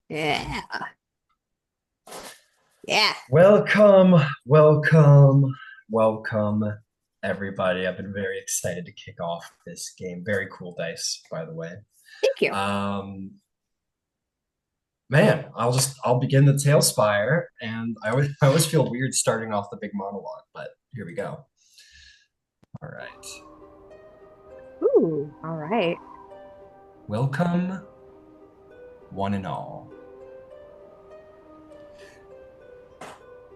Yeah. Yeah. Welcome, welcome, welcome, everybody. I've been very excited to kick off this game. Very cool dice, by the way. Thank you. Um, Man, I'll begin the Tailspire, and I always feel weird starting off the big monologue, but here we go. All right. Ooh, all right. Welcome, one and all.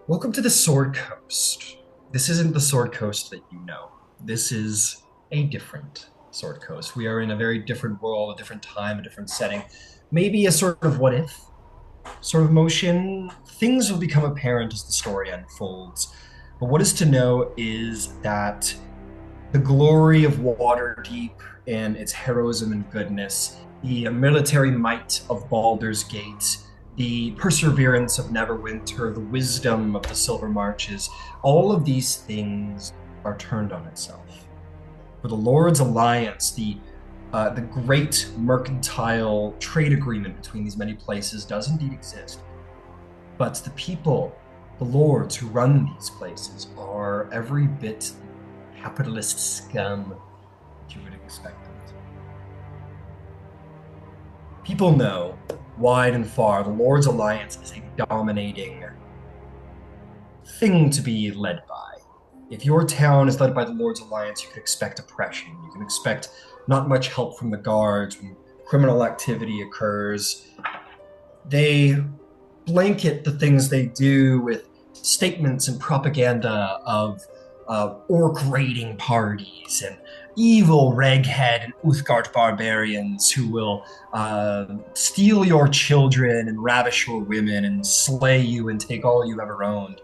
Welcome to the Sword Coast. This isn't the Sword Coast that you know. This is a different Sword Coast. We are in a very different world, a different time, a different setting. Maybe a sort of what if sort of motion. Things will become apparent as the story unfolds. But what is to know is that the glory of Waterdeep and its heroism and goodness, the military might of Baldur's Gate, the perseverance of Neverwinter, the wisdom of the Silver Marches, all of these things are turned on itself. For the Lord's Alliance, the great mercantile trade agreement between these many places does indeed exist. But the people, the lords who run these places, are every bit capitalist scum that you would expect them to. People know, wide and far, the Lord's Alliance is a dominating thing to be led by. If your town is led by the Lord's Alliance, you can expect oppression. You can expect not much help from the guards when criminal activity occurs. They blanket the things they do with statements and propaganda of orc raiding parties and evil Reghead and Uthgard barbarians who will steal your children and ravish your women and slay you and take all you ever owned.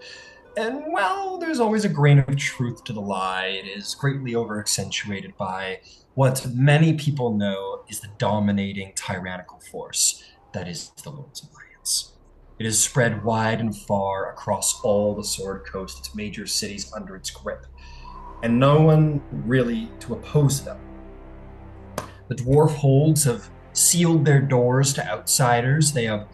And well, there's always a grain of truth to the lie. It is greatly over accentuated by what many people know is the dominating tyrannical force that is the Lord's Alliance. It is spread wide and far across all the Sword Coast, its major cities under its grip, and no one really to oppose them. The dwarf holds have sealed their doors to outsiders. They have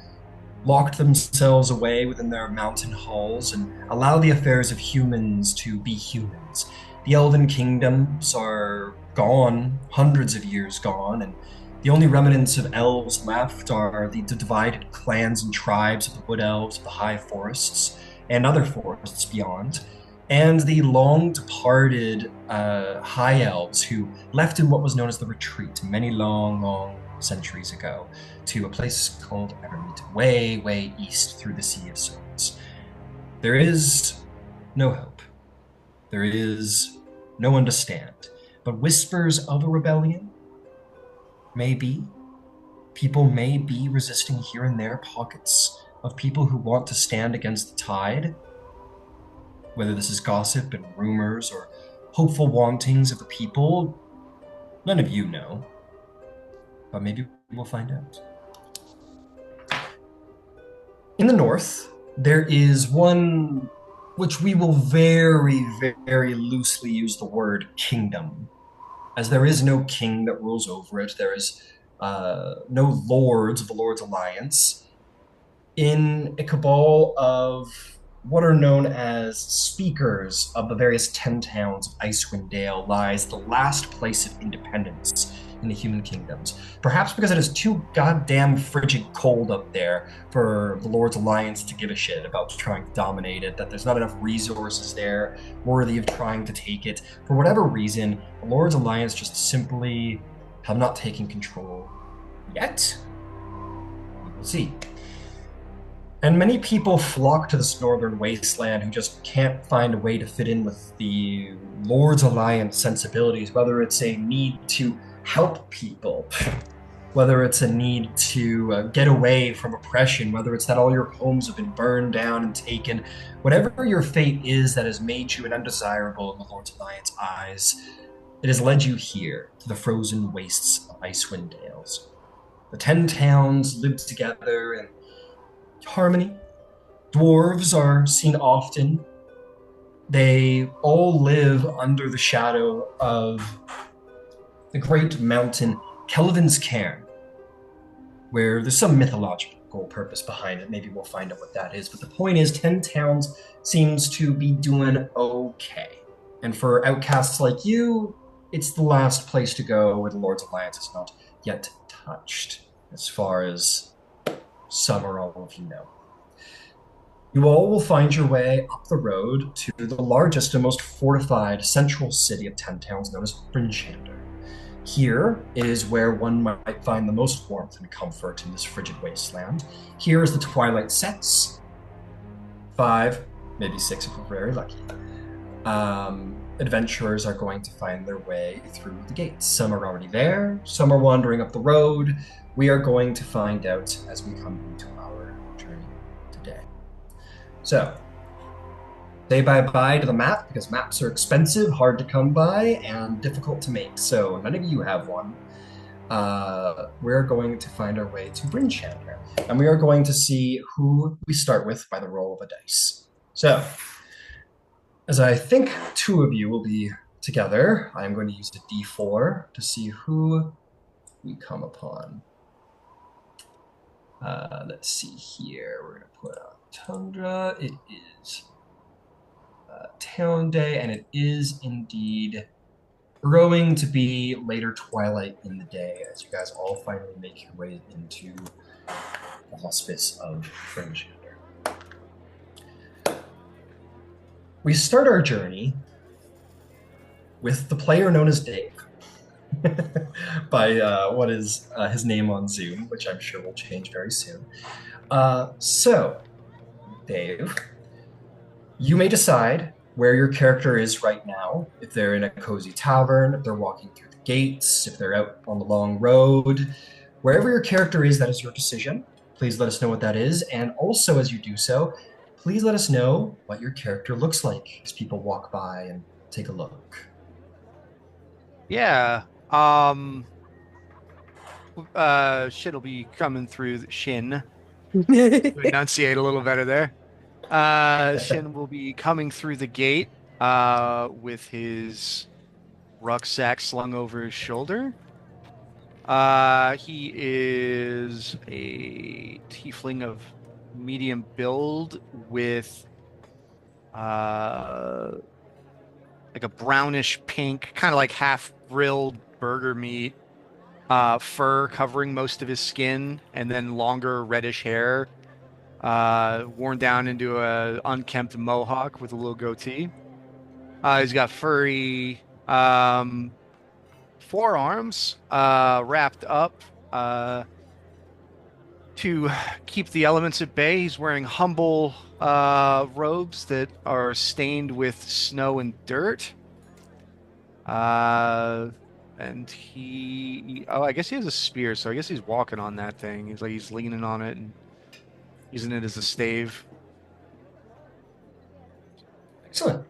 locked themselves away within their mountain halls and allow the affairs of humans to be humans. The elven kingdoms are gone, hundreds of years gone, and the only remnants of elves left are the divided clans and tribes of the wood elves of the high forests and other forests beyond, and the long departed high elves who left in what was known as the retreat many long, long centuries ago to a place called Evermeet, way, way east through the Sea of Swords. There is no hope. There is no one to stand. But whispers of a rebellion, maybe. People may be resisting here and there pockets of people who want to stand against the tide. Whether this is gossip and rumors or hopeful wantings of the people, none of you know. But maybe we'll find out. In the north, there is one which we will very, very loosely use the word kingdom, as there is no king that rules over it. There is no lords of the Lord's Alliance. In a cabal of what are known as speakers of the various 10 towns of Icewind Dale lies the last place of independence in the human kingdoms. Perhaps because it is too goddamn frigid cold up there for the Lord's Alliance to give a shit about trying to dominate it, that there's not enough resources there worthy of trying to take it. For whatever reason, the Lord's Alliance just simply have not taken control yet. We will see. And many people flock to this northern wasteland who just can't find a way to fit in with the Lord's Alliance sensibilities, whether it's a need to help people, whether it's a need to get away from oppression, whether it's that all your homes have been burned down and taken, whatever your fate is that has made you an undesirable in the Lord's Alliance eyes, it has led you here to the frozen wastes of Icewind Dales. The 10 towns live together in harmony. Dwarves are seen often. They all live under the shadow of the great mountain Kelvin's Cairn, where there's some mythological philosophical purpose behind it. Maybe we'll find out what that is. But the point is, 10 Towns seems to be doing okay. And for outcasts like you, it's the last place to go where the Lord's Alliance is not yet touched, as far as some or all of you know. You all will find your way up the road to the largest and most fortified central city of 10 Towns, known as Brinchander. Here is where one might find the most warmth and comfort in this frigid wasteland. Here, as the twilight sets, 5, maybe 6 if we're very lucky, adventurers are going to find their way through the gates. Some are already there, some are wandering up the road. We are going to find out as we come into our journey today. So, say bye-bye to the map, because maps are expensive, hard to come by, and difficult to make. So none of you have one. We're going to find our way to Brinchander, and we are going to see who we start with by the roll of a dice. So, as I think 2 of you will be together, I'm going to use the D4 to see who we come upon. Let's see here. We're going to put on Tundra. It is Town Day, and it is indeed growing to be later twilight in the day as you guys all finally make your way into the hospice of Brinchander. We start our journey with the player known as Dave by what is his name on Zoom, which I'm sure will change very soon. So, Dave, you may decide where your character is right now, if they're in a cozy tavern, if they're walking through the gates, if they're out on the long road. Wherever your character is, that is your decision. Please let us know what that is. And also, as you do so, please let us know what your character looks like as people walk by and take a look. Yeah. Shin will be coming through Shin. To enunciate a little better there. Shin will be coming through the gate with his rucksack slung over his shoulder. He is a tiefling of medium build with like a brownish pink, kind of like half grilled burger meat, fur covering most of his skin, and then longer reddish hair, worn down into a unkempt mohawk with a little goatee. He's got furry forearms wrapped up to keep the elements at bay. He's wearing humble robes that are stained with snow and dirt. And I guess he has a spear, so I guess he's walking on that thing. He's leaning on it and using it as a stave. Excellent.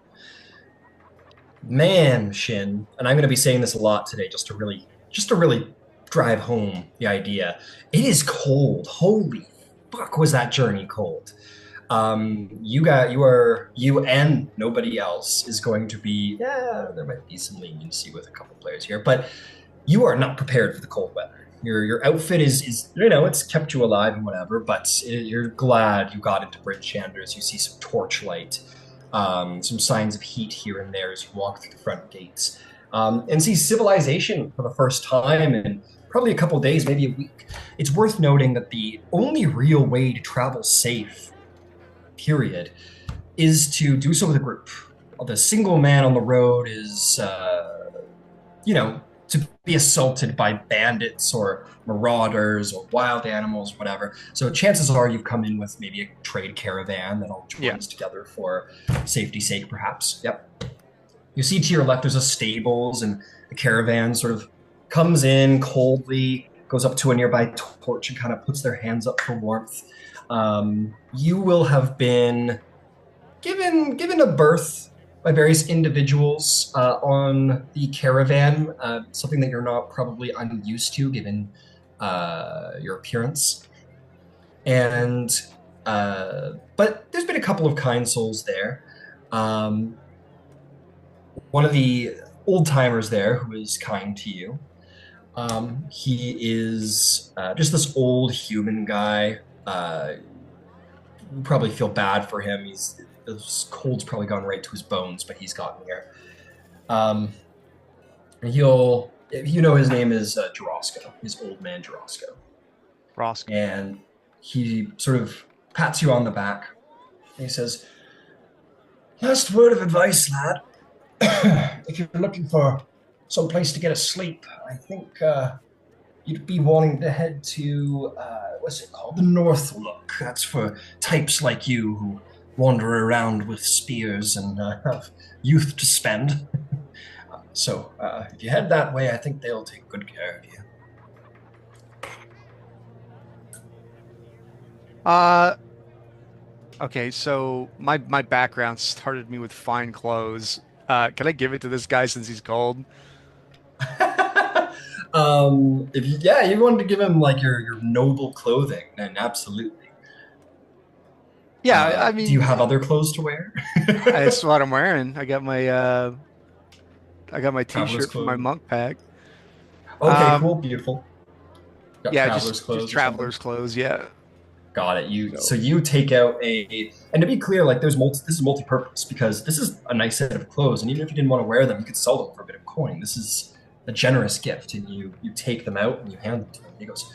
Man, Shin, and I'm going to be saying this a lot today just to really drive home the idea. It is cold. Holy fuck, was that journey cold. You and nobody else is going to be, yeah, there might be some leniency with a couple players here, but you are not prepared for the cold weather. Your outfit is it's kept you alive and whatever, but you're glad you got into Brinchander as you see some torchlight, some signs of heat here and there as you walk through the front gates, and see civilization for the first time in probably a couple days, maybe a week. It's worth noting that the only real way to travel safe, period, is to do so with a group. The single man on the road is, to be assaulted by bandits or marauders or wild animals, whatever. So chances are you've come in with maybe a trade caravan that all joins together for safety's sake, perhaps. Yep. You see to your left, there's a stables, and the caravan sort of comes in coldly, goes up to a nearby torch and kind of puts their hands up for warmth. You will have been given a berth by various individuals on the caravan, something that you're not probably unused to given your appearance. And but there's been a couple of kind souls there. One of the old timers there who is kind to you. He is just this old human guy, You probably feel bad for him. His cold's probably gone right to his bones, but he's gotten there. Um, he'll, you know, his name is Jarosco, his old man Jarosco, Roscoe. and he sort of pats you on the back. And he says, "Last word of advice, lad. If you're looking for some place to get a sleep, I think you'd be wanting to head to what's it called? The North Look. That's for types like you who wander around with spears and have youth to spend. So if you head that way, I think they'll take good care of you." Uh, okay, so my background started me with fine clothes. Can I give it to this guy since he's cold? If you, yeah, you wanted to give him like your noble clothing, then absolutely. Yeah, I Do you mean, have other clothes to wear? that's what I'm wearing. I got my Traveler's t-shirt from my clothes. monk pack. Okay, Um, cool, beautiful. Got yeah, traveler's just clothes or something. traveler's clothes. Yeah. Got it. You so So you take out and to be clear, like this is multi-purpose because this is a nice set of clothes, and even if you didn't want to wear them, you could sell them for a bit of coin. This is a generous gift, and you take them out and you hand them to him. He goes,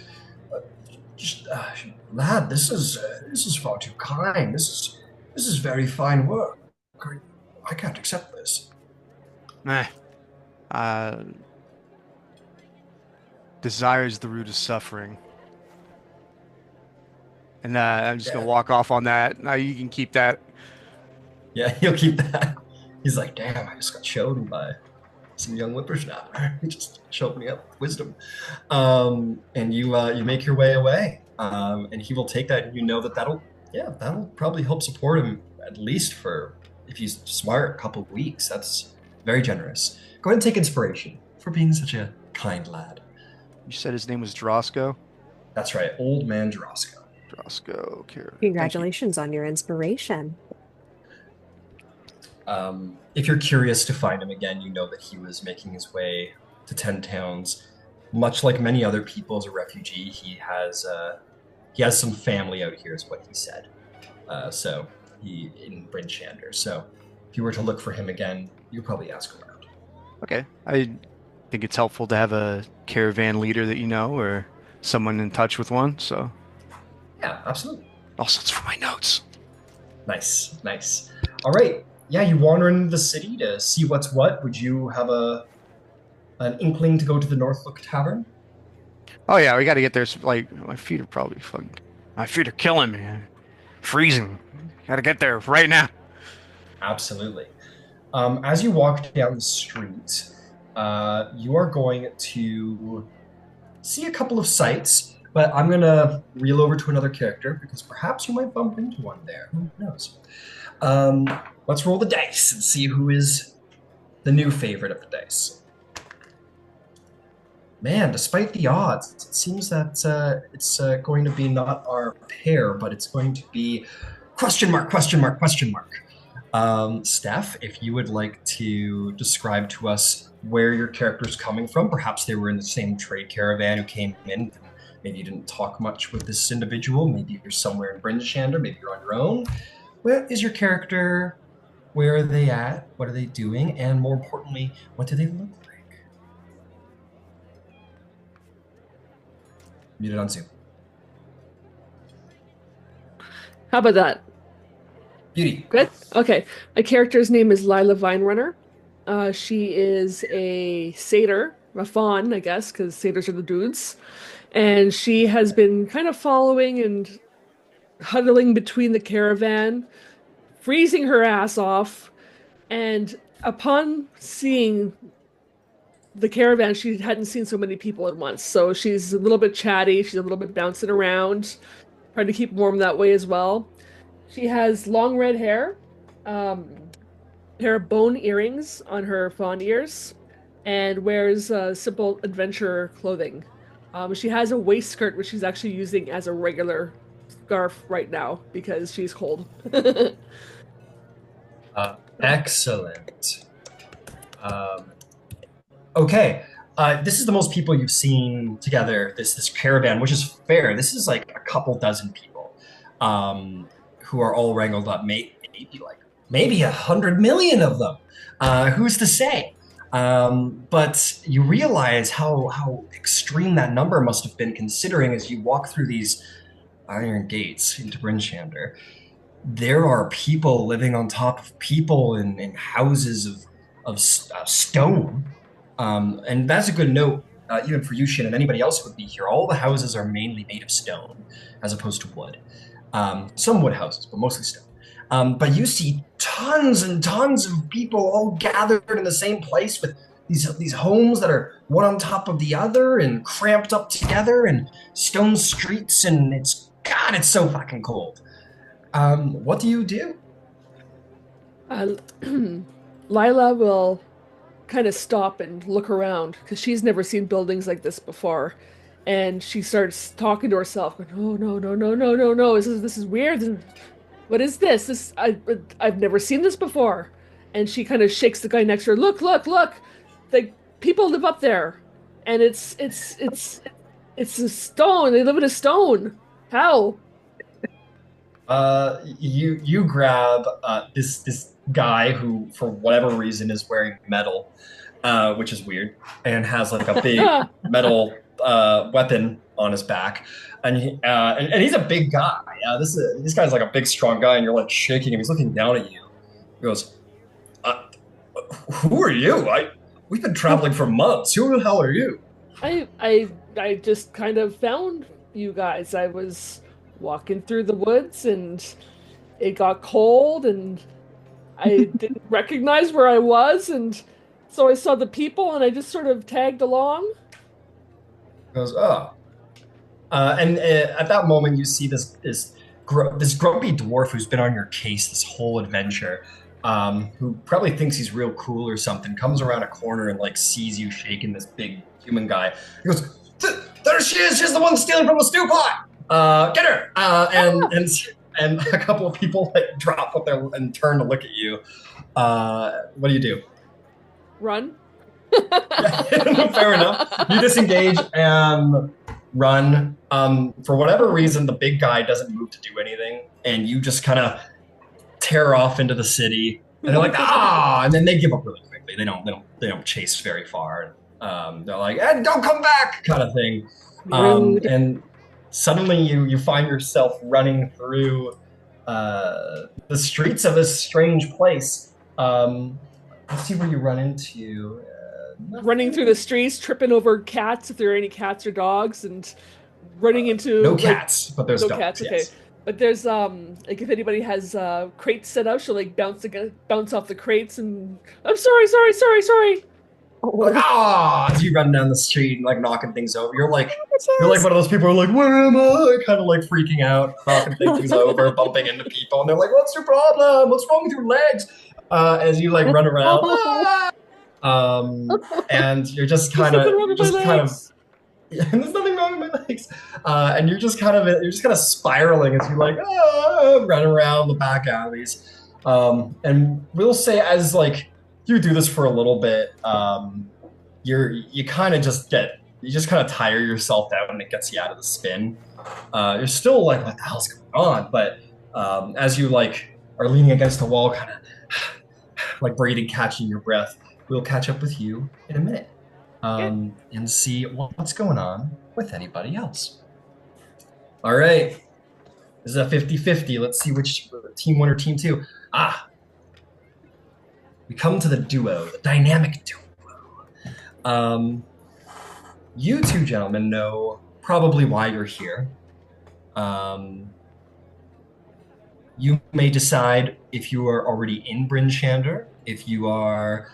uh, just, "Lad, this is far too kind. This is very fine work. I can't accept this." Meh. Uh, desire is the root of suffering. And I'm just gonna Yeah, walk off on that. Now you can keep that. yeah, he'll keep that. He's like, "Damn, I just got shown by some young whippersnapper. He just showed me up with wisdom." And you make your way away, and he will take that. And you know that that'll probably help support him at least for if he's smart a couple of weeks. That's very generous. Go ahead and take inspiration for being such a kind lad. You said his name was Drosco? That's right, old man Jarosco. Drosco Caravan. Thank you. Congratulations on your inspiration. If you're curious to find him again, you know that he was making his way to Ten Towns. Much like many other people as a refugee, he has some family out here, is what he said. So he in Bryn Shander. So if you were to look for him again, you probably ask around. Okay. I think it's helpful to have a caravan leader that you know or someone in touch with one. So Yeah, absolutely. also it's for my notes. Nice, nice. All right. Yeah, you wander into the city to see what's what. Would you have a an inkling to go to the Northlook Tavern? Oh yeah, we got to get there. Like my feet are probably fucking. My feet are killing me. Freezing. Got to get there right now. Absolutely. As you walk down the street, you are going to see a couple of sights, but I'm going to reel over to another character because perhaps you might bump into one there. Who knows? Um, let's roll the dice and see who is the new favorite of the dice. Man, despite the odds, it seems that it's going to be not our pair, but it's going to be question mark, question mark, question mark. Steph, if you would like to describe to us where your character's coming from, perhaps they were in the same trade caravan who came in. Maybe you didn't talk much with this individual. Maybe you're somewhere in Brindishander. Maybe you're on your own. Where is your character? Where are they at? What are they doing? And more importantly, what do they look like? Muted on Zoom. How about that? Beauty. Good. Okay. My character's name is Lila Vinerunner. She is a satyr, a faun, I guess, because satyrs are the dudes. And she has been kind of following and huddling between the caravan, freezing her ass off. And upon seeing the caravan, she hadn't seen so many people at once. So she's a little bit chatty. She's a little bit bouncing around, trying to keep warm that way as well. She has long red hair, pair of bone earrings on her fawn ears, and wears simple adventure clothing. She has a waistskirt, which she's actually using as a regular scarf right now because she's cold. Excellent. Um, okay. This is the most people you've seen together. This caravan, which is fair. This is like a couple dozen people. who are all wrangled up. Maybe 100 million of them. Who's to say? But you realize how extreme that number must have been, considering as you walk through these iron gates into Bryn Shander, there are people living on top of people in houses of stone. And that's a good note, even for you, Shin, and anybody else who would be here. All the houses are mainly made of stone as opposed to wood. Some wood houses, but mostly stone. But you see tons and tons of people all gathered in the same place with these homes that are one on top of the other and cramped up together and stone streets, and it's so fucking cold. What do you do? Lila will kind of stop and look around because she's never seen buildings like this before. And she starts talking to herself, going, "Oh no, no, no, no, no, no! This is weird. What is this? I've never seen this before." And she kind of shakes the guy next to her. Look, look, look! The people live up there, and it's a stone. They live in a stone. How? You grab this guy who, for whatever reason, is wearing metal, which is weird, and has like a big metal weapon on his back, and he's a big guy. This guy's like a big, strong guy, and you're like shaking him. He's looking down at you. He goes, "Who are you? We've been traveling for months. Who the hell are you?" I just kind of found you guys. I was walking through the woods and it got cold and I didn't recognize where I was, and so I saw the people and I just sort of tagged along. He goes, "Oh." And at that moment, you see this grumpy dwarf who's been on your case this whole adventure, who probably thinks he's real cool or something, comes around a corner and like sees you shaking this big human guy. He goes, "There she is! She's the one stealing from the stew pot! Get her!" And a couple of people like drop what they're and turn to look at you. What do you do? Run. Fair enough. You disengage and run. For whatever reason, the big guy doesn't move to do anything, and you just kind of tear off into the city. And they're like, "Ah!" And then they give up really quickly. They don't chase very far. They're like, "Don't come back," kind of thing. And suddenly you find yourself running through the streets of this strange place. Let's see where you run into. Running through the streets, tripping over cats if there are any cats or dogs, and running into no cats, but there's no dogs. cats. Okay, yes. but there's like if anybody has crates set out, she'll like bounce off the crates and I'm sorry. Like, as you run down the street and like knocking things over, you're like one of those people who are like, "Where am I?" Kind of like freaking out, knocking things over, bumping into people, and they're like, "What's your problem? What's wrong with your legs?" As you like run around, and you're just kind of there's nothing wrong with my legs, and you're just kind of spiraling as you like run around the back alleys, and we'll say as like you do this for a little bit, you kind of tire yourself out and it gets you out of the spin. You're still like, what the hell's going on? But as you like are leaning against the wall, kind of like breathing, catching your breath, we'll catch up with you in a minute and see what's going on with anybody else. All right. This is a 50-50. Let's see which team one or team two. We come to the duo, the dynamic duo. You two gentlemen know probably why you're here. You may decide if you are already in Bryn Shander, if you are,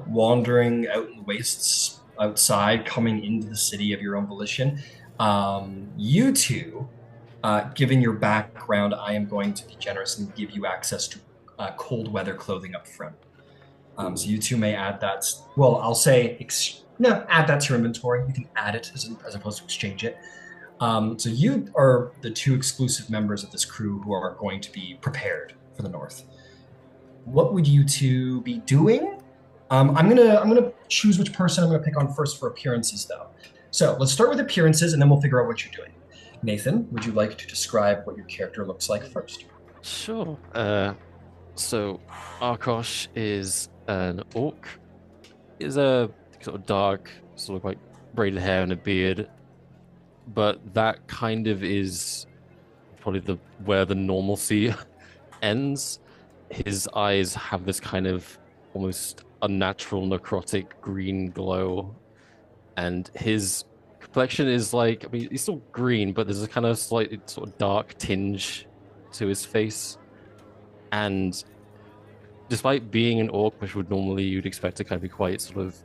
wandering out in the wastes outside, coming into the city of your own volition. You two, given your background, I am going to be generous and give you access to cold weather clothing up front. So you two may add that. Well, I'll say add that to your inventory. You can add it as opposed to exchange it. So you are the two exclusive members of this crew who are going to be prepared for the north. What would you two be doing? I'm gonna choose which person I'm gonna pick on first for appearances, though. So let's start with appearances, and then we'll figure out what you're doing. Nathan, would you like to describe what your character looks like first? Sure. So Arkosh is an orc. Is a sort of dark, sort of like braided hair and a beard, but that kind of is probably the where the normalcy ends. His eyes have this kind of almost unnatural necrotic green glow, and his complexion is like, I mean, he's still green, but there's a kind of slightly sort of dark tinge to his face. And despite being an orc, which would normally you'd expect to kind of be quite sort of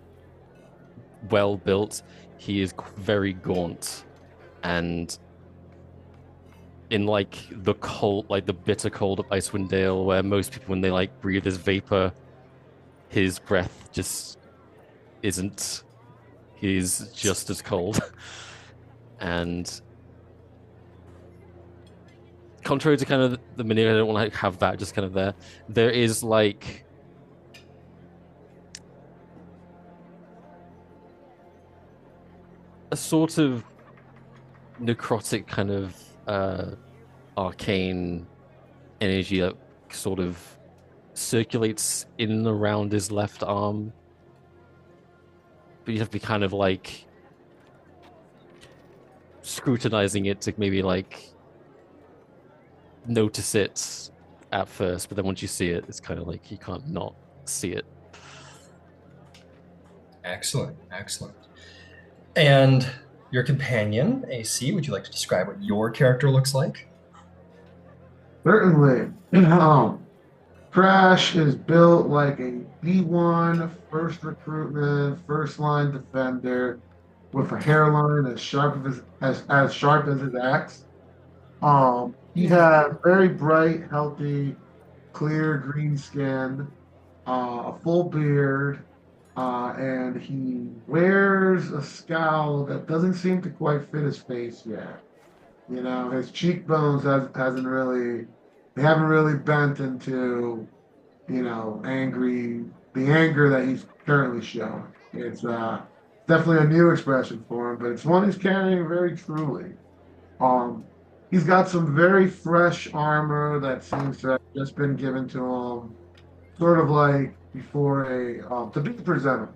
well built, he is very gaunt. And in like the cold, like the bitter cold of Icewind Dale, where most people, when they like breathe this vapor, his breath just isn't. He's just as cold. And contrary to kind of the mini, I don't want to have that just kind of there. There is like a sort of necrotic kind of arcane energy that sort of circulates in and around his left arm. But you have to be kind of like scrutinizing it to maybe like notice it at first, but then once you see it, it's kind of like you can't not see it. Excellent, excellent. And your companion, AC, would you like to describe what your character looks like? Certainly. Crash is built like a D1 first recruitment, first line defender with a hairline as sharp as his axe. He has very bright, healthy, clear green skin, a full beard, and he wears a scowl that doesn't seem to quite fit his face yet. You know, his cheekbones hasn't really, they haven't really bent into, you know, the anger that he's currently showing. It's definitely a new expression for him, but it's one he's carrying very truly. Um, he's got some very fresh armor that seems to have just been given to him, sort of like before to be presentable.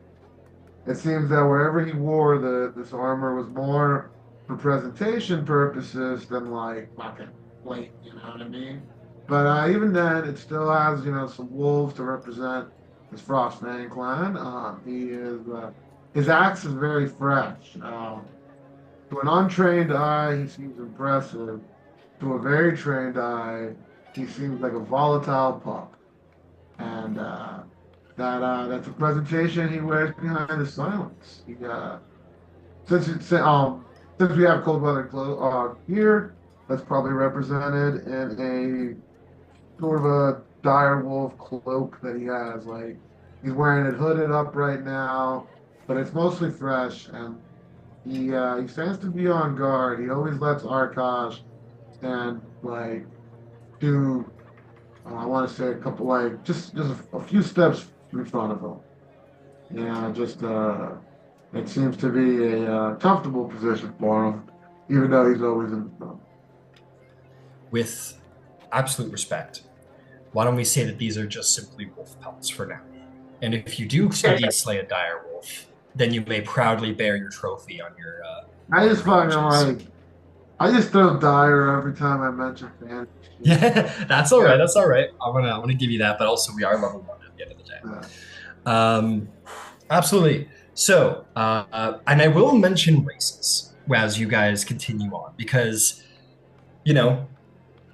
It seems that wherever he wore this armor was more for presentation purposes than like fucking weight, you know what I mean? But even then, it still has, you know, some wolves to represent his Frostfang clan. His axe is very fresh. To an untrained eye, he seems impressive. To a very trained eye, he seems like a volatile pup. And that's a presentation he wears behind the silence. Since it's since we have cold weather here, that's probably represented in a sort of a dire wolf cloak that he has. Like he's wearing it hooded up right now, but it's mostly fresh, and he stands to be on guard. He always lets Arkosh stand like two. I want to say a couple, like just a few steps in front of him. Yeah, just it seems to be a comfortable position for him, even though he's always in the front. With absolute respect, why don't we say that these are just simply wolf pelts for now? And if you do indeed slay a dire wolf, then you may proudly bear your trophy on your. I just fucking like. I just throw dire every time I mention fantasy. Yeah, that's all right. That's all right. I wanna give you that, but also we are level 1 at the end of the day. Absolutely. So, and I will mention races as you guys continue on, because, you know,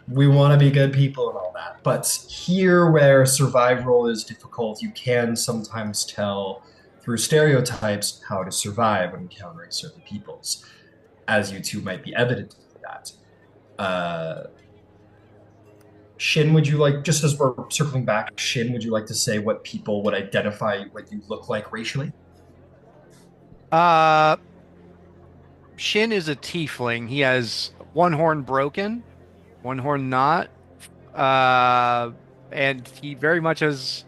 we want to be good people and all that. But here, where survival is difficult, you can sometimes tell through stereotypes how to survive when encountering certain peoples, as you two might be evident of that. Shin, would you like, just as we're circling back, Shin, would you like to say what people would identify what you look like racially? Shin is a tiefling. He has one horn broken, one horn not. And he very much has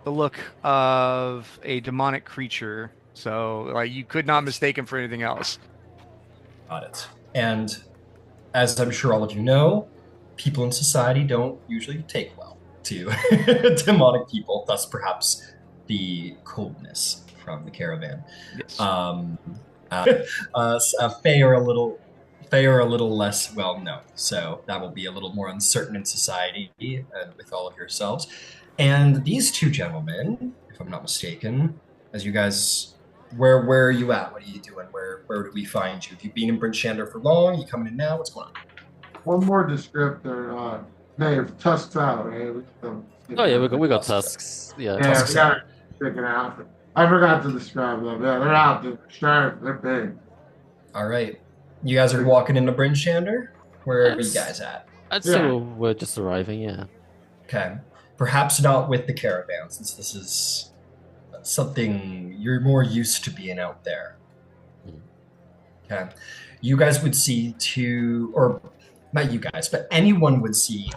the look of a demonic creature. So, like, you could not mistake him for anything else. Got it. And as I'm sure all of you know, people in society don't usually take well to demonic people, thus perhaps the coldness from the caravan. Yes. Fae are a little less well known, so that will be a little more uncertain in society with all of yourselves. And these two gentlemen, if I'm not mistaken, as you guys, where are you at? What are you doing? Where do we find you? Have you been in Bryn Shander for long? You coming in now? What's going on? One more descriptor. Dave, tusks out, right? Oh yeah, we got Tusks. tusks. Yeah, Yeah, Tusks we got out. it sticking out. I forgot to describe them. Yeah, they're out there. Sharp. They're big. All right. You guys are walking into Bryn Shander? Where are you Yes. guys at? I'd say Yeah. we're just arriving. Yeah. Okay. Perhaps not with the caravan, since this is something you're more used to being out there. Okay. You guys would see two, or not you guys, but anyone would see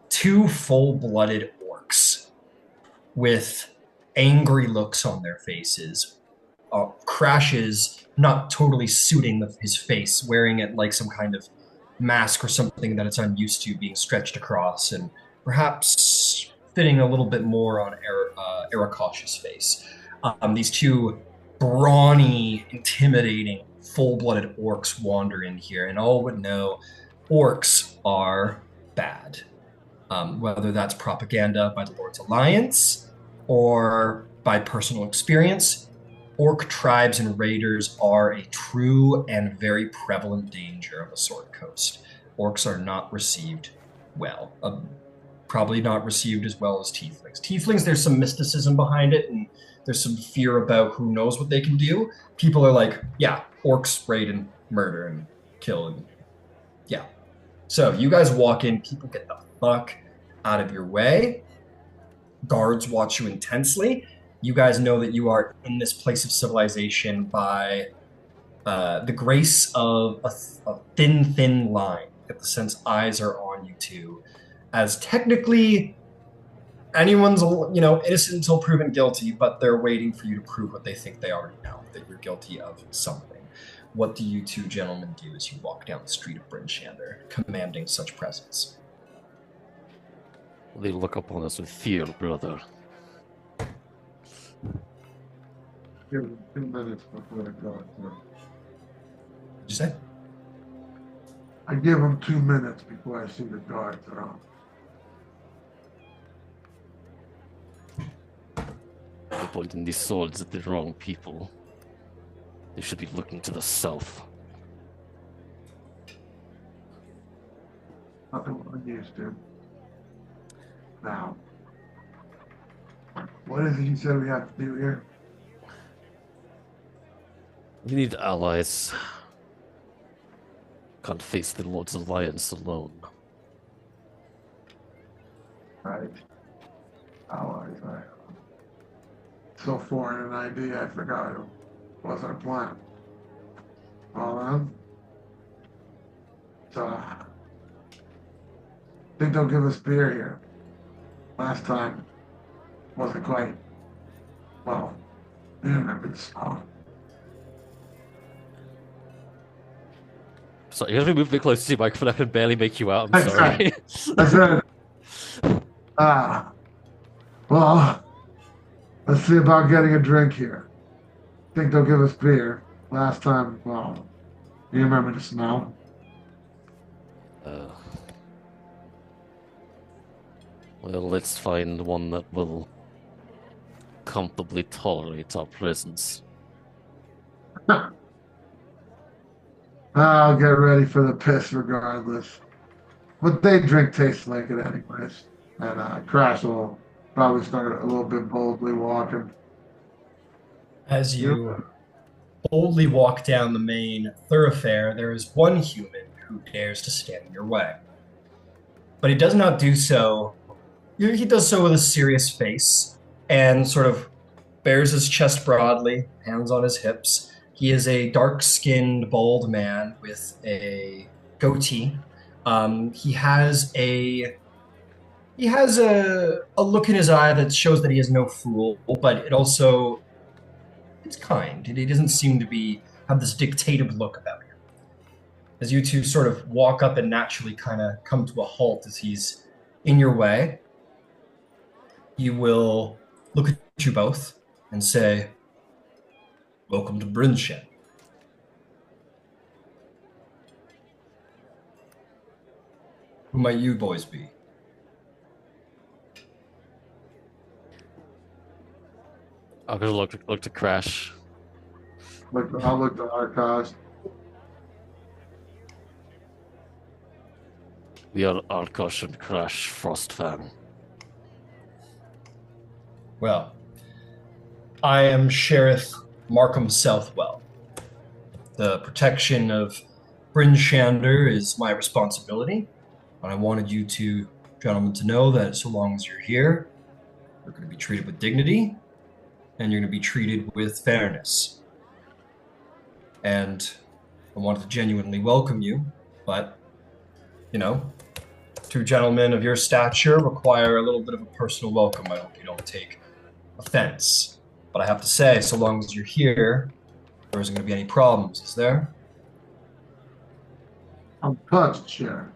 two full-blooded orcs with angry looks on their faces. Crashes not totally suiting his face, wearing it like some kind of mask or something that it's unused to being stretched across, and perhaps fitting a little bit more on Arakosh's face. These two brawny, intimidating, full-blooded orcs wander in here, and all would know orcs are bad. Whether that's propaganda by the Lord's Alliance or by personal experience, orc tribes and raiders are a true and very prevalent danger of the Sword Coast. Orcs are not received well. Probably not received as well as tieflings. Tieflings, there's some mysticism behind it, and there's some fear about who knows what they can do. People are like, yeah, orcs raid and murder and kill, and yeah. So you guys walk in, people get the fuck out of your way. Guards watch you intensely. You guys know that you are in this place of civilization by the grace of a thin line. You get the sense eyes are on you two, as technically anyone's innocent until proven guilty, but they're waiting for you to prove what they think they already know, that you're guilty of something. What do you two gentlemen do as you walk down the street of Bryn Shander, commanding such presence? They look upon us with fear, brother. Give them 2 minutes before they go through. What'd you say? I give them 2 minutes before I see the guards around. They're pointing these swords at the wrong people. They should be looking to the south. Nothing we're used to. Now, what is it you said we have to do here? We need allies. Can't face the Lord's Alliance alone. Right. Allies, right. So foreign an idea, I forgot it wasn't a plan. Well then, so, think they'll give us beer here. Last time wasn't quite, well, you remember the song. Sorry, you gotta move a bit closer to your microphone. I can barely make you out. I'm sorry. I said, well, let's see about getting a drink here. Think they'll give us beer. Last time, well, you remember the smell? Well, let's find one that will comfortably tolerate our presence. I'll get ready for the piss regardless. What they drink tastes like it anyways. And Crash will probably start a little bit boldly walking. As you boldly walk down the main thoroughfare, there is one human who dares to stand in your way. But he does not do so. He does so with a serious face and sort of bears his chest broadly, hands on his hips. He is a dark-skinned, bald man with a goatee. He has a look in his eye that shows that he is no fool, but it's kind. He doesn't seem to have this dictative look about him. as you two sort of walk up and naturally kind of come to a halt as he's in your way, he will look at you both and say, "Welcome to Brinshen. Who might you boys be?" I'm gonna look to Crash. I'll look to Arkosh. We are Arkosh and Crash Frostfang. Well, I am Sheriff Markham Southwell. The protection of Bryn Shander is my responsibility, and I wanted you two gentlemen to know that so long as you're here, you're going to be treated with dignity, and you're going to be treated with fairness. And I wanted to genuinely welcome you, but, you know, two gentlemen of your stature require a little bit of a personal welcome. I hope you don't take offense. But I have to say, so long as you're here, there isn't going to be any problems, is there? I'm touched, Sheriff.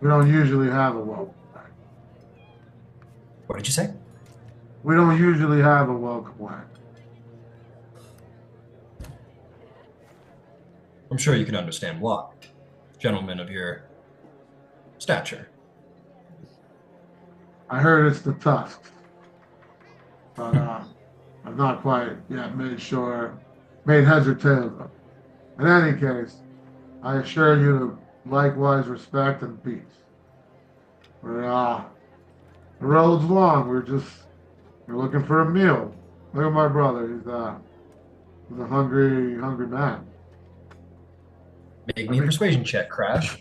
We don't usually have a welcome wagon. What did you say? We don't usually have a welcome wagon. I'm sure you can understand why. Gentlemen of your stature. I heard it's the tusks, but I've not quite yet made heads or tails of it. In any case, I assure you to likewise respect and peace. The road's long. We're looking for a meal. Look at my brother. He's a hungry man. Make me a persuasion check, Crash.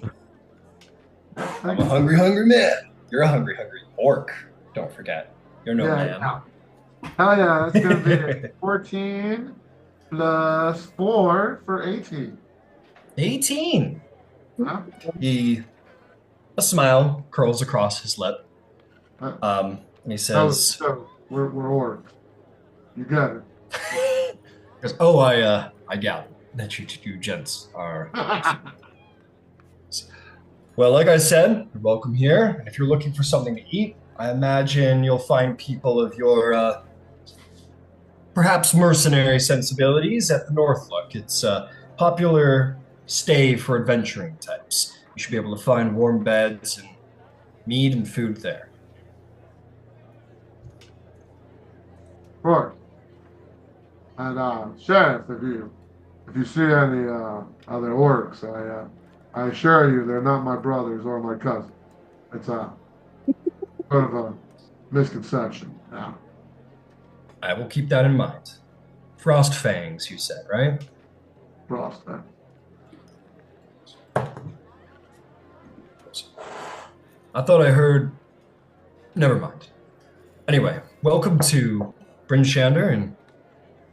I'm a hungry man. You're a hungry orc. Don't forget. You're no man. Yeah. Hell yeah, that's gonna be 14 plus 4 for 18. 18. Huh? A smile curls across his lip. And he says, So we're orcs. You got it. he goes, "Oh, I gather that you two gents are." Well, like I said, you're welcome here. And if you're looking for something to eat, I imagine you'll find people of your perhaps mercenary sensibilities at the Northlook. It's a popular stay for adventuring types. You should be able to find warm beds and meat and food there. Of course. And Sheriff, if you see any other orcs, I assure you they're not my brothers or my cousins. It's a sort of a misconception. Now, I will keep that in mind. Frost fangs, you said, right? Frost. I thought I heard. Never mind. Anyway, welcome to Bryn Shander, and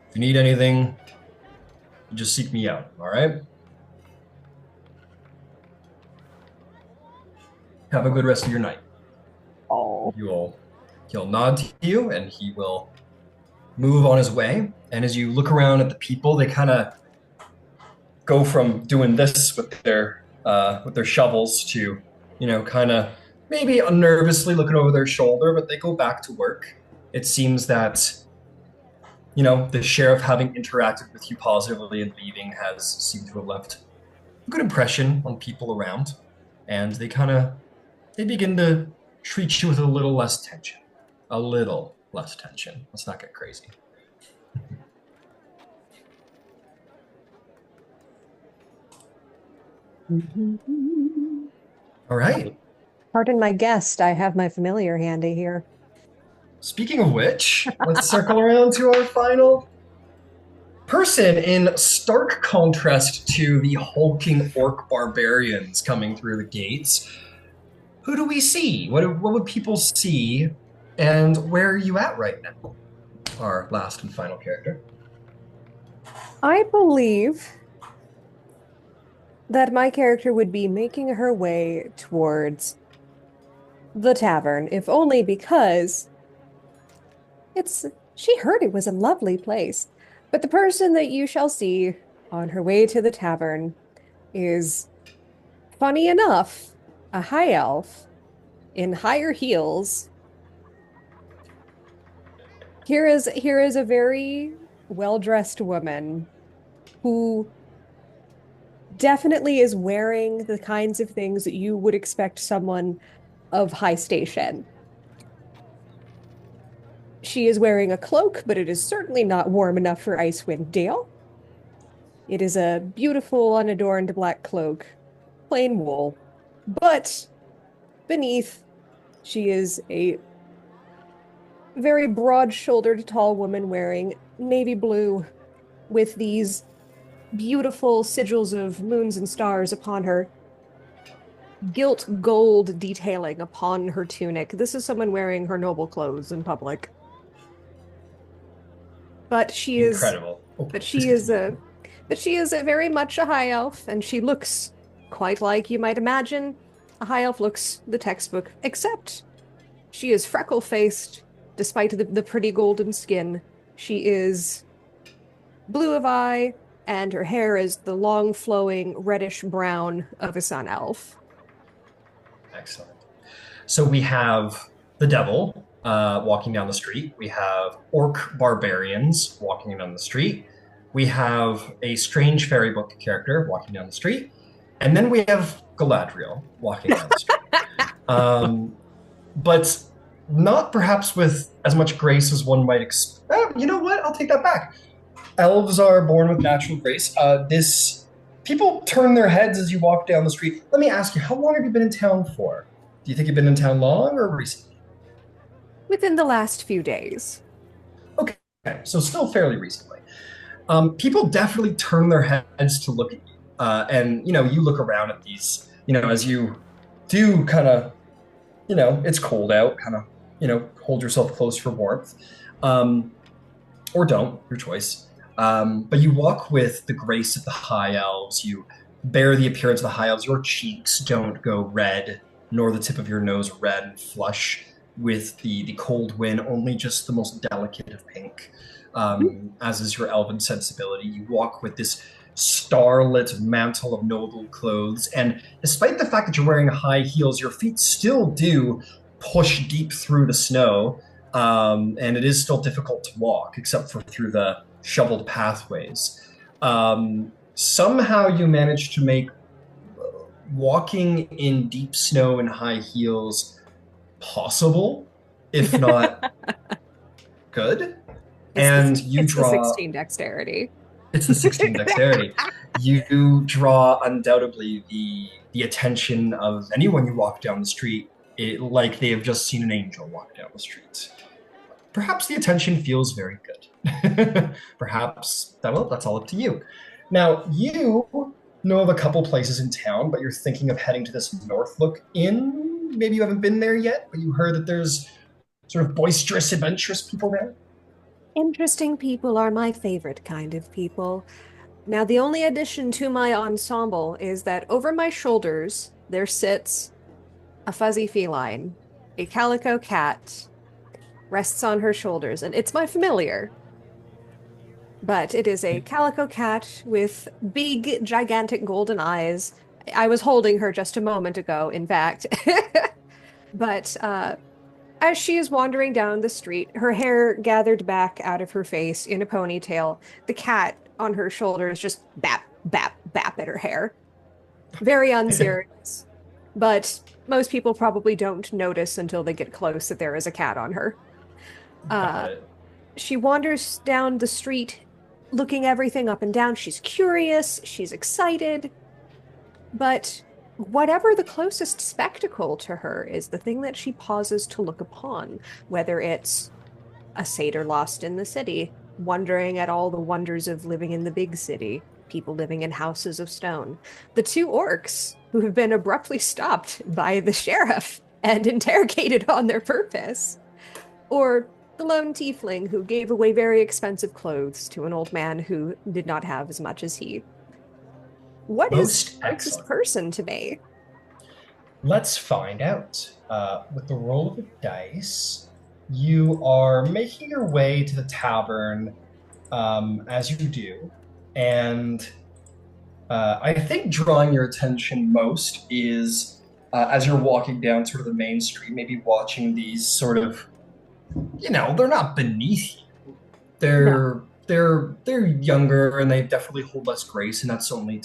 if you need anything, you just seek me out, all right? Have a good rest of your night. Oh. He'll nod to you, and he will move on his way. And as you look around at the people, they kind of go from doing this with their shovels to, kind of maybe nervously looking over their shoulder, but they go back to work. It seems that, the sheriff, having interacted with you positively and leaving, has seemed to have left a good impression on people around. And they begin to treat you with a little less tension. A little less tension. Let's not get crazy. All right. Pardon my guest. I have my familiar handy here. Speaking of which, let's circle around to our final person in stark contrast to the hulking orc barbarians coming through the gates. Who do we see? What would people see? And where are you at right now? Our last and final character. I believe that my character would be making her way towards the tavern, if only because she heard it was a lovely place. But the person that you shall see on her way to the tavern is, funny enough, a high elf in higher heels. Here is a very well-dressed woman who definitely is wearing the kinds of things that you would expect someone of high station. She is wearing a cloak, but it is certainly not warm enough for Icewind Dale. It is a beautiful, unadorned black cloak, plain wool. But beneath, she is a very broad-shouldered, tall woman wearing navy blue with these beautiful sigils of moons and stars upon her, gilt gold detailing upon her tunic. This is someone wearing her noble clothes in public. But she is, Incredible. Oh, but please she is continue. a very much a high elf, and she looks quite like you might imagine a high elf looks the textbook, except she is freckle-faced, despite the pretty golden skin. She is blue of eye, and her hair is the long flowing reddish brown of a sun elf. Excellent. So we have the devil walking down the street. We have orc barbarians walking down the street. We have a strange fairy book character walking down the street. And then we have Galadriel walking down the street. But not perhaps with as much grace as one might expect. You know what? I'll take that back. Elves are born with natural grace. This people turn their heads as you walk down the street. Let me ask you, how long have you been in town for? Do you think you've been in town long or recently? Within the last few days. Okay, so still fairly recently. People definitely turn their heads to look at you, and you look around at these. As you do, kind of, it's cold out. Kind of, hold yourself close for warmth, or don't, your choice. But you walk with the grace of the high elves. You bear the appearance of the high elves. Your cheeks don't go red, nor the tip of your nose red and flush with the cold wind, only just the most delicate of pink, as is your elven sensibility. You walk with this starlit mantle of noble clothes, and despite the fact that you're wearing high heels, your feet still do push deep through the snow, and it is still difficult to walk, except for through the shoveled pathways. Somehow you manage to make walking in deep snow and high heels possible, if not good. And you it's the draw 16 dexterity. It's the 16 dexterity. You draw undoubtedly the attention of anyone you walk down the street, like they have just seen an angel walk down the street. Perhaps the attention feels very good. Perhaps that's all up to you. Now, you know of a couple places in town, but you're thinking of heading to this Northlook Inn. Maybe you haven't been there yet, but you heard that there's sort of boisterous, adventurous people there. Interesting people are my favorite kind of people. Now, the only addition to my ensemble is that over my shoulders there sits a fuzzy feline, a calico cat, rests on her shoulders, and it's my familiar. But it is a calico cat with big, gigantic golden eyes. I was holding her just a moment ago, in fact. But as she is wandering down the street, her hair gathered back out of her face in a ponytail, the cat on her shoulders just bap, bap, bap at her hair. Very unserious. But most people probably don't notice until they get close that there is a cat on her. She wanders down the street, looking everything up and down. She's curious, she's excited, but whatever the closest spectacle to her is the thing that she pauses to look upon, whether it's a satyr lost in the city, wondering at all the wonders of living in the big city, people living in houses of stone, the two orcs who have been abruptly stopped by the sheriff and interrogated on their purpose, or the lone tiefling who gave away very expensive clothes to an old man who did not have as much as he. What is the closest person to me? Let's find out. With the roll of the dice, you are making your way to the tavern, as you do, and I think drawing your attention most is as you're walking down sort of the main street, maybe watching these sort of, they're not beneath you. No. They're younger and they definitely hold less grace, and that has nothing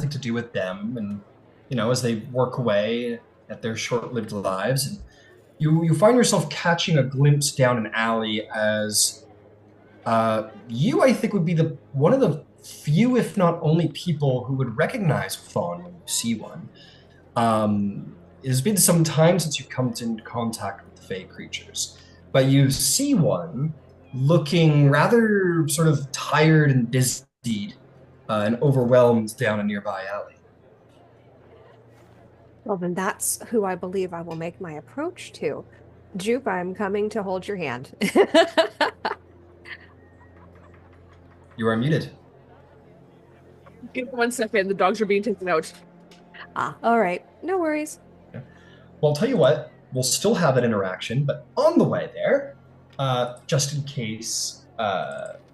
to do with them. And as they work away at their short-lived lives, and you find yourself catching a glimpse down an alley as you, I think, would be the one of the few, if not only, people who would recognize fawn when you see one. It has been some time since you've come into contact with the Fey creatures, but you see one looking rather sort of tired and dizzied and overwhelmed down a nearby alley. Well, then that's who I believe I will make my approach to. Jupe, I'm coming to hold your hand. You are muted. Give me 1 second. The dogs are being taken out. All right. No worries. Okay. Well, I'll tell you what, we'll still have that interaction, but on the way there, just in case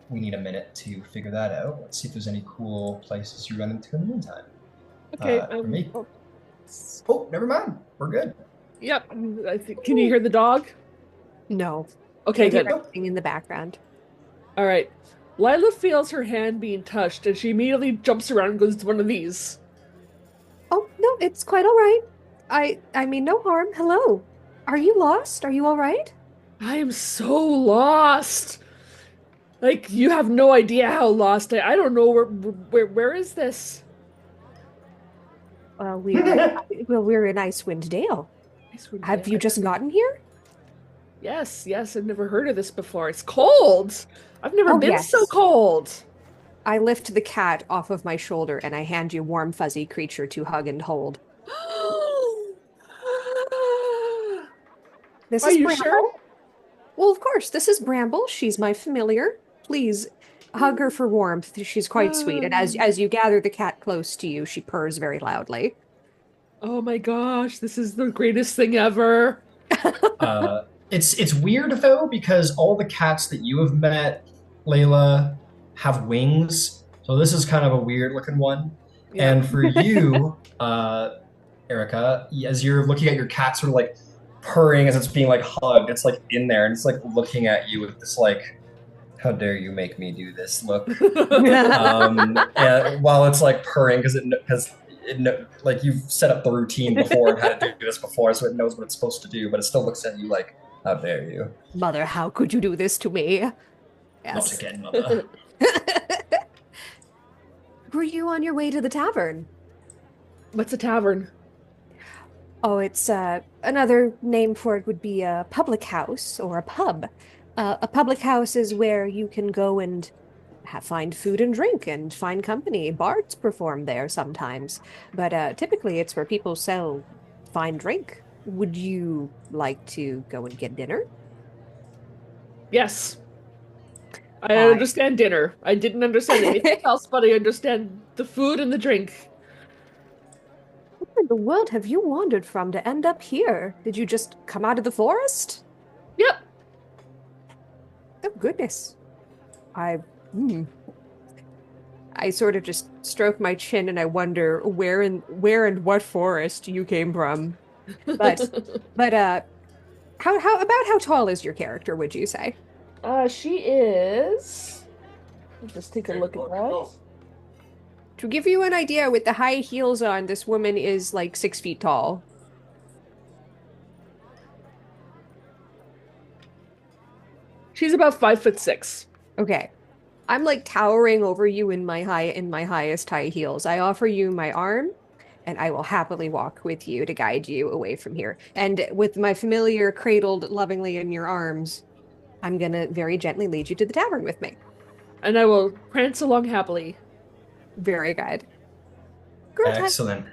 we need a minute to figure that out, let's see if there's any cool places you run into in the meantime. Okay. For me. Oh, never mind. We're good. Yep. Can you hear the dog? No. Okay, I hear good. everything in the background. All right. Lila feels her hand being touched, and she immediately jumps around and goes to one of these. Oh, no, it's quite all right. I mean no harm. Hello. Are you lost? Are you all right? I am so lost. Like, you have no idea how lost I don't know where is this? We're in Icewind Dale. Have you just gotten here? Yes, I've never heard of this before. It's cold. I've never been yes. so cold. I lift the cat off of my shoulder and I hand you warm, fuzzy creature to hug and hold. This Are is you Bramble. sure? Well, of course, this is Bramble. She's my familiar. Please hug her for warmth. She's quite sweet. And as you gather the cat close to you, she purrs very loudly. Oh my gosh, this is the greatest thing ever. It's weird though, because all the cats that you have met, Layla, have wings. So this is kind of a weird looking one. Yeah. And for you, Erica, as you're looking at your cat sort of like purring as it's being like hugged, it's like in there and it's like looking at you with this like, how dare you make me do this look. While it's like purring because like you've set up the routine before and had to do this before, so it knows what it's supposed to do, but it still looks at you like, how dare you? Mother, how could you do this to me? Yes. Not again, mother. Were you on your way to the tavern? What's a tavern? Oh, it's another name for it would be a public house or a pub. A public house is where you can go and find food and drink and find company. Bards perform there sometimes, but typically it's where people sell fine drink. Would you like to go and get dinner? Yes. I understand dinner. I didn't understand anything else, but I understand the food and the drink. Where in the world have you wandered from to end up here? Did you just come out of the forest? Yep. Oh, goodness. I sort of just stroke my chin and I wonder where and what forest you came from. But how tall is your character, would you say? She is. Let's just take a look at that. To give you an idea, with the high heels on, this woman is like 6 feet tall. She's about 5'6". Okay. I'm like towering over you in my highest high heels. I offer you my arm, and I will happily walk with you to guide you away from here. And with my familiar cradled lovingly in your arms, I'm gonna very gently lead you to the tavern with me. And I will prance along happily. Very good. Excellent.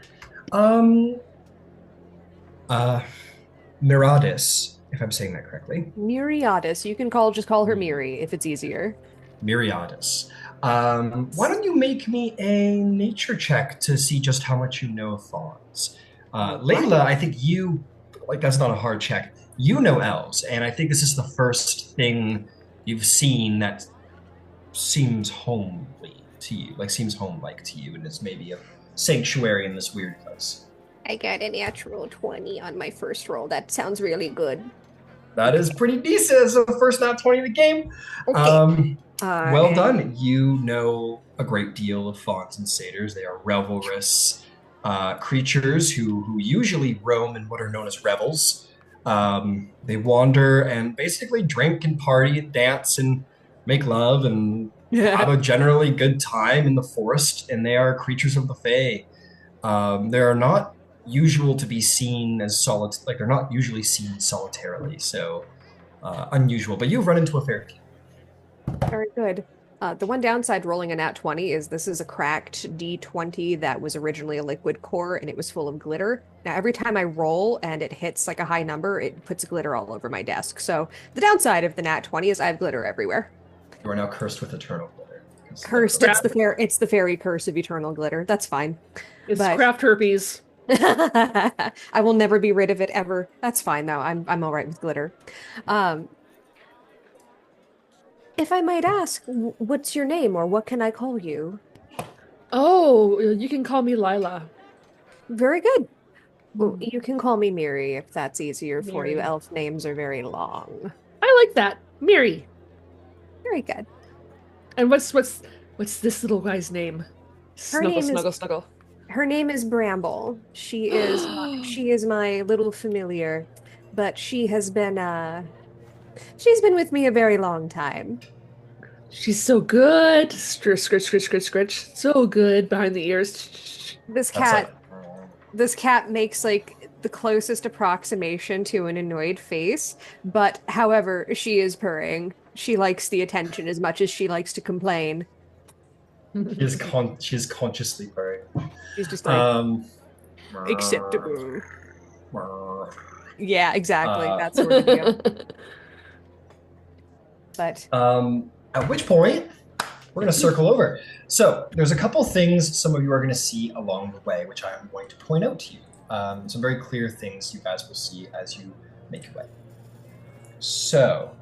Miradis, if I'm saying that correctly. Myriadis. You can just call her Miri if it's easier. Myriadis. Why don't you make me a nature check to see just how much you know of fawns? Layla, I think that's not a hard check. You know elves, and I think this is the first thing you've seen that seems homely to you, like seems home-like to you, and is maybe a sanctuary in this weird place. I got a natural 20 on my first roll. That sounds really good. That is pretty decent. It's the first nat 20 of the game. Okay. Well done. You know a great deal of fauns and satyrs. They are revelrous creatures who usually roam in what are known as revels. They wander and basically drink and party and dance and make love and have a generally good time in the forest. And they are creatures of the Fae. They are not usual to be seen as like they're not usually seen solitarily, so unusual. But you've run into a fair few. Very good. The one downside rolling a nat 20 is this is a cracked D20 that was originally a liquid core and it was full of glitter. Now, every time I roll and it hits like a high number, it puts glitter all over my desk. So the downside of the nat 20 is I have glitter everywhere. You are now cursed with eternal glitter. Cursed. It's the fairy curse of eternal glitter. That's fine. It's craft herpes. I will never be rid of it ever. That's fine though. I'm all right with glitter. If I might ask, what's your name or what can I call you? Oh, you can call me Lila. Very good. Well, you can call me Miri if that's easier for you. Miri. Elf names are very long. I like that. Miri. Very good. And what's this little guy's name? Snuggle. Her name is Bramble. She is my little familiar, but she's been with me a very long time. She's so good. Scritch. So good behind the ears. This cat makes like the closest approximation to an annoyed face, but however, she is purring. She likes the attention as much as she likes to complain. She is consciously purring. She's just like acceptable. Yeah, exactly. That sort of deal. But at which point we're going to circle over. So there's a couple things some of you are going to see along the way, which I'm going to point out to you. Some very clear things you guys will see as you make your way. So,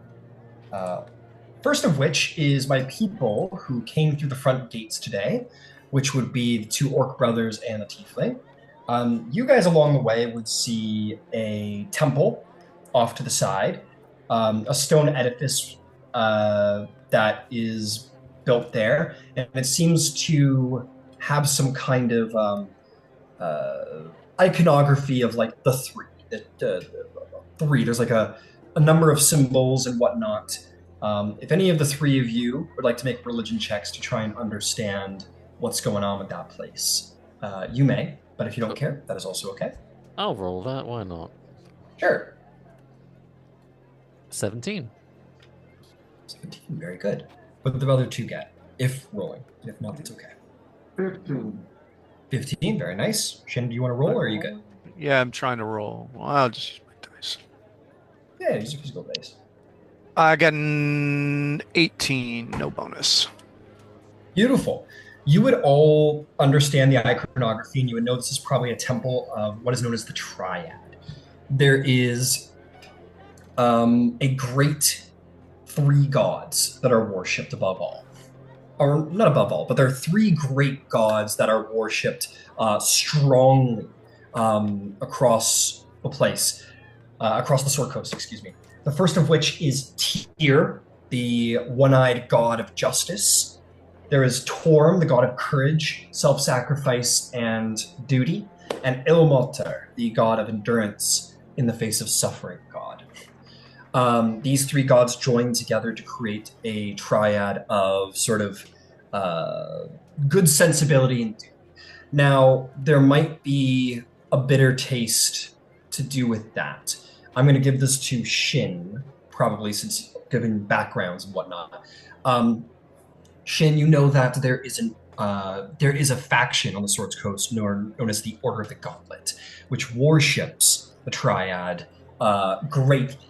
first of which is my people who came through the front gates today, which would be the two orc brothers and a tiefling. You guys along the way would see a temple off to the side, a stone edifice that is built there, and it seems to have some kind of iconography of like the three. Three. There's like a number of symbols and whatnot. If any of the three of you would like to make religion checks to try and understand what's going on with that place, you may. But if you don't care, that is also okay. I'll roll that. Why not? Sure. 17. 17, very good. What did the other two get? If rolling. If not, that's okay. 15. 15, very nice. Shin, do you want to roll or are you good? Yeah, I'm trying to roll. Well, I'll just use my dice. Yeah, use your physical dice. I got an 18, no bonus. Beautiful. You would all understand the iconography, and you would know this is probably a temple of what is known as the Triad. There is a great three gods that are worshipped above all. Or not above all, but there are three great gods that are worshipped strongly across the place, across the Sword Coast, excuse me. The first of which is Tyr, the one-eyed god of justice. There is Torm, the god of courage, self-sacrifice, and duty. And Ilmotar, the god of endurance in the face of suffering god. These three gods join together to create a triad of sort of good sensibility and duty. Now, there might be a bitter taste to do with that. I'm going to give this to Shin, probably since giving backgrounds and whatnot. Shin, you know that there is a faction on the Swords Coast known as the Order of the Gauntlet, which worships the Triad greatly.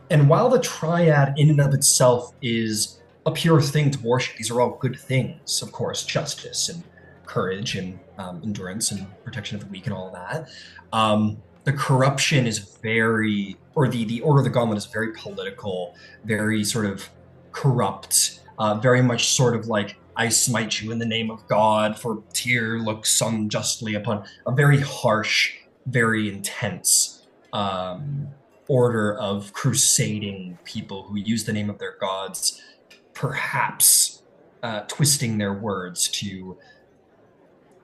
And while the Triad in and of itself is a pure thing to worship, these are all good things, of course, justice and courage and endurance and protection of the weak and all of that. The corruption is the Order of the Gauntlet is very political, very sort of corrupt, very much sort of like, I smite you in the name of God, for Tyr looks unjustly upon, a very harsh, very intense order of crusading people who use the name of their gods, perhaps twisting their words to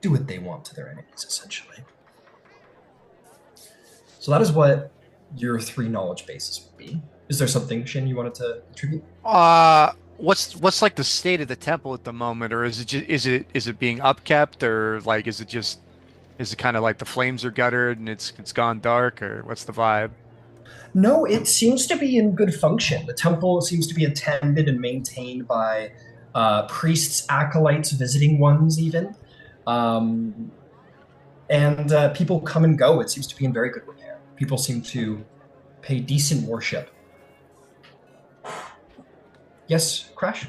do what they want to their enemies, essentially. So that is what your 3 knowledge bases would be. Is there something, Shin, you wanted to attribute? What's like the state of the temple at the moment, or is it just, is it being upkept, or like is it kind of like the flames are guttered and it's gone dark, or what's the vibe? No, it seems to be in good function. The temple seems to be attended and maintained by priests, acolytes, visiting ones, even. And people come and go. It seems to be in very good repair. People seem to pay decent worship. Yes, Crash?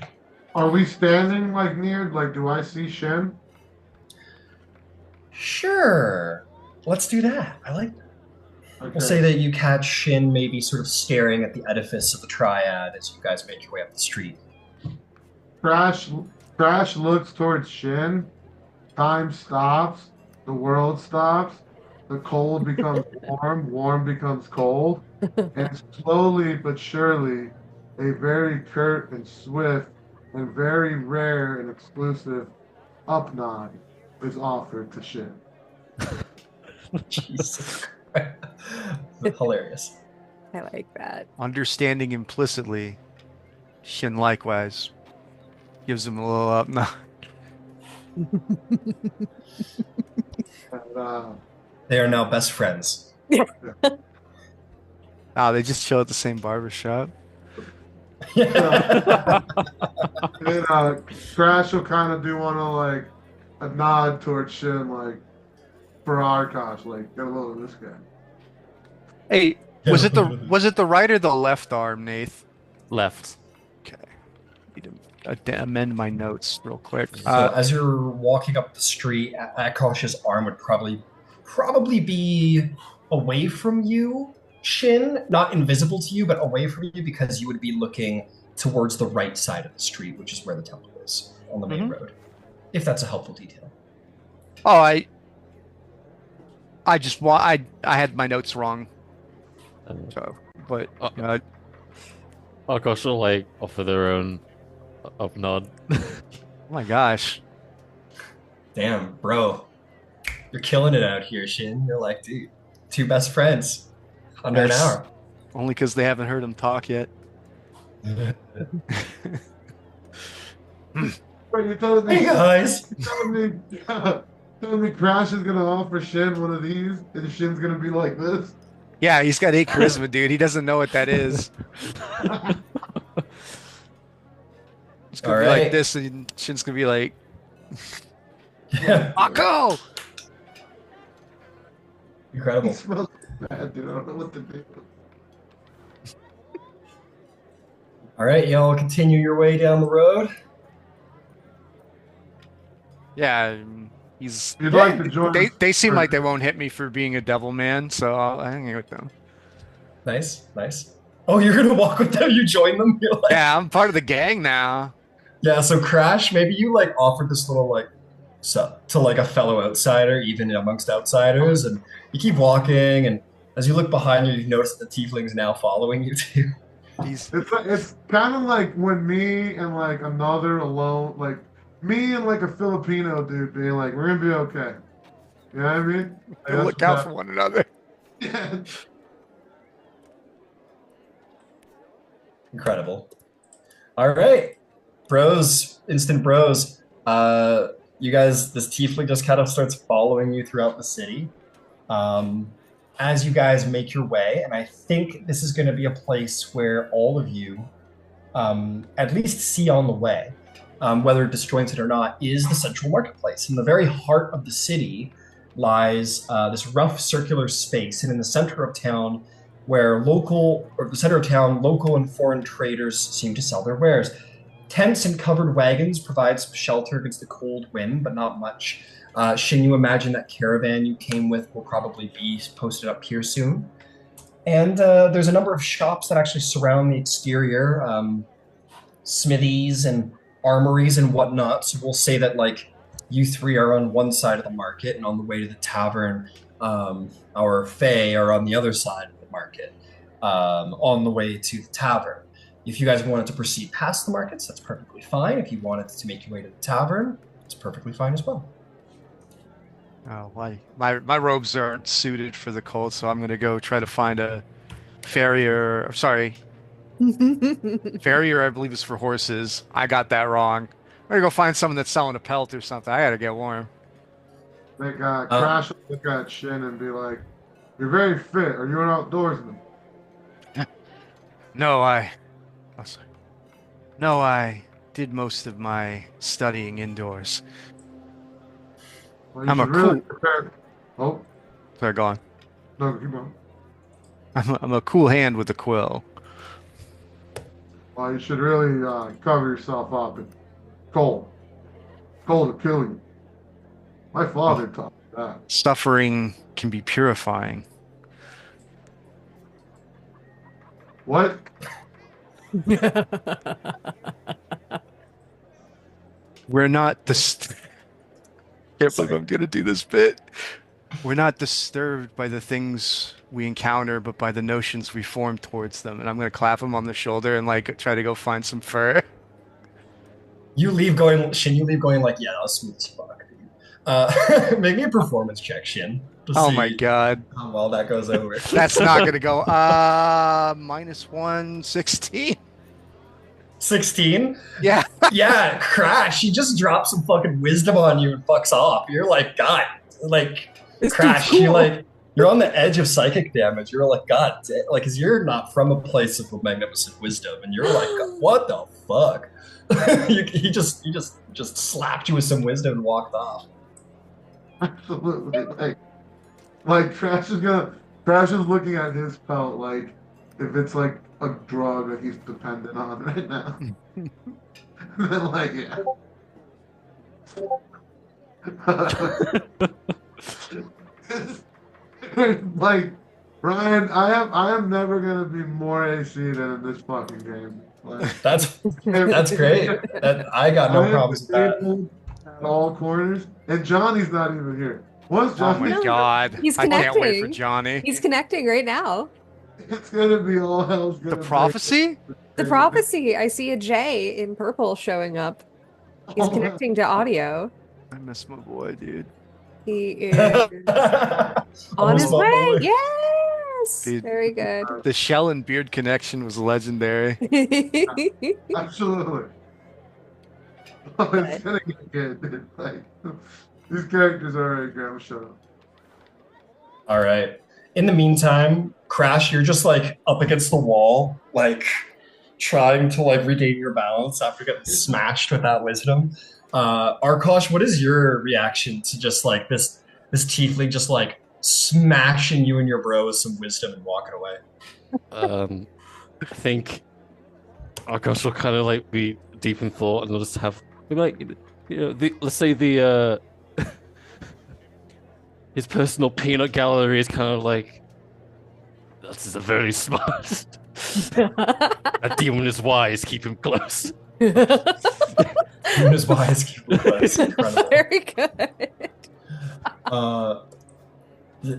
Are we standing like near? Like, do I see Shin? Sure. Let's do that. I like that. Okay. We'll say that you catch Shin maybe sort of staring at the edifice of the Triad as you guys make your way up the street. Crash looks towards Shin. Time stops. The world stops. The cold becomes warm. Warm becomes cold. And slowly but surely, a very curt and swift and very rare and exclusive up nod is offered to Shin. Jesus Christ. Hilarious. I like that. Understanding implicitly, Shin likewise gives him a little up nod. And, They are now best friends. Ah, they just chill at the same barber shop. and Crash will kind of do one of like a nod towards Shin, like for Arkosh, like get a load of this guy. Hey, was it the right or the left arm, Nath? Left. Okay. Need to amend my notes real quick. So as you're walking up the street, Akosh's arm would probably be away from you, Shin, not invisible to you, but away from you, because you would be looking towards the right side of the street, which is where the temple is, on the main road. If that's a helpful detail. Oh, I had my notes wrong. So, but Arkosh will like offer their own up nod. oh my gosh. Damn, bro. You're killing it out here, Shin. You're like, dude, 2 best friends. Under an hour. Only because they haven't heard him talk yet. Wait, you're telling me, Hey guys. telling me Crash is gonna offer Shin one of these, and Shin's gonna be like this? Yeah, he's got 8 charisma, dude. He doesn't know what that is. It's gonna be like this, and Shin's gonna be like, Mako! Incredible. He smells bad, dude. I don't know what to do. All right, y'all continue your way down the road. Yeah, he's. You'd like to join us? They seem like they won't hit me for being a devil man, so I'll hang out with them. Nice, nice. Oh, you're gonna walk with them? You join them? You're like, Yeah, I'm part of the gang now. yeah. So Crash, maybe you like offered this little like to like a fellow outsider, even amongst outsiders, and you keep walking, and as you look behind you, you notice that the tiefling's now following you too. It's kind of like when me and like another alone, like me and like a Filipino dude being like, we're gonna be okay. You know what I mean? Like, Look out for one another. Yeah. Incredible. All right, bros, instant bros. You guys, this tiefling just kind of starts following you throughout the city. As you guys make your way, and I think this is going to be a place where all of you at least see on the way, whether disjointed or not, is the central marketplace. In the very heart of the city lies this rough circular space, and in the center of town, where local and foreign traders seem to sell their wares. Tents and covered wagons provide some shelter against the cold wind, but not much. Shin, you imagine that caravan you came with will probably be posted up here soon. And there's a number of shops that actually surround the exterior. smithies and armories and whatnot. So we'll say that like you three are on one side of the market, and on the way to the tavern, our Fae are on the other side of the market, on the way to the tavern. If you guys wanted to proceed past the markets, that's perfectly fine. If you wanted to make your way to the tavern, it's perfectly fine as well. Oh, my robes aren't suited for the cold, so I'm gonna go try to find a farrier. Sorry, farrier, I believe is for horses. I got that wrong. I'm gonna go find someone that's selling a pelt or something. I gotta get warm. Like, Crash will look at Shin and be like, "You're very fit. Are you an outdoorsman?" No, oh, sorry. No, I did most of my studying indoors. Well, you I'm a should really cool. prepare. Oh, Sorry, go on. no, keep on. I'm a cool hand with a quill. Well, you should really cover yourself up. It's cold. Cold will kill you. My father taught me that. Suffering can be purifying. What? We're not can't believe I'm gonna do this bit. We're not disturbed by the things we encounter, but by the notions we form towards them. And I'm gonna clap him on the shoulder and like try to go find some fur. You leave going, Shin. You leave going like, yeah, that was smooth as fuck, dude. Make me a performance check, Shin. To Oh see my god. how well that goes over. That's not gonna go. -1, 16. 16. Yeah. Yeah, Crash. He just drops some fucking wisdom on you and fucks off. You're like, God, like This Crash. dude's cool. You're on the edge of psychic damage. You're like, God, like, cause you're not from a place of magnificent wisdom, and you're like, what the fuck? he just slapped you with some wisdom and walked off. Absolutely. Like Crash is looking at his pelt like if it's like a drug that he's dependent on right now. And then like, yeah. Like, Ryan, I am never gonna be more AC than in this fucking game. Like, That's great. I got no I am problems with that. disabled at all corners, and Johnny's not even here. Once Oh Johnny, my god. He's I can't wait for connecting. Johnny. He's connecting right now. it's gonna be all hell's gonna The break. prophecy? The prophecy. I see a J in purple showing up. He's Oh, connecting to audio. I miss my boy, dude. He is on Almost his my way. boy. Yes. Dude. Very good. The shell and beard connection was legendary. Absolutely. Oh, it's gonna get good, dude. Like, these characters are already Grandma shut up. All right. In the meantime, Crash, you're just like up against the wall, like trying to like regain your balance after getting smashed with that wisdom. Arkosh, what is your reaction to just like this tiefling just like smashing you and your bro with some wisdom and walking away? I think Arkosh will kind of like be deep in thought and they'll just have maybe like let's say the his personal peanut gallery is kind of like this is a very smart. That demon is wise. Keep him close. Demon is wise, keep him close. Incredible. Very good.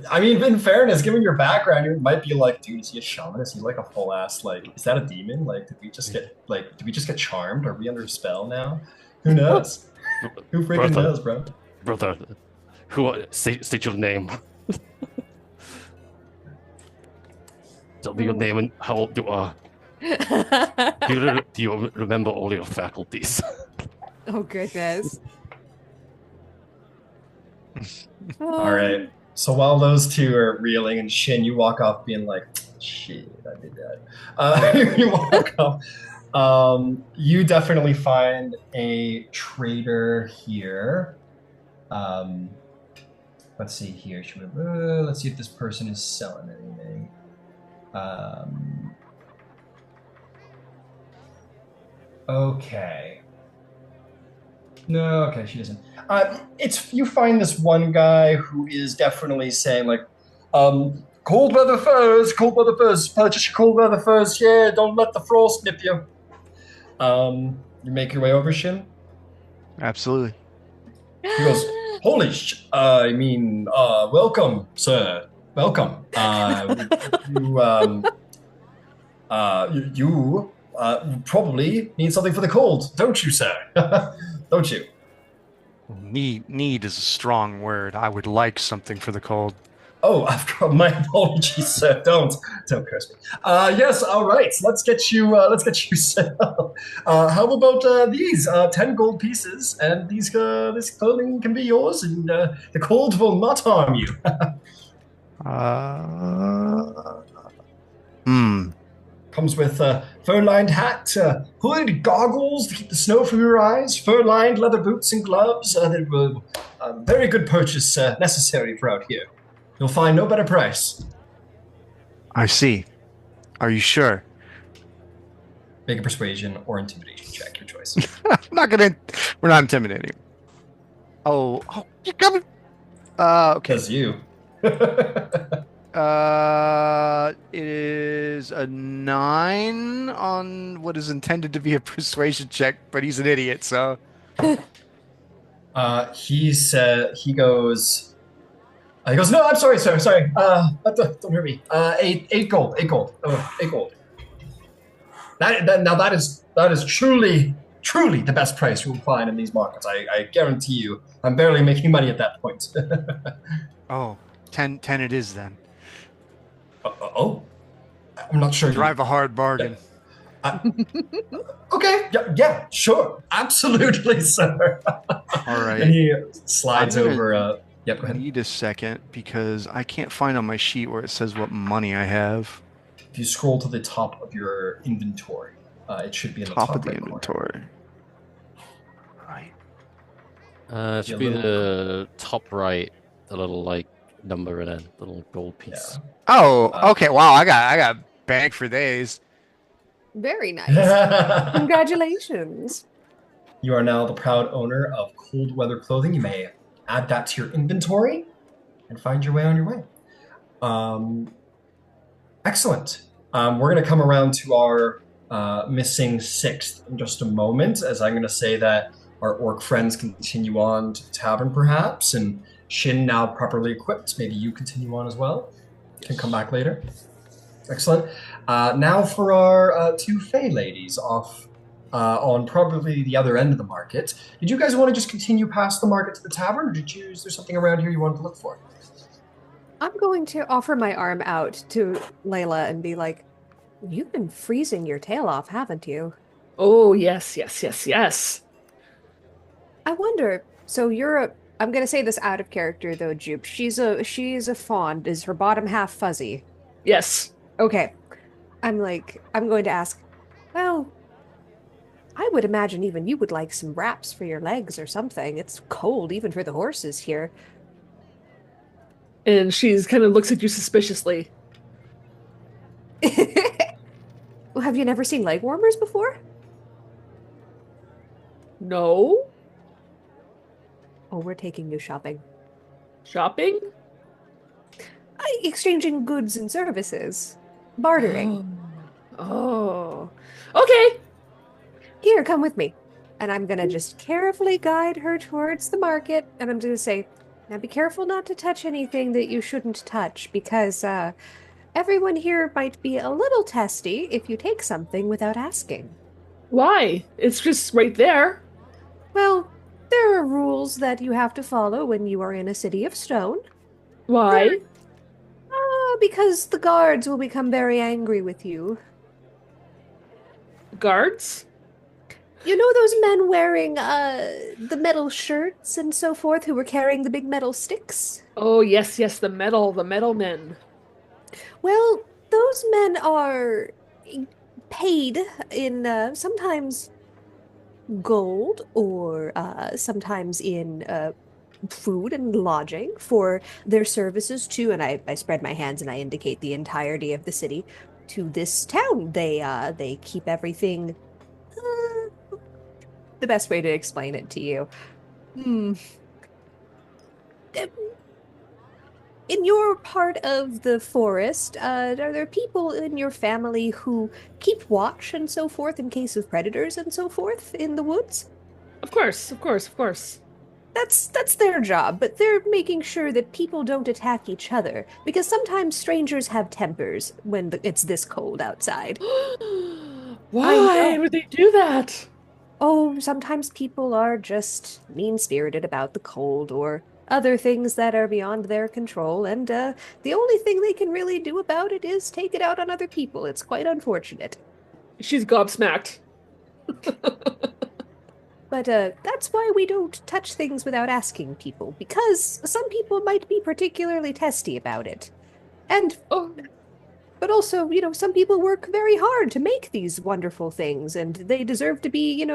I mean, in fairness, given your background, you might be like, dude, is he a shaman? Is he like a full ass like? Is that a demon? Like, did we just get charmed? Are we under a spell now? Who knows? Who freaking knows, bro? Brother, state your name. Tell me your name and how old you are. Do you remember all your faculties? Oh goodness. All right. So while those two are reeling and Shin, you walk off being like, shit, I did that. You walk off. You definitely find a trader here. Let's see here. Let's see if this person is selling anything. Okay. No, okay, she doesn't. You find this one guy who is definitely saying like, cold weather furs, purchase your cold weather furs, yeah, don't let the frost nip you. You make your way over, Shin. Absolutely. He goes, welcome, sir. Welcome. You probably need something for the cold, don't you, sir? Don't you? Need is a strong word. I would like something for the cold. Oh, my apologies, sir. Don't curse me. Yes, all right. Let's get you set up. How about these 10 gold pieces, and this clothing can be yours, and the cold will not harm you. Uh, hmm. Comes with a fur-lined hat, hood, goggles to keep the snow from your eyes, fur-lined leather boots and gloves. They were very good purchase necessary for out here. You'll find no better price. I see. Are you sure? Make a persuasion or intimidation check, your choice. I'm not gonna. We're not intimidating. You coming? Okay. Because you. It is a 9 on what is intended to be a persuasion check, but he's an idiot, so. He goes. He goes. No, I'm sorry, sir. Sorry. Don't hurt me. Eight gold. 8 gold. Oh, 8 gold. That is truly the best price you will find in these markets. I guarantee you. I'm barely making money at that point. Oh, 10 it is then. Oh, I'm not sure. Drive a hard bargain. Okay. Yeah. Sure. Absolutely, sir. All right. And he slides I'm gonna over. Yep. Go I ahead. need a second because I can't find on my sheet where it says what money I have. If you scroll to the top of your inventory, it should be in the Top top of the right corner. inventory. Right. It should be the top right, the little like number and a little gold piece. Oh, okay. Wow, I got bag for days. Very nice. Yeah. Congratulations. You are now the proud owner of cold weather clothing. You may add that to your inventory and find your way on your way. Excellent. We're going to come around to our missing sixth in just a moment, as I'm going to say that our orc friends continue on to the tavern, perhaps, and Shin, now properly equipped, maybe you continue on as well. Can come back later. Excellent. Now for our two Fey ladies off on probably the other end of the market. Did you guys want to just continue past the market to the tavern, or is there something around here you wanted to look for? I'm going to offer my arm out to Layla and be like, you've been freezing your tail off, haven't you? Oh, yes. I wonder, so I'm going to say this out of character though, Jupe. She's a fawn. Is her bottom half fuzzy? Yes. Okay. I'm going to ask, well, I would imagine even you would like some wraps for your legs or something. It's cold even for the horses here. And she's kind of looks at you suspiciously. Well, have you never seen leg warmers before? No? Oh, we're taking you shopping. Shopping? Exchanging goods and services. Bartering. Oh. Okay. Here, come with me. And I'm gonna just carefully guide her towards the market, and I'm gonna say, now be careful not to touch anything that you shouldn't touch, because everyone here might be a little testy if you take something without asking. Why? It's just right there. Well, there are rules that you have to follow when you are in a city of stone. Why? Because the guards will become very angry with you. Guards? You know those men wearing the metal shirts and so forth who were carrying the big metal sticks? Oh, yes, the metal men. Well, those men are paid in sometimes gold or sometimes in food and lodging for their services to, and I spread my hands and I indicate the entirety of the city, to this town. They keep everything. The best way to explain it to you. in your part of the forest, are there people in your family who keep watch and so forth in case of predators and so forth in the woods? Of course, of course, of course. That's their job, but they're making sure that people don't attack each other because sometimes strangers have tempers when it's this cold outside. I Why know. would they do that? Oh, sometimes people are just mean-spirited about the cold or other things that are beyond their control, and the only thing they can really do about it is take it out on other people. It's quite unfortunate. She's gobsmacked. But that's why we don't touch things without asking people, because some people might be particularly testy about it. And Oh, but also, some people work very hard to make these wonderful things, and they deserve to be,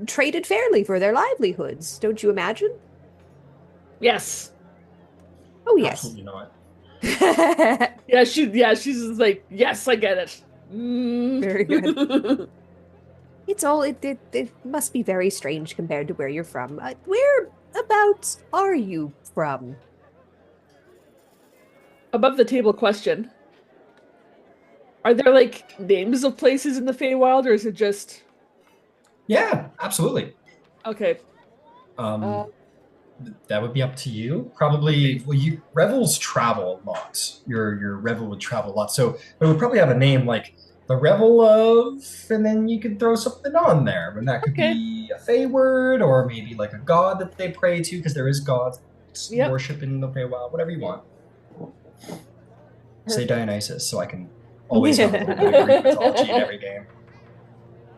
traded fairly for their livelihoods. Don't you imagine? yes. Oh, yes. Absolutely not. She's just like, yes, I get it. Very good. It must be very strange compared to where you're from. Whereabouts are you from? Above the table question. Are there like names of places in the Feywild, or is it just Yeah, absolutely. okay? Um, that would be up to you. Probably, well, you revels travel a lot. Your revel would travel a lot, so it would probably have a name like the Revel of, and then you could throw something on there, and that could Okay. be a Fey word, or maybe like a god that they pray to, because there is gods Yep. worship in the Feywild. Whatever you want. Say Perfect. Dionysus, so I can always have a little bit of Greek mythology in every game.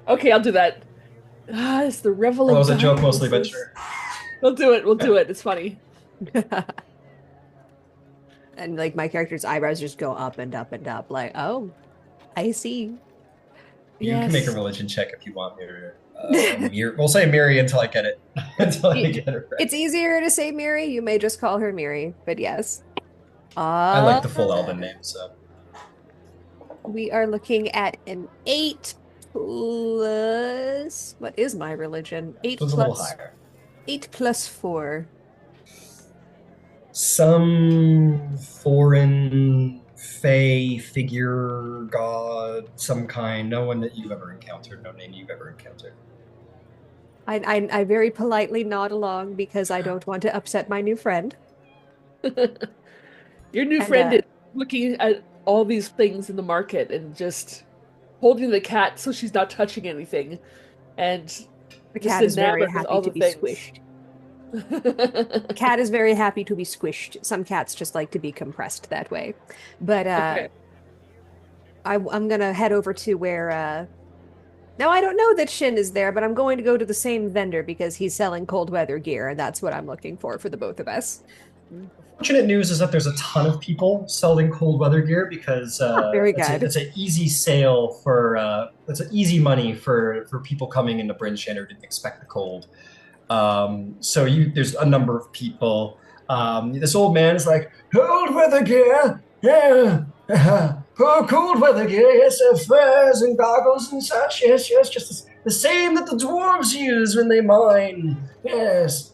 Okay, I'll do that. It's the Revel Well, of it was a joke mostly, but Dionysus. sure. We'll do it. We'll do it. It's funny. And like my character's eyebrows just go up and up and up, like, oh, I see. You can make a Yes. religion check if you want me to. We'll say Miri until I get it. Until I get it right. It's easier to say Miri. You may just call her Miri, but yes. I like the full Elven name, so. We are looking at an 8 plus. What is my religion? 8 So it's a little plus higher. 8 plus 4. Some foreign fey figure, god, some kind. No one that you've ever encountered. No name you've ever encountered. I very politely nod along because I don't want to upset my new friend. Your new And, friend is looking at all these things in the market and just holding the cat so she's not touching anything, and The just cat is very enamored with happy all to the be things. squished. The cat is very happy to be squished. Some cats just like to be compressed that way. But Okay. I'm gonna head over to where now I don't know that Shin is there, but I'm going to go to the same vendor because he's selling cold weather gear, and that's what I'm looking for the both of us. Fortunate news is that there's a ton of people selling cold weather gear because Very it's good. an easy sale for it's an easy money for people coming into Bryn Shin who didn't expect the cold. So there's a number of people. This old man is like, cold weather gear, yeah, oh, cold weather gear, yes, furs and goggles and such, yes, just the same that the dwarves use when they mine, yes.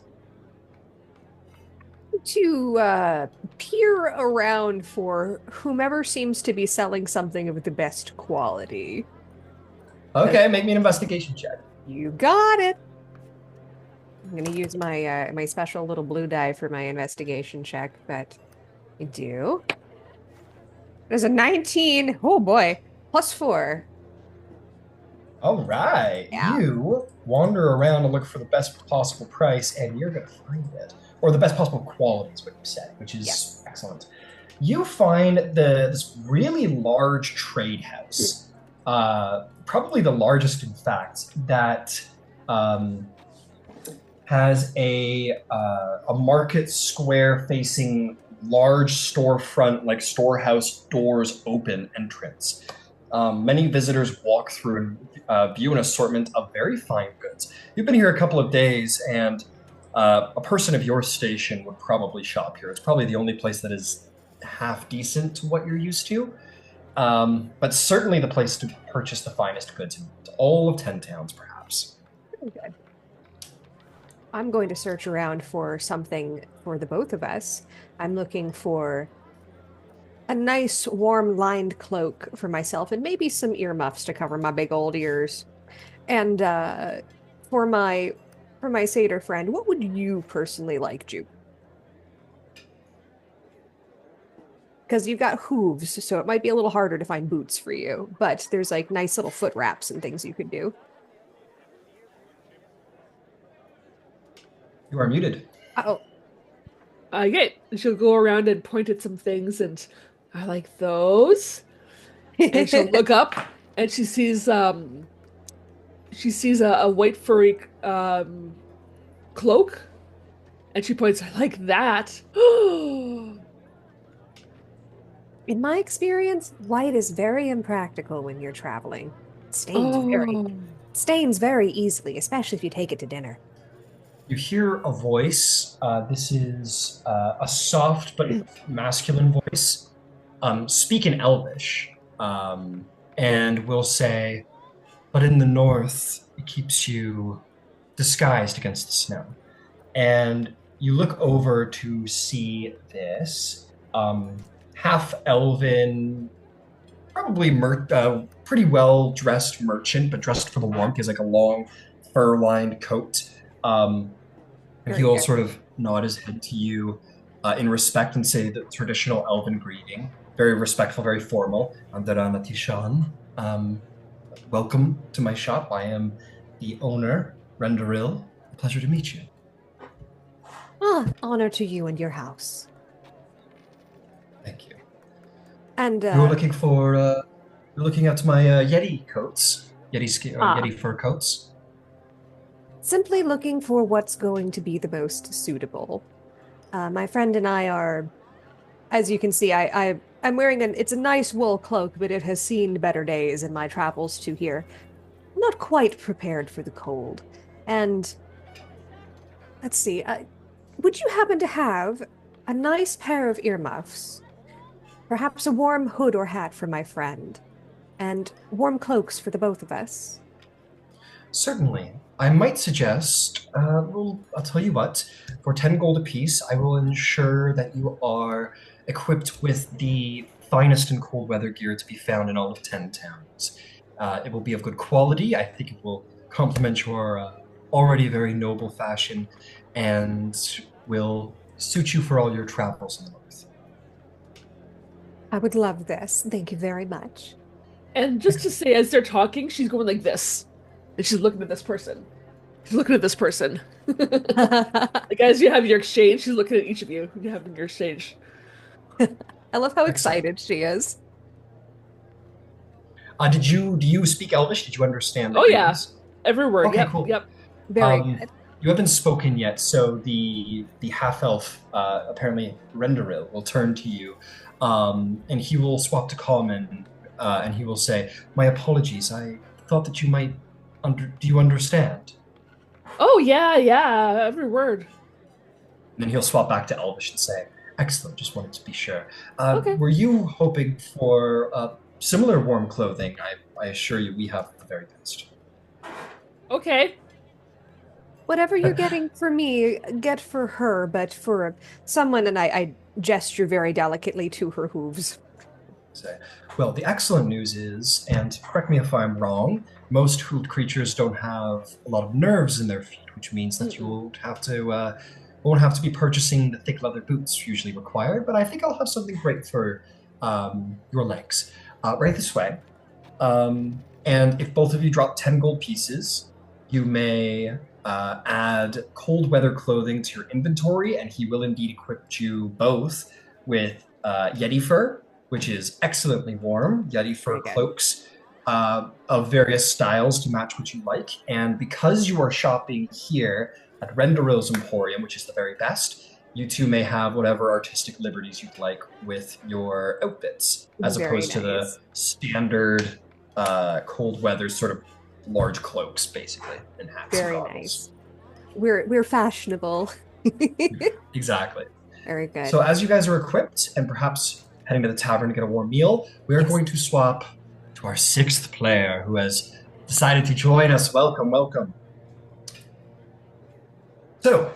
To peer around for whomever seems to be selling something of the best quality. Okay, make me an investigation check. You got it. I'm gonna use my my special little blue die for my investigation check, but I do. There's a 19. Oh boy. Plus 4. All right, Yeah. you wander around and look for the best possible price, and you're gonna find it, or the best possible quality is what you said, which is excellent. You find this really large trade house, probably the largest, in fact, that has a market square facing large storefront, like storehouse doors open entrance. Many visitors walk through and view an assortment of very fine goods. You've been here a couple of days, and a person of your station would probably shop here. It's probably the only place that is half decent to what you're used to, but certainly the place to purchase the finest goods in all of 10 towns, perhaps. Very good. I'm going to search around for something for the both of us. I'm looking for a nice warm lined cloak for myself and maybe some earmuffs to cover my big old ears. And for my for my satyr friend, what would you personally like, Juke? Because you've got hooves, so it might be a little harder to find boots for you, but there's like nice little foot wraps and things you could do. You are muted. Oh, Okay, she'll go around and point at some things, and I like those. And she'll look up, and she sees a white furry cloak, and she points. I like that. in my experience, white is very impractical when you're traveling. It Oh, stains very easily, especially if you take it to dinner. You hear a voice. This is a soft but masculine voice. Speak in Elvish, and will say, "But in the north, it keeps you disguised against the snow." And you look over to see this half elven, probably pretty well dressed merchant, but dressed for the warmth. He has like a long fur lined coat. And Very he'll good. sort of nod his head to you in respect and say the traditional elven greeting. Very respectful, very formal. Andarana Tishan. Welcome to my shop. I am the owner, Renderil. Pleasure to meet you. Ah, honor to you and your house. Thank you. And You're looking for. You're looking at my Yeti coats, Yeti fur coats. simply looking for what's going to be the most suitable. My friend and I are, as you can see, I'm wearing it's a nice wool cloak, but it has seen better days in my travels to here. Not quite prepared for the cold. And let's see, would you happen to have a nice pair of earmuffs? Perhaps a warm hood or hat for my friend, and warm cloaks for the both of us. Certainly. I might suggest, I'll tell you what, for 10 gold apiece, I will ensure that you are equipped with the finest in cold weather gear to be found in all of 10 towns. It will be of good quality. I think it will complement your already very noble fashion and will suit you for all your travels in the north. I would love this. Thank you very much. and just to say, as they're talking, she's going like this, and she's looking at this person. She's looking at this person. Like as you have your exchange, she's looking at each of you. You have your exchange. I love how Excellent. excited she is. Do you speak Elvish? Did you understand the Oh yeah, greetings? every word. Okay, Yep, cool. yep. Very Um, good. you haven't spoken yet, so the half elf, apparently Renderil, will turn to you, and he will swap to common, and he will say, "My apologies. I thought that you might Do you understand?" Oh yeah, yeah. Every word. And then he'll swap back to Elvish and say, "Excellent. Just wanted to be sure. Okay. Were you hoping for similar warm clothing? I assure you, we have the very best." Okay. Whatever you're getting for me, get for her, but for someone, and I gesture very delicately to her hooves. Say, well, the excellent news is, and correct me if I'm wrong, most hoofed creatures don't have a lot of nerves in their feet, which means that you Mm-mm. won't have to be purchasing the thick leather boots usually required. But I think I'll have something great for your legs. Right this way. And if both of you drop 10 gold pieces, you may add cold weather clothing to your inventory, and he will indeed equip you both with Yeti fur, which is excellently warm, Yeti fur Very good. cloaks of various styles to match what you like. And because you are shopping here at Renderil's Emporium, which is the very best, you two may have whatever artistic liberties you'd like with your outfits, as Very opposed to the nice. standard cold weather sort of large cloaks, basically, and hats and Very goggles. nice. We're fashionable. Exactly. Very good. So as you guys are equipped and perhaps heading to the tavern to get a warm meal, we are Yes. going to swap to our sixth player who has decided to join us. Welcome, welcome. So,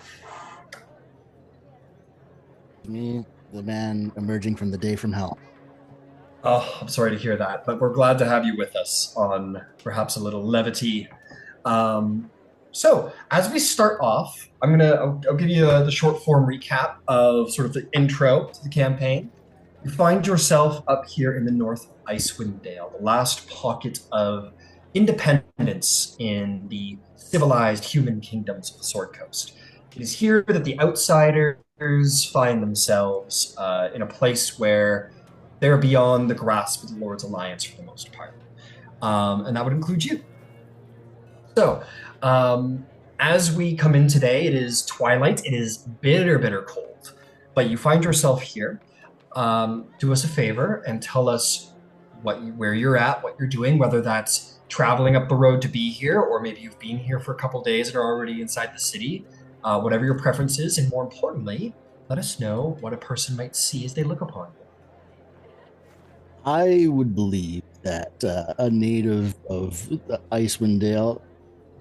Me, the man emerging from the day from hell. oh, I'm sorry to hear that, but we're glad to have you with us on perhaps a little levity. Um, so, as we start off, I'll give you the short form recap of sort of the intro to the campaign. You find yourself up here in the north of Icewind Dale, the last pocket of independence in the civilized human kingdoms of the Sword Coast. It is here that the outsiders find themselves in a place where they're beyond the grasp of the Lord's Alliance for the most part. And that would include you. So, um, as we come in today, it is twilight. It is bitter, bitter cold. But you find yourself here. Do us a favor and tell us where you're at, what you're doing, whether that's traveling up the road to be here, or maybe you've been here for a couple days and are already inside the city. Whatever your preference is, and more importantly, let us know what a person might see as they look upon you. I would believe that a native of Icewind Dale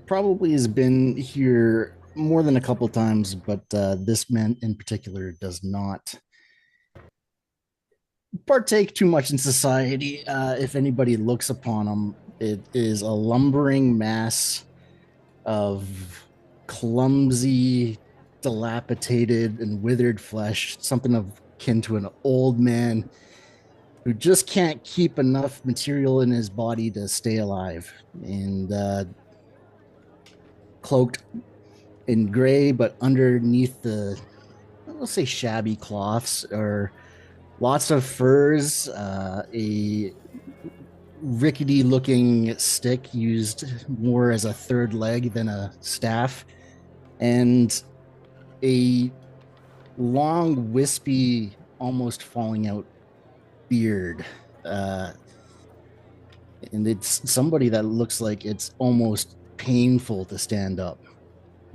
probably has been here more than a couple times, but this man in particular does not partake too much in society. If anybody looks upon him, it is a lumbering mass of clumsy, dilapidated, and withered flesh, something of akin to an old man who just can't keep enough material in his body to stay alive. And cloaked in gray, but underneath the, let's say, shabby cloths or lots of furs, a rickety looking stick used more as a third leg than a staff, and a long, wispy, almost falling out beard. And it's somebody that looks like it's almost painful to stand up,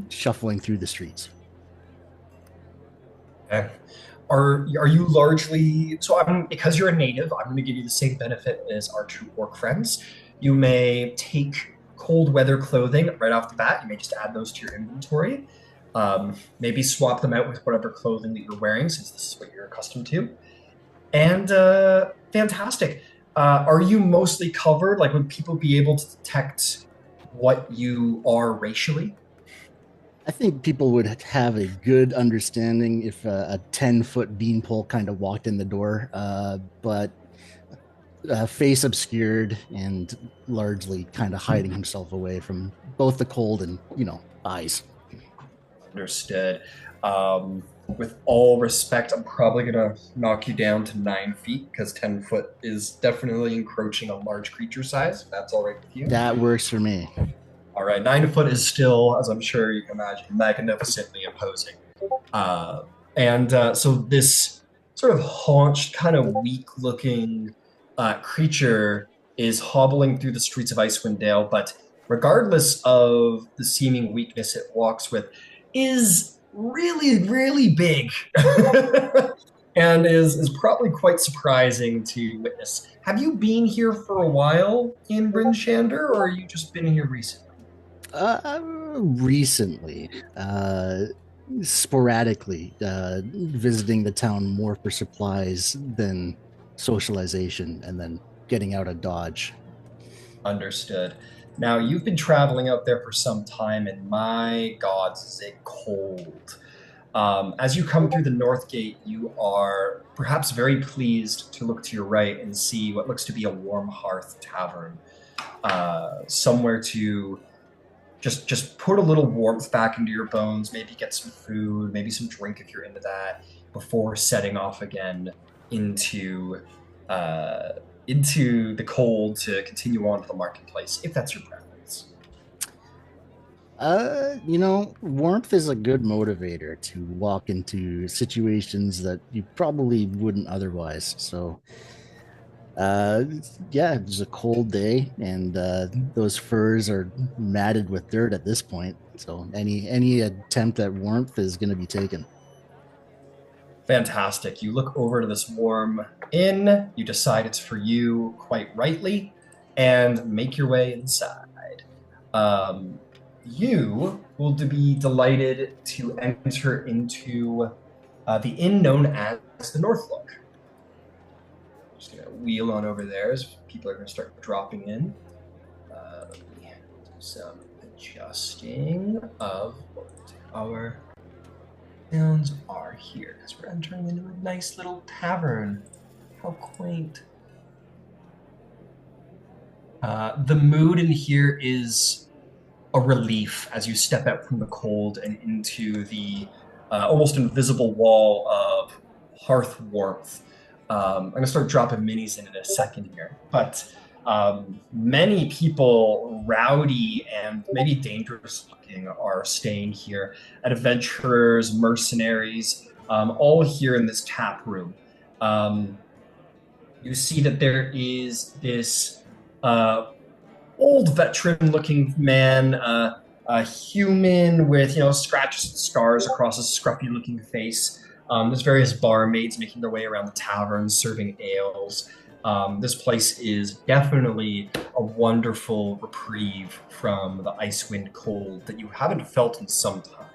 shuffling through the streets. Okay. Are you largely so? I'm because you're a native. I'm going to give you the same benefit as our two orc friends. You may take cold weather clothing right off the bat. You may just add those to your inventory. Maybe swap them out with whatever clothing that you're wearing, since this is what you're accustomed to. And fantastic. Are you mostly covered? Like, would people be able to detect what you are racially? I think people would have a good understanding if a 10-foot beanpole kind of walked in the door, but face obscured and largely kind of hiding himself away from both the cold and, eyes. Understood. With all respect, I'm probably gonna knock you down to 9 feet because 10 foot is definitely encroaching on large creature size. If that's all right with you. That works for me. All right, 9 foot is still, as I'm sure you can imagine, magnificently imposing. So this sort of haunched, kind of weak-looking creature is hobbling through the streets of Icewind Dale, but regardless of the seeming weakness it walks with, is really, really big. And is probably quite surprising to witness. Have you been here for a while in Bryn Shander, or are you just been here recently? Recently, sporadically, visiting the town more for supplies than socialization, and then getting out of Dodge. Understood. Now, you've been traveling out there for some time, and my gods, is it cold. As you come through the North Gate, you are perhaps very pleased to look to your right and see what looks to be a Warm Hearth Tavern. Somewhere to just put a little warmth back into your bones, maybe get some food, maybe some drink if you're into that, before setting off again into the cold to continue on to the marketplace, if that's your preference. Warmth is a good motivator to walk into situations that you probably wouldn't otherwise. So, it's a cold day, and those furs are matted with dirt at this point. So any attempt at warmth is going to be taken. Fantastic. You look over to this warm inn, you decide it's for you quite rightly, and make your way inside. You will be delighted to enter into the inn known as the Northlook. Just gonna wheel on over there as people are gonna start dropping in. Let me do some adjusting of what our sounds are here, because we're entering into a nice little tavern. How quaint. The mood in here is a relief as you step out from the cold and into the almost invisible wall of hearth warmth. I'm going to start dropping minis in a second here, but many people, rowdy and maybe dangerous looking, are staying here. Adventurers, mercenaries, all here in this tap room. You see that there is this old veteran-looking man, a human with scratches and scars across his scruffy-looking face. There's various barmaids making their way around the tavern, serving ales. This place is definitely a wonderful reprieve from the ice-wind cold that you haven't felt in some time.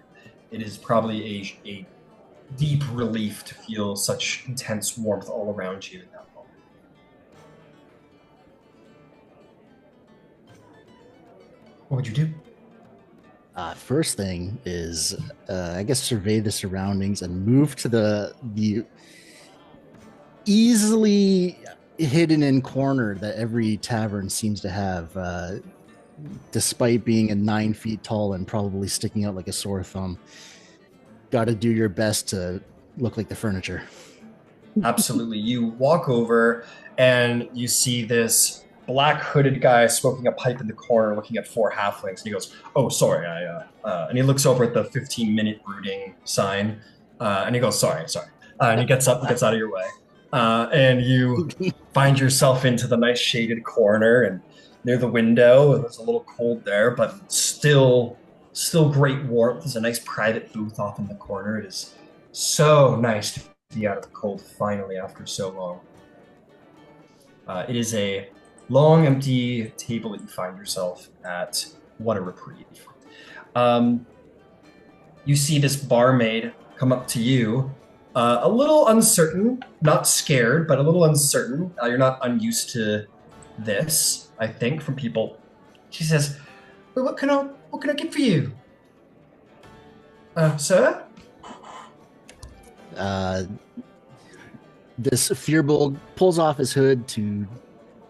It is probably a deep relief to feel such intense warmth all around you in that moment. What would you do? First thing is, I guess, survey the surroundings and move to the easily hidden in corner that every tavern seems to have, despite being 9 feet tall and probably sticking out like a sore thumb. Got to do your best to look like the furniture. Absolutely. You walk over and you see this black hooded guy smoking a pipe in the corner looking at 4 halflings, and he goes, "Oh, sorry, and he looks over at the 15-minute brooding sign, and he goes, sorry, and he gets up and gets out of your way, and you find yourself into the nice shaded corner and near the window. There's a little cold there, but still great warmth. There's a nice private booth off in the corner. It is so nice to be out of the cold finally after so long. It is a long, empty table that you find yourself at. What a reprieve. You see this barmaid come up to you, a little uncertain, not scared, but a little uncertain. You're not unused to this, I think, from people. She says, "Well, what can I get for you? Sir?" This Fearbold pulls off his hood to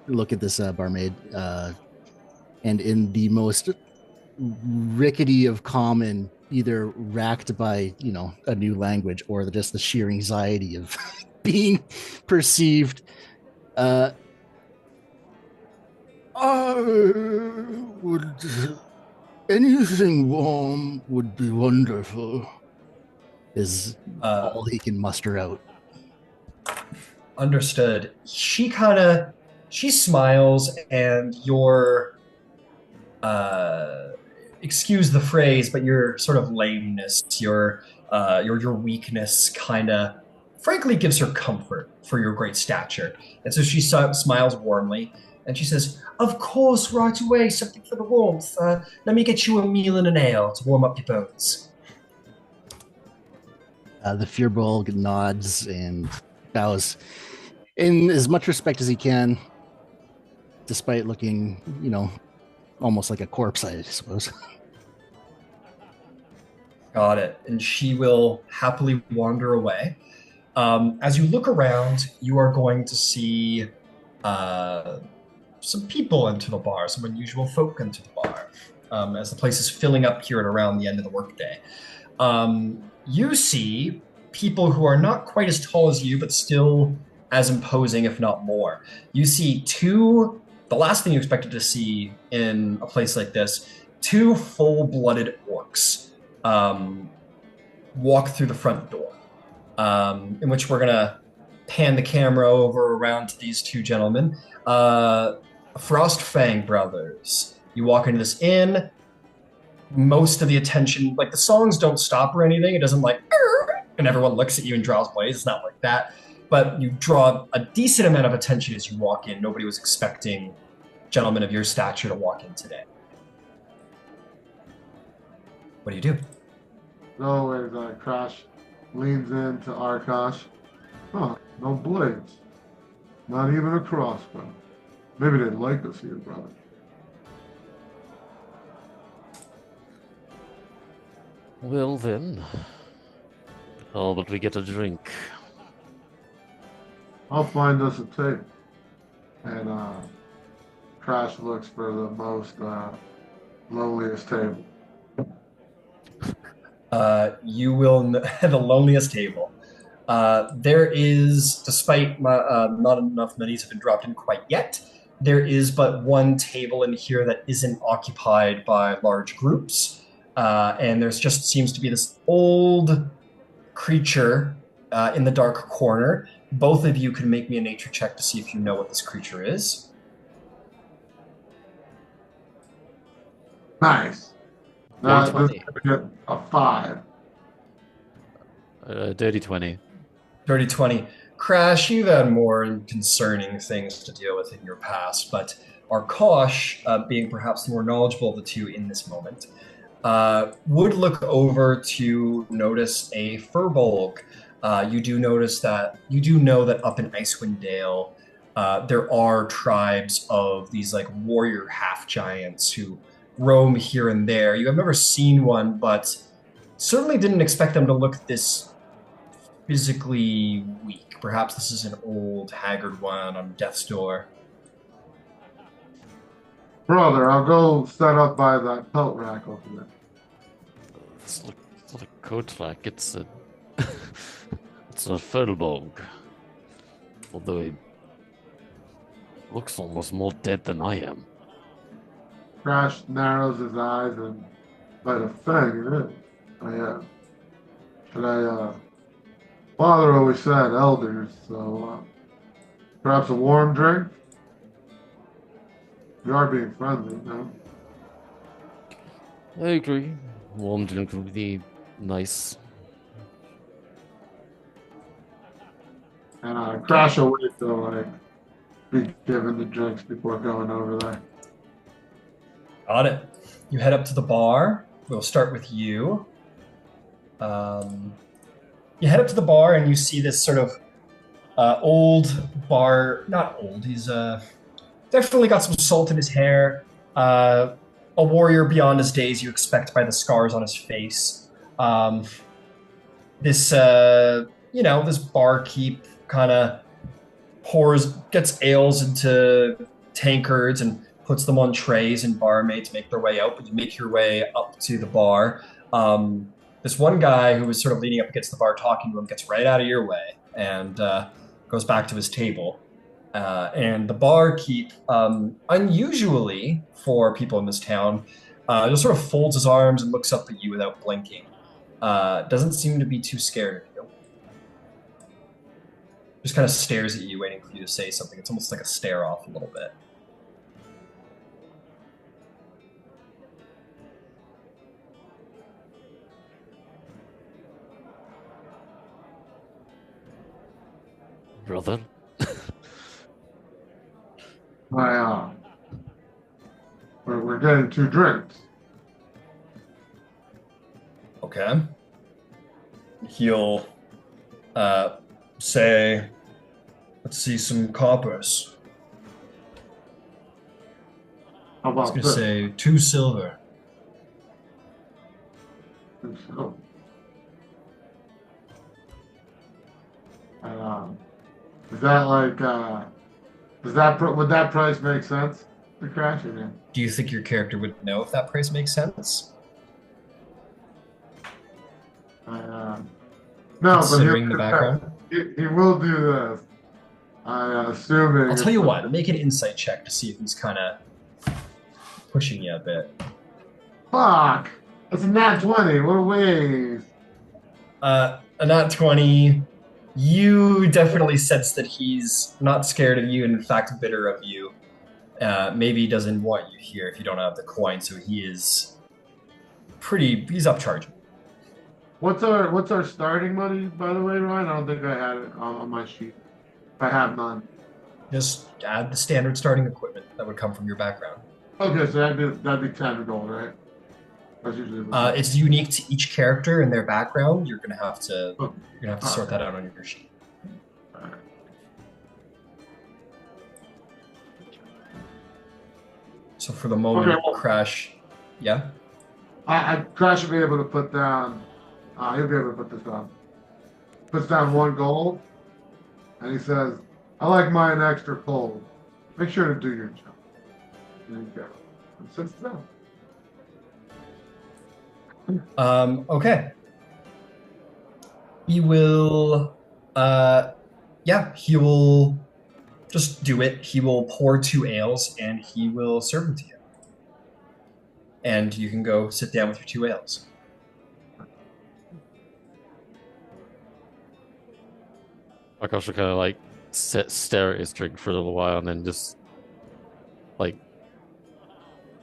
look at this barmaid, and in the most rickety of common, either racked by a new language or just the sheer anxiety of being perceived, I would anything warm would be wonderful, is all he can muster out. Understood. She smiles, and your excuse the phrase, but your sort of lameness, your weakness kind of frankly gives her comfort for your great stature. And so she smiles warmly, and she says, "Of course, right away, something for the warmth. Let me get you a meal and an ale to warm up your bones." The Fearbolg nods and bows in as much respect as he can, despite looking, almost like a corpse, I suppose. Got it. And she will happily wander away. As you look around, you are going to see some people into the bar, some unusual folk into the bar, as the place is filling up here at around the end of the workday. You see people who are not quite as tall as you, but still as imposing, if not more. You see the last thing you expected to see in a place like this, 2 full-blooded orcs walk through the front door, in which we're going to pan the camera over around to these 2 gentlemen. Frostfang brothers. You walk into this inn, most of the attention, like the songs don't stop or anything. It doesn't like, and everyone looks at you and draws blades. It's not like that. But you draw a decent amount of attention as you walk in. Nobody was expecting gentlemen of your stature to walk in today. What do you do? So as Crash leans into Arkosh, huh, no blades. Not even a crossbow. Maybe they'd like us here, brother. Well then, how about we get a drink? I'll find us a table. And Crash looks for the most loneliest table. You will the loneliest table. There is, despite not enough monies have been dropped in quite yet, there is but one table in here that isn't occupied by large groups. And there's just seems to be this old creature in the dark corner. Both of you can make me a nature check to see if you know what this creature is. Nice. Dirty This is 20. gonna get a 5. Dirty 20. Dirty 20. Crash, you've had more concerning things to deal with in your past, but Arkosh, being perhaps the more knowledgeable of the two in this moment, would look over to notice a furbolg. You do know that up in Icewind Dale, there are tribes of these like warrior half giants who roam here and there. You have never seen one, but certainly didn't expect them to look this physically weak. Perhaps this is an old, haggard one on death's door. Brother, I'll go set up by that pelt rack over there. This looks like Kotlak. It's a it's a Furbolg. Although he looks almost more dead than I am. Crash narrows his eyes and by the thing it is. Should I Father always said elders, so perhaps a warm drink? You are being friendly, no? I agree. Warm drink would be nice. And Crash will wait to like be given the drinks before going over there. Got it. You head up to the bar. We'll start with you. You head up to the bar and you see this sort of old bar. Not old. He's definitely got some salt in his hair. A warrior beyond his days, you expect by the scars on his face. This barkeep kind of gets ales into tankards and puts them on trays, and barmaids make their way out, but you make your way up to the bar. This one guy who was sort of leaning up against the bar talking to him gets right out of your way and goes back to his table. And the barkeep, unusually for people in this town, just sort of folds his arms and looks up at you without blinking. Doesn't seem to be too scared of you. Just kind of stares at you, waiting for you to say something. It's almost like a stare off a little bit. Brother? We're getting 2 drinks. Okay. He'll say, let's see, some coppers. How I was about going to this? say 2 silver. So, is that like, would that price make sense to Crash again? Do you think your character would know if that price makes sense? No, but Considering the background? he will do this. Assuming. I'll tell you what, make an insight check to see if he's kind of pushing you a bit. Fuck! It's a nat 20. What a waste. A nat 20. You definitely sense that he's not scared of you and in fact bitter of you. Maybe he doesn't want you here if you don't have the coin, so he's upcharging. What's our starting money, by the way, Ryan? I don't think I had it on my sheet. I have none. Just add the standard starting equipment that would come from your background. Okay, so that'd be 10 gold, right? That's usually what It's unique to each character and their background. You're gonna have to Oh, sort that out on your sheet. alright. So for the moment, Okay, well- Crash, yeah. Crash should be able to put down. He'll be able to put this down. Puts down 1 gold, and he says, "I like mine extra cold. Make sure to do your job." There you go. And sits down. Okay. He will. He will just do it. He will pour 2 ales, and he will serve them to you. And you can go sit down with your 2 ales. Akash will kind of like stare at his drink for a little while and then just like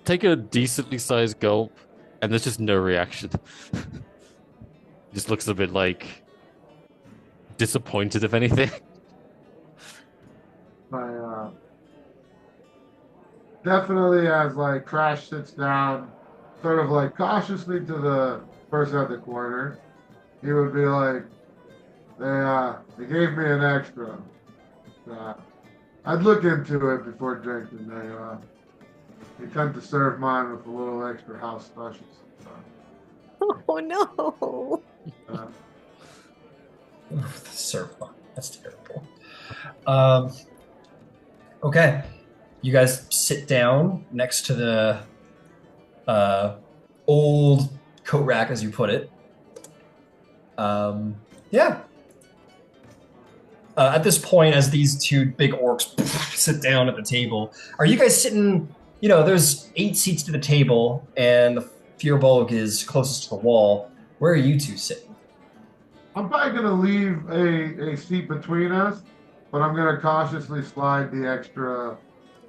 take a decently sized gulp, and there's just no reaction. Just looks a bit like disappointed, if anything. Definitely as like Crash sits down, sort of like cautiously to the person at the corner, he would be like, they gave me an extra. I'd look into it before drinking. They tend to serve mine with a little extra house specials. Oh no. Serve one. That's terrible. Okay. You guys sit down next to the old coat rack, as you put it. Yeah. At this point, as these 2 big orcs sit down at the table, are you guys sitting? There's 8 seats to the table, and the Bolg is closest to the wall. Where are you 2 sitting? I'm probably gonna leave a seat between us, but I'm gonna cautiously slide the extra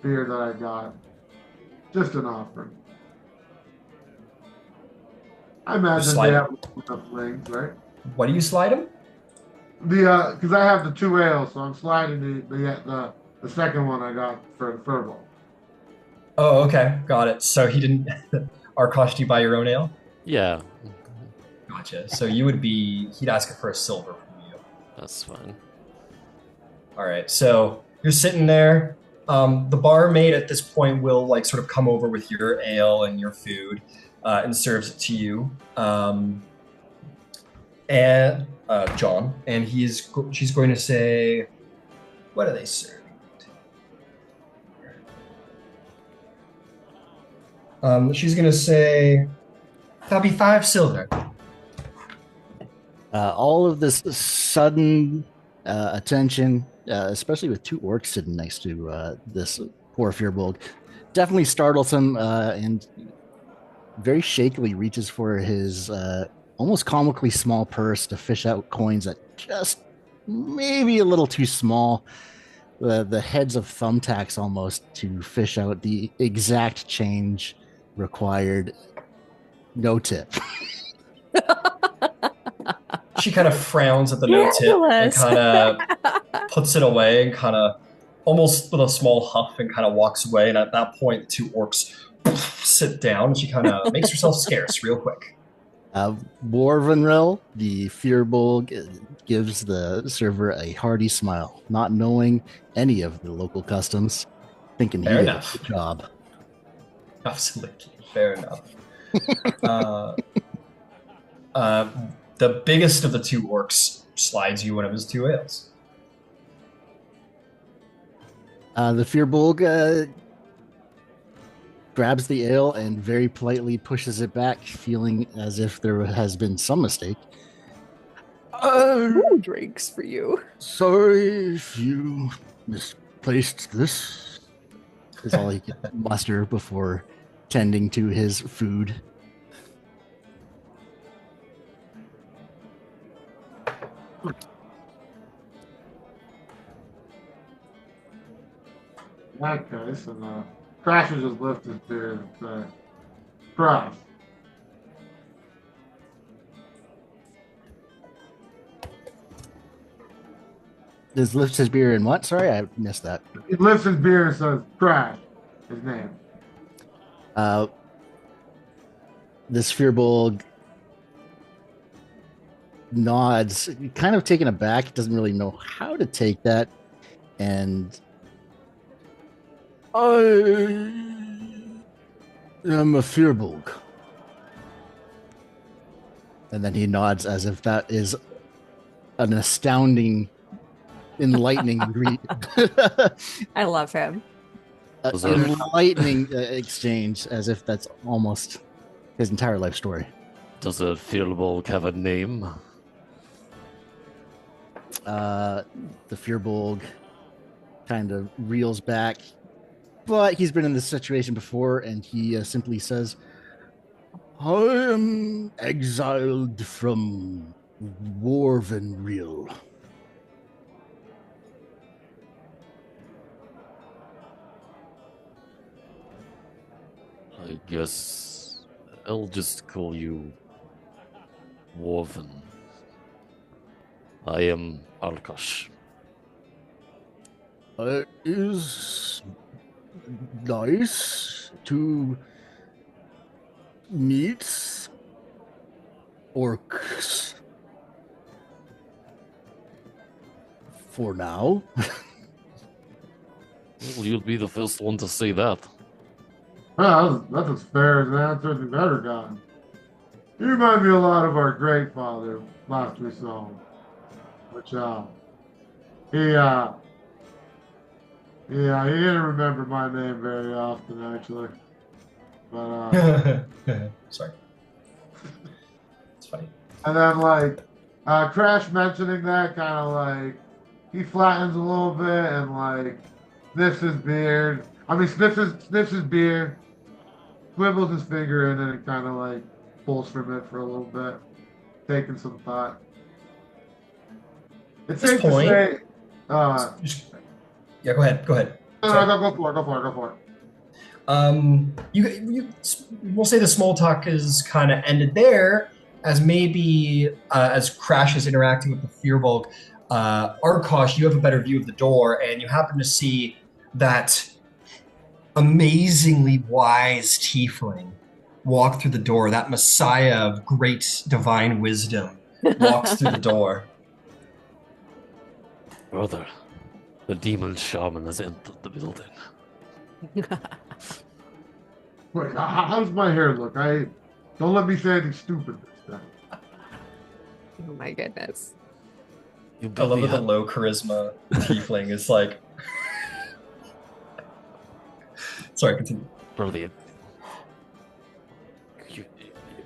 beer that I got. Just an offering. I imagine they have enough things, right? What do you slide him? Because I have the 2 ales, so I'm sliding the second one I got for the furball. Oh, okay, got it. So he didn't. Arkosh, do you buy your own ale? Yeah, Gotcha. So he'd ask for a silver from you. that's fine. All right. So you're sitting there. The barmaid at this point will like sort of come over with your ale and your food, and serves it to you. And John, and she's going to say, "What are they serving?" She's going to say, "That'll be 5 silver." All of this sudden attention, especially with 2 orcs sitting next to this poor Fearbolg, definitely startles him, and very shakily reaches for his almost comically small purse to fish out coins that just maybe a little too small. The heads of thumbtacks almost to fish out the exact change required. No tip. She kind of frowns at the no tip and kind of puts it away and kind of almost with a small huff and kind of walks away. And at that point, the 2 orcs sit down and she kind of makes herself scarce real quick. Warvenril, the Fearbolg, gives the server a hearty smile, not knowing any of the local customs, thinking he did a good job. Absolutely. Fair enough. The biggest of the 2 orcs slides you one of his 2 ales. The Fearbolg grabs the ale and very politely pushes it back, feeling as if there has been some mistake. Who drinks for you? Sorry if you misplaced this, is all he could muster before tending to his food. Okay, so Crash will just lift his beard and say, Crash. Does lift his beer and what? Sorry, I missed that. He lifts his beard and says, Crash, his name. this Fearbolg nods, kind of taken aback, doesn't really know how to take that, and I am a Fearbolg. And then he nods as if that is an astounding, enlightening I love him. enlightening exchange, as if that's almost his entire life story. Does a Fearbolg have a name? The Fearbolg kind of reels back, but he's been in this situation before, and he simply says, I am exiled from Warvenreal. I guess I'll just call you Worven. I am Alkosh. It is nice to meet orcs. For now. Well, you'll be the first one to say that. Well, that's as fair as an answer as we've ever gotten. You remind me a lot of our great father, last we saw him. Which, he didn't remember my name very often, actually. But, Sorry. It's funny. and then, like, Crash mentioning that, kind of like, he flattens a little bit and, like, sniffs his beard. I mean, sniffs his beard, swivels his finger, and then it kind of, like, pulls from it for a little bit, taking some thought. It's At this safe to point- say, Yeah, go ahead. Go no, Sorry. go for it. We'll say the small talk is kind of ended there, as maybe as Crash is interacting with the Fearbolg, Arkosh, you have a better view of the door, and you happen to see that amazingly wise tiefling walk through the door. That messiah of great divine wisdom walks through the door. Brother, the demon shaman has entered the building. Wait, how does my hair look? Don't let me say anything stupid this time. Oh my goodness. You I love barely that the had- low charisma tiefling is like. Sorry, continue. Brother,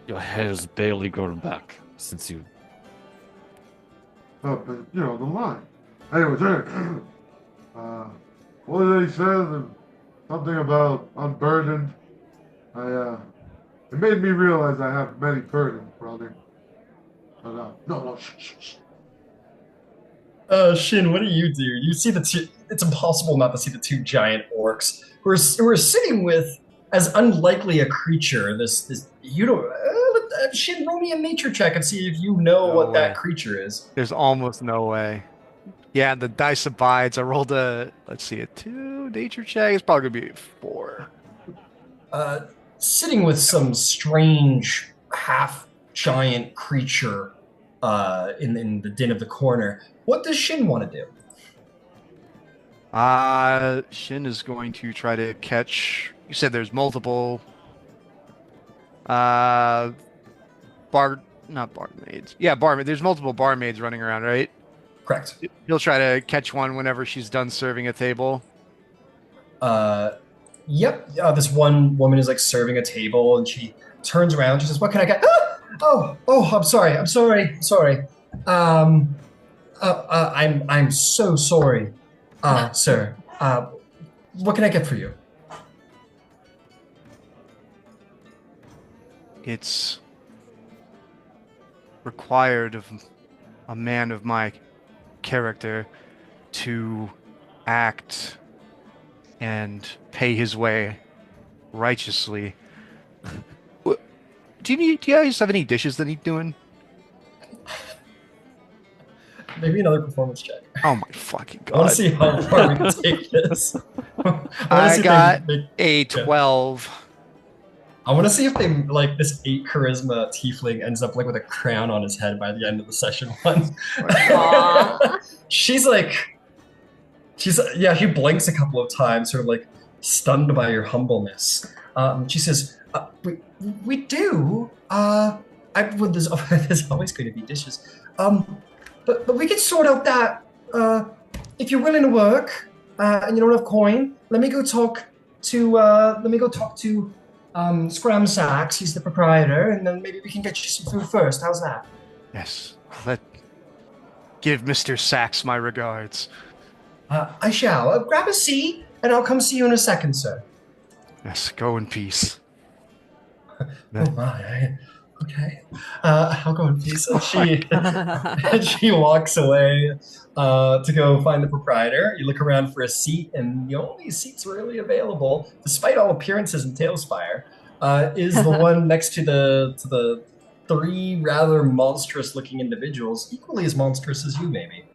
your hair's barely grown back since you. Oh, but you know the line. Anyways, what did he say? Something about unburdened. It made me realize I have many burdens, brother. But no, shh. Shin, what do? You see the two. It's impossible not to see the two giant orcs who are sitting with as unlikely a creature. This you don't. Shin, roll me a nature check and see if you know No what way. that creature is. There's almost no way. Yeah, the dice abides. I rolled a 2 nature check. It's probably gonna be 4. Sitting with some strange half giant creature in the den of the corner. What does Shin want to do? Shin is going to try to catch. You said there's multiple. Not barmaids. Yeah, barmaid. There's multiple barmaids running around, right? Correct. He'll try to catch one whenever she's done serving a table. Yep. This one woman is like serving a table, and she turns around. She says, "What can I get?" Oh, I'm sorry. I'm so sorry, sir. What can I get for you? It's required of a man of my character to act and pay his way righteously. Do you guys have any dishes that need doing? Maybe another performance check. Oh my fucking I want god. to see how far we can take this. I got a 12. I want to see if they like this 8 charisma tiefling ends up like with a crown on his head by the end of the session 1. Aw. She's like, yeah. He blinks a couple of times, sort of like stunned by your humbleness. She says, "We do. There's, there's always going to be dishes. But we could sort out that. If you're willing to work, and you don't have coin, let me go talk to Scram Sachs. He's the proprietor, and then maybe we can get you some food first. How's that?" Yes. Give Mr. Sachs my regards. I shall. Grab a seat, and I'll come see you in a second, sir. Yes, go in peace. Oh my. Okay. I'll go in peace. And she walks away to go find the proprietor. You look around for a seat, and the only seats really available, despite all appearances in Tailspire, is the one next to the 3 rather monstrous-looking individuals, equally as monstrous as you, maybe.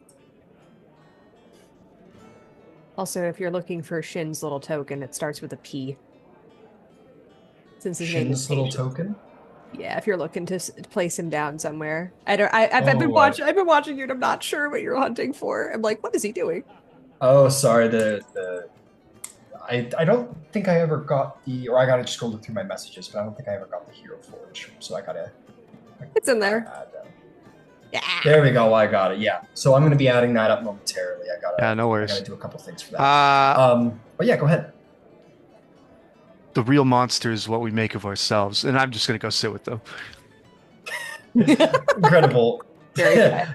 Also, if you're looking for Shin's little token, it starts with a P. Since his name is Shin's little Paige. token? Yeah, if you're looking to place him down somewhere. I've been watching you, and I'm not sure what you're hunting for. I'm like, what is he doing? Oh, sorry. I don't think I ever got I gotta just go look through my messages, but I don't think I ever got the Hero Forge, so I gotta. It's in there. Yeah. There we go. I got it. Yeah. So I'm gonna be adding that up momentarily. Yeah, no I worries. gotta do a couple things for that. But yeah, go ahead. The real monster is what we make of ourselves, and I'm just gonna go sit with them. Incredible. Very good.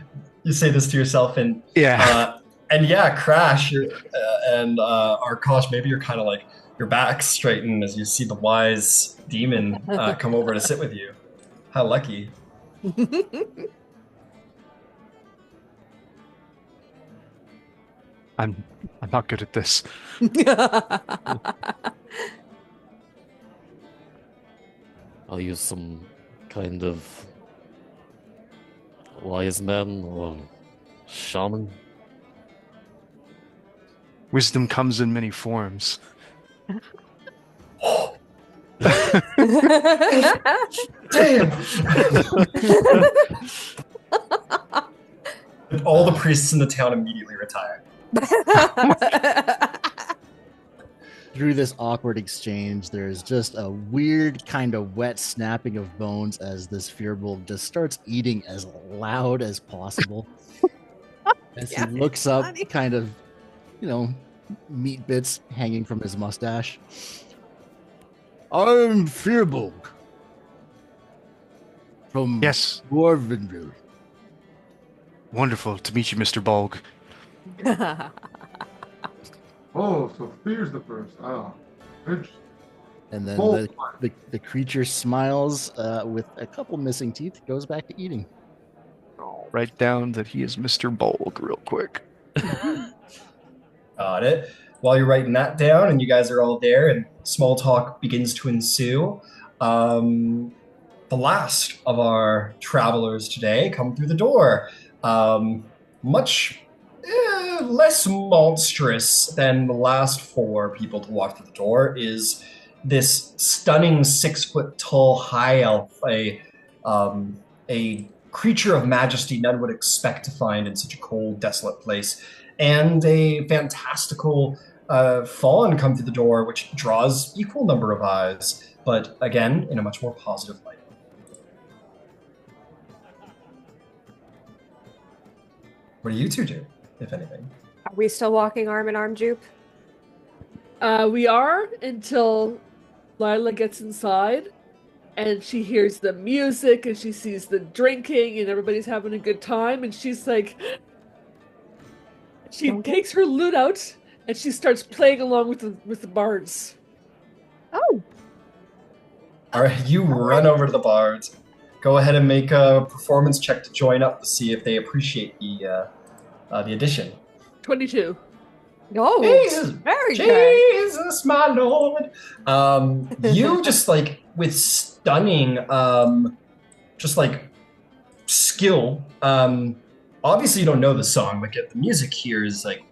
You say this to yourself, and Crash, and Arkosh, maybe you're kind of like your back straightened as you see the wise demon come over to sit with you. How lucky. I'm not good at this. I'll use some kind of wise man or shaman. Wisdom comes in many forms. Damn! All the priests in the town immediately retire. Through this awkward exchange, there's just a weird kind of wet snapping of bones as this Fearbold just starts eating as loud as possible. As he looks up, funny. kind of, meat bits hanging from his mustache. I'm Fearbold from Dwarvenville. Wonderful to meet you, Mr. Bolg. Oh, so fear's the first. Oh, interesting. And then Bolg. the creature smiles with a couple missing teeth, goes back to eating. I'll write down that he is Mr. Bolg real quick. Got it. While you're writing that down and you guys are all there and small talk begins to ensue, the last of our travelers today come through the door. Much less monstrous than the last 4 people to walk through the door is this stunning 6-foot-tall high elf, a creature of majesty none would expect to find in such a cold, desolate place, and a fantastical fawn come through the door, which draws equal number of eyes, but again, in a much more positive light. What do you two do, if anything? Are we still walking arm in arm, Jupe? We are until Lila gets inside and she hears the music and she sees the drinking and everybody's having a good time and she's like, she takes her lute out and she starts playing along with the bards. Oh. All right, you run over to the bards. Go ahead and make a performance check to join up to see if they appreciate the addition. 22. Oh, Jesus, very good. Jesus, my lord. You just like with stunning, just like skill. Obviously, you don't know the song, but get the music here is like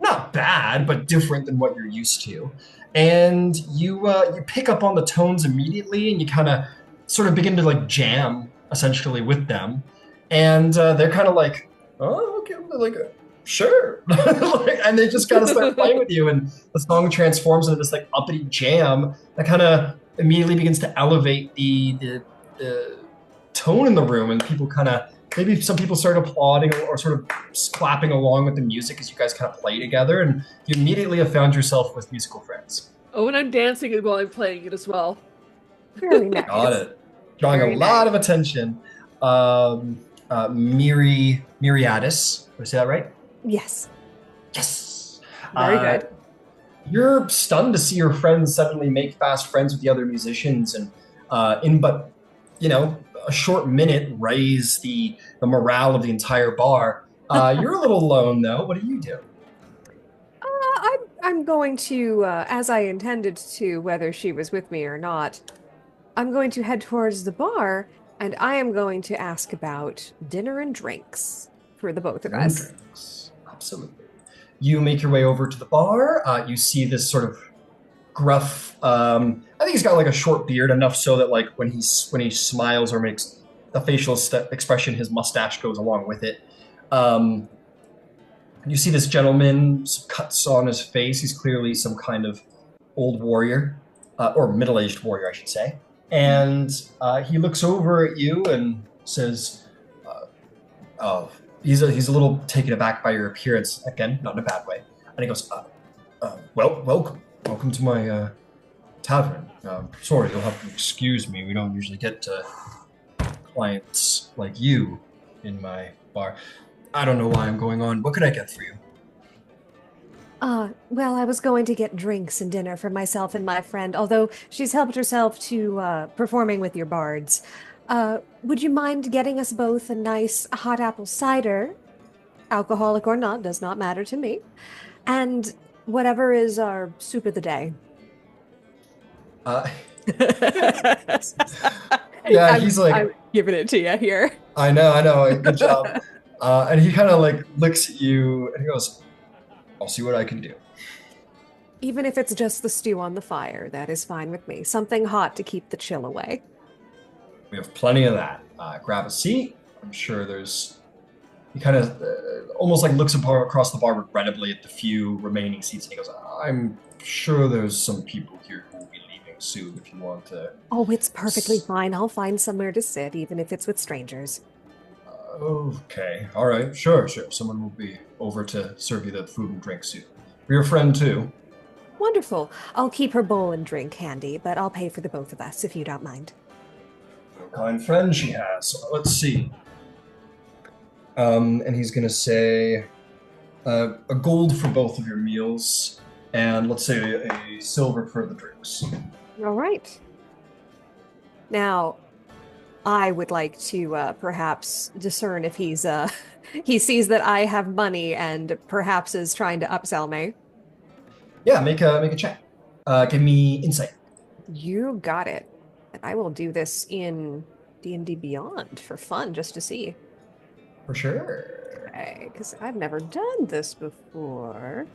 not bad, but different than what you're used to. And you pick up on the tones immediately, and you kind of sort of begin to like jam essentially with them, and they're kind of like, oh, okay, like sure, and they just kind of start playing with you, and the song transforms into this like uppity jam that kind of immediately begins to elevate the tone in the room, and people kind of maybe some people start applauding or sort of clapping along with the music as you guys kind of play together, and you immediately have found yourself with musical friends. Oh, and I'm dancing while I'm playing it as well. Very nice. Got it. Drawing Very a lot nice. of attention. Myriadis. Did I say that right? Yes. Yes. Very good. You're stunned to see your friends suddenly make fast friends with the other musicians, and in but a short minute raise the morale of the entire bar. You're a little alone though. What do you do? I'm going to, as I intended to, whether she was with me or not, I'm going to head towards the bar, and I am going to ask about dinner and drinks for the both of us. Drinks. Absolutely. You make your way over to the bar. You see this sort of gruff. I think he's got like a short beard, enough so that like when he smiles or makes a facial expression, his mustache goes along with it. You see this gentleman, some cuts on his face. He's clearly some kind of old warrior, or middle-aged warrior, I should say. And he looks over at you and says, "Oh, he's a little taken aback by your appearance. Again, not in a bad way." And he goes, "Well, welcome to my tavern. Sorry, you'll have to excuse me. We don't usually get clients like you in my bar. I don't know why I'm going on. What could I get for you?" Well, I was going to get drinks and dinner for myself and my friend, although she's helped herself to performing with your bards. Would you mind getting us both a nice hot apple cider? Alcoholic or not, does not matter to me. And whatever is our soup of the day. Yeah, he's like, I'm giving it to you here. I know, good job. And he kind of like looks at you and he goes, "I'll see what I can do." Even if it's just the stew on the fire, that is fine with me. Something hot to keep the chill away. We have plenty of that. Grab a seat. I'm sure there's. He kind of almost like looks across the bar regrettably at the few remaining seats, and he goes, "I'm sure there's some people here who will be leaving soon. If you want to." Oh, it's perfectly fine. I'll find somewhere to sit, even if it's with strangers. Okay, all right, sure. Someone will be over to serve you the food and drink soon. For your friend too. Wonderful. I'll keep her bowl and drink handy, but I'll pay for the both of us if you don't mind. What a kind friend she has. Let's see. And he's gonna say a gold for both of your meals, and let's say a silver for the drinks. All right. Now, I would like to perhaps discern if he's he sees that I have money and perhaps is trying to upsell me. Yeah, make a check. Give me insight. You got it. And I will do this in D&D Beyond for fun, just to see. For sure. Okay, because I've never done this before.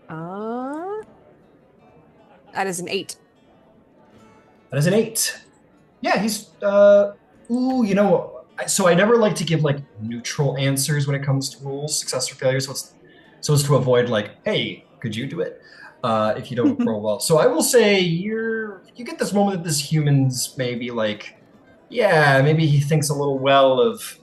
That is an 8. That is an 8. Yeah, he's so I never like to give like neutral answers when it comes to rules, success or failure. So as to avoid like, hey, could you do it? If you don't roll well. So I will say you get this moment that this human's maybe like, yeah, maybe he thinks a little well of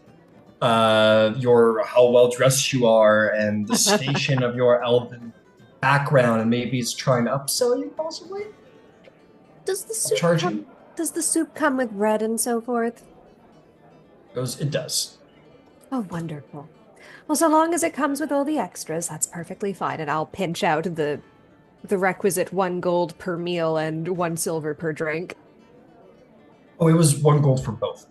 how well dressed you are and the station of your elven background, and maybe he's trying to upsell you possibly. Does the soup Charge come, you. does the soup come with bread and so forth? It does. Oh, wonderful. Well, so long as it comes with all the extras, that's perfectly fine, and I'll pinch out the requisite 1 gold per meal and 1 silver per drink. Oh, it was 1 gold for both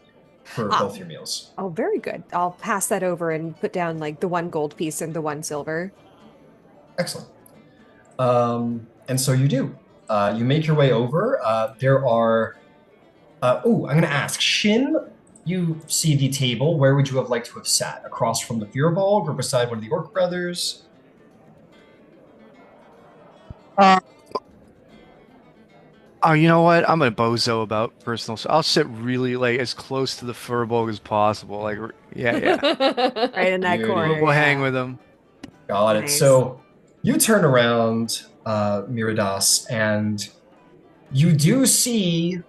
both your meals. Oh, very good. I'll pass that over and put down like the 1 gold piece and the 1 silver. Excellent. And so you do. You make your way over. There are. I'm going to ask Shin. you see the table. Where would you have liked to have sat? Across from the Firbolg or beside one of the Orc brothers? Uh, oh, you know what? I'm a bozo about personal. So I'll sit really like as close to the Furbolg as possible. Like, yeah, yeah. Right in that Beauty. corner. We'll hang Yeah. with them. Got it. Nice. So you turn around, Miradas, and you do see,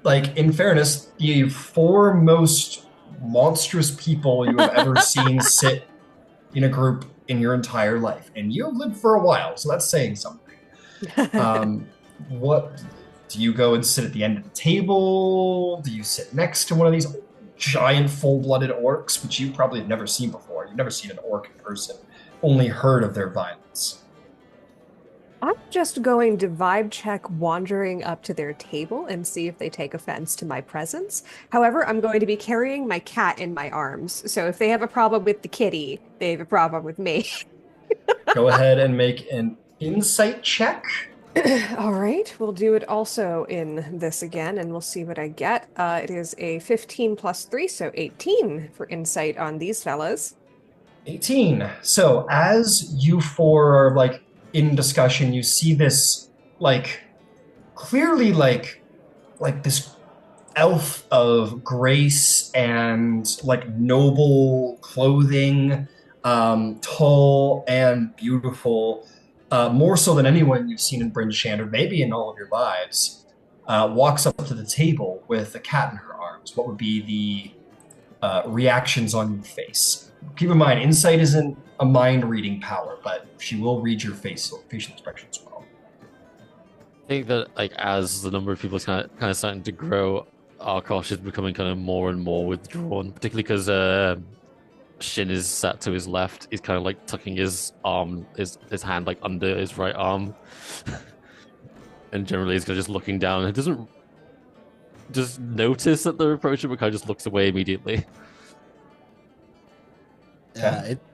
like, in fairness, the four most monstrous people you have ever seen sit in a group in your entire life. And you've lived for a while, so that's saying something. What do you go and sit at the end of the table? Do you sit next to one of these giant full-blooded orcs, which you probably have never seen before? You've never seen an orc in person, only heard of their violence. I'm just going to vibe check wandering up to their table and see if they take offense to my presence. However, I'm going to be carrying my cat in my arms. So if they have a problem with the kitty, they have a problem with me. Go ahead and make an insight check. All right, we'll do it also in this again, and we'll see what I get. It is a 15 plus 3, so 18 for insight on these fellas. 18. So as you four are like in discussion, you see this like clearly like this elf of grace and like noble clothing, tall and beautiful, more so than anyone you've seen in Bryn Shander, maybe in all of your lives, walks up to the table with a cat in her arms. What would be the reactions on your face? Keep in mind, insight isn't a mind-reading power, but she will read your facial expressions well. I think that like as the number of people is kind of starting to grow, Arkosh is becoming kind of more and more withdrawn, particularly because Shin is sat to his left. He's kind of like tucking his arm, his hand like under his right arm, and generally he's kind of just looking down. He doesn't just notice that they're approaching, but kind of just looks away immediately.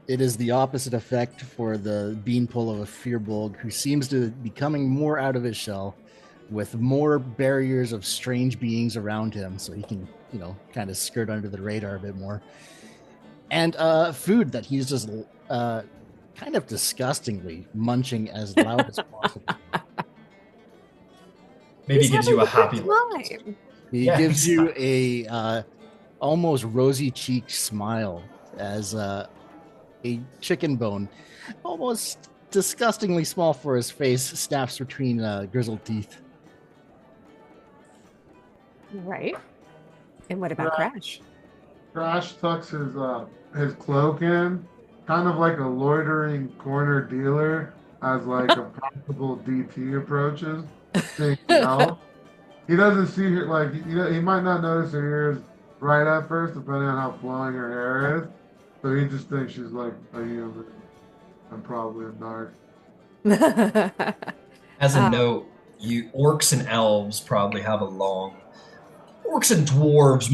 It is the opposite effect for the beanpole of a Firbolg, who seems to be coming more out of his shell, with more barriers of strange beings around him, so he can, kind of skirt under the radar a bit more. And food that he's just kind of disgustingly munching as loud as possible. Maybe He's gives you a having happy time. He Yeah, gives you a almost rosy cheeked smile as a chicken bone, almost disgustingly small for his face, snaps between grizzled teeth. Right. And what about Crash? Crash tucks his cloak in, kind of like a loitering corner dealer, as like a possible DT approaches. Seeing Elf. He doesn't see her like he might not notice her ears right at first, depending on how flowing her hair is. So he just thinks she's like a human and probably a narc. As a note, you orcs and elves probably have a long. Orcs and dwarves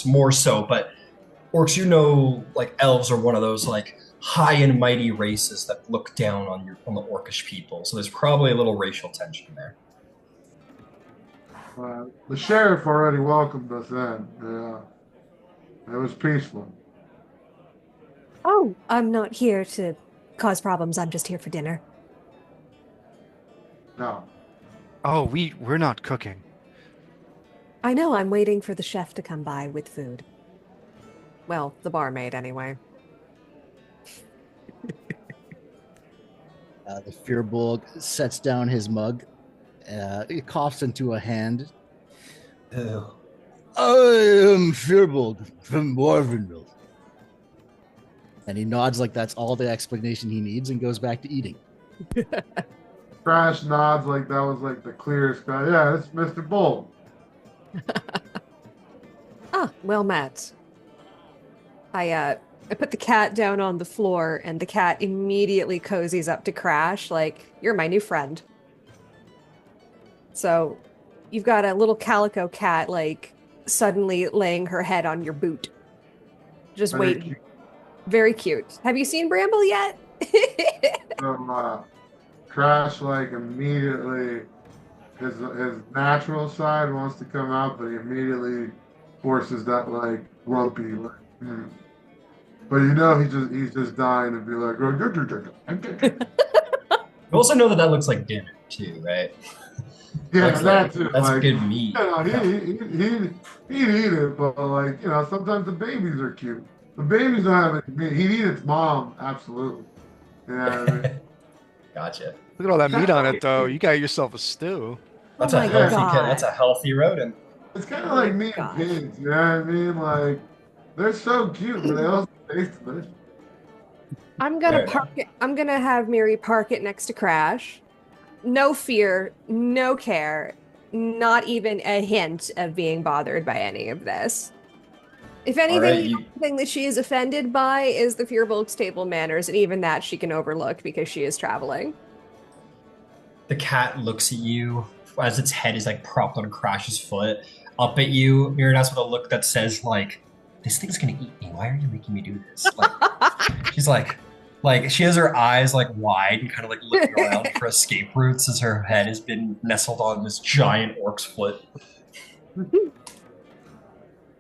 more so, but orcs, like elves are one of those like high and mighty races that look down on the orcish people. So there's probably a little racial tension there. The sheriff already welcomed us in. Yeah, it was peaceful. Oh, I'm not here to cause problems. I'm just here for dinner. No. Oh, we're not cooking. I know, I'm waiting for the chef to come by with food. Well, the barmaid, anyway. The Firbolg sets down his mug, he coughs into a hand. Ew. I am Firbolg from Warvenville. And he nods like that's all the explanation he needs and goes back to eating. Crash nods like that was like the clearest guy. Yeah, it's Mr. Bolg. Well met. I put the cat down on the floor, and the cat immediately cozies up to Crash like, you're my new friend. So you've got a little calico cat, like, suddenly laying her head on your boot. Just Very waiting. cute. Very cute. Have you seen Bramble yet? Crash like immediately his natural side wants to come out, but he immediately forces that like grumpy like. But you know he's just dying to be like. You also know that looks like dinner too, right? Yeah, Looks that like too. that's Like, good meat. you know, he'd eat it, but like, you know, sometimes the babies are cute. The babies don't have any meat. He'd eat its mom, absolutely. You know what I mean? Gotcha. Look at all that meat on it, though. You got yourself a stew. That's Oh a my healthy God. That's a healthy rodent. It's kind of Oh like my me and gosh. pigs. You know what I mean? Like, they're so cute, but they also taste delicious. I'm gonna Fair park enough. it. I'm gonna have Miri park it next to Crash. No fear, no care, not even a hint of being bothered by any of this. If All anything, right, the you. only thing that she is offended by is the Fearbolg's table manners, and even that she can overlook because she is traveling. The cat looks at you as its head is like propped on Crash's foot, up at you, Miradas, with a look that says like, "This thing's gonna eat me. Why are you making me do this?" Like, she's like she has her eyes like wide and kind of like looking around for escape routes as her head has been nestled on this giant orc's foot.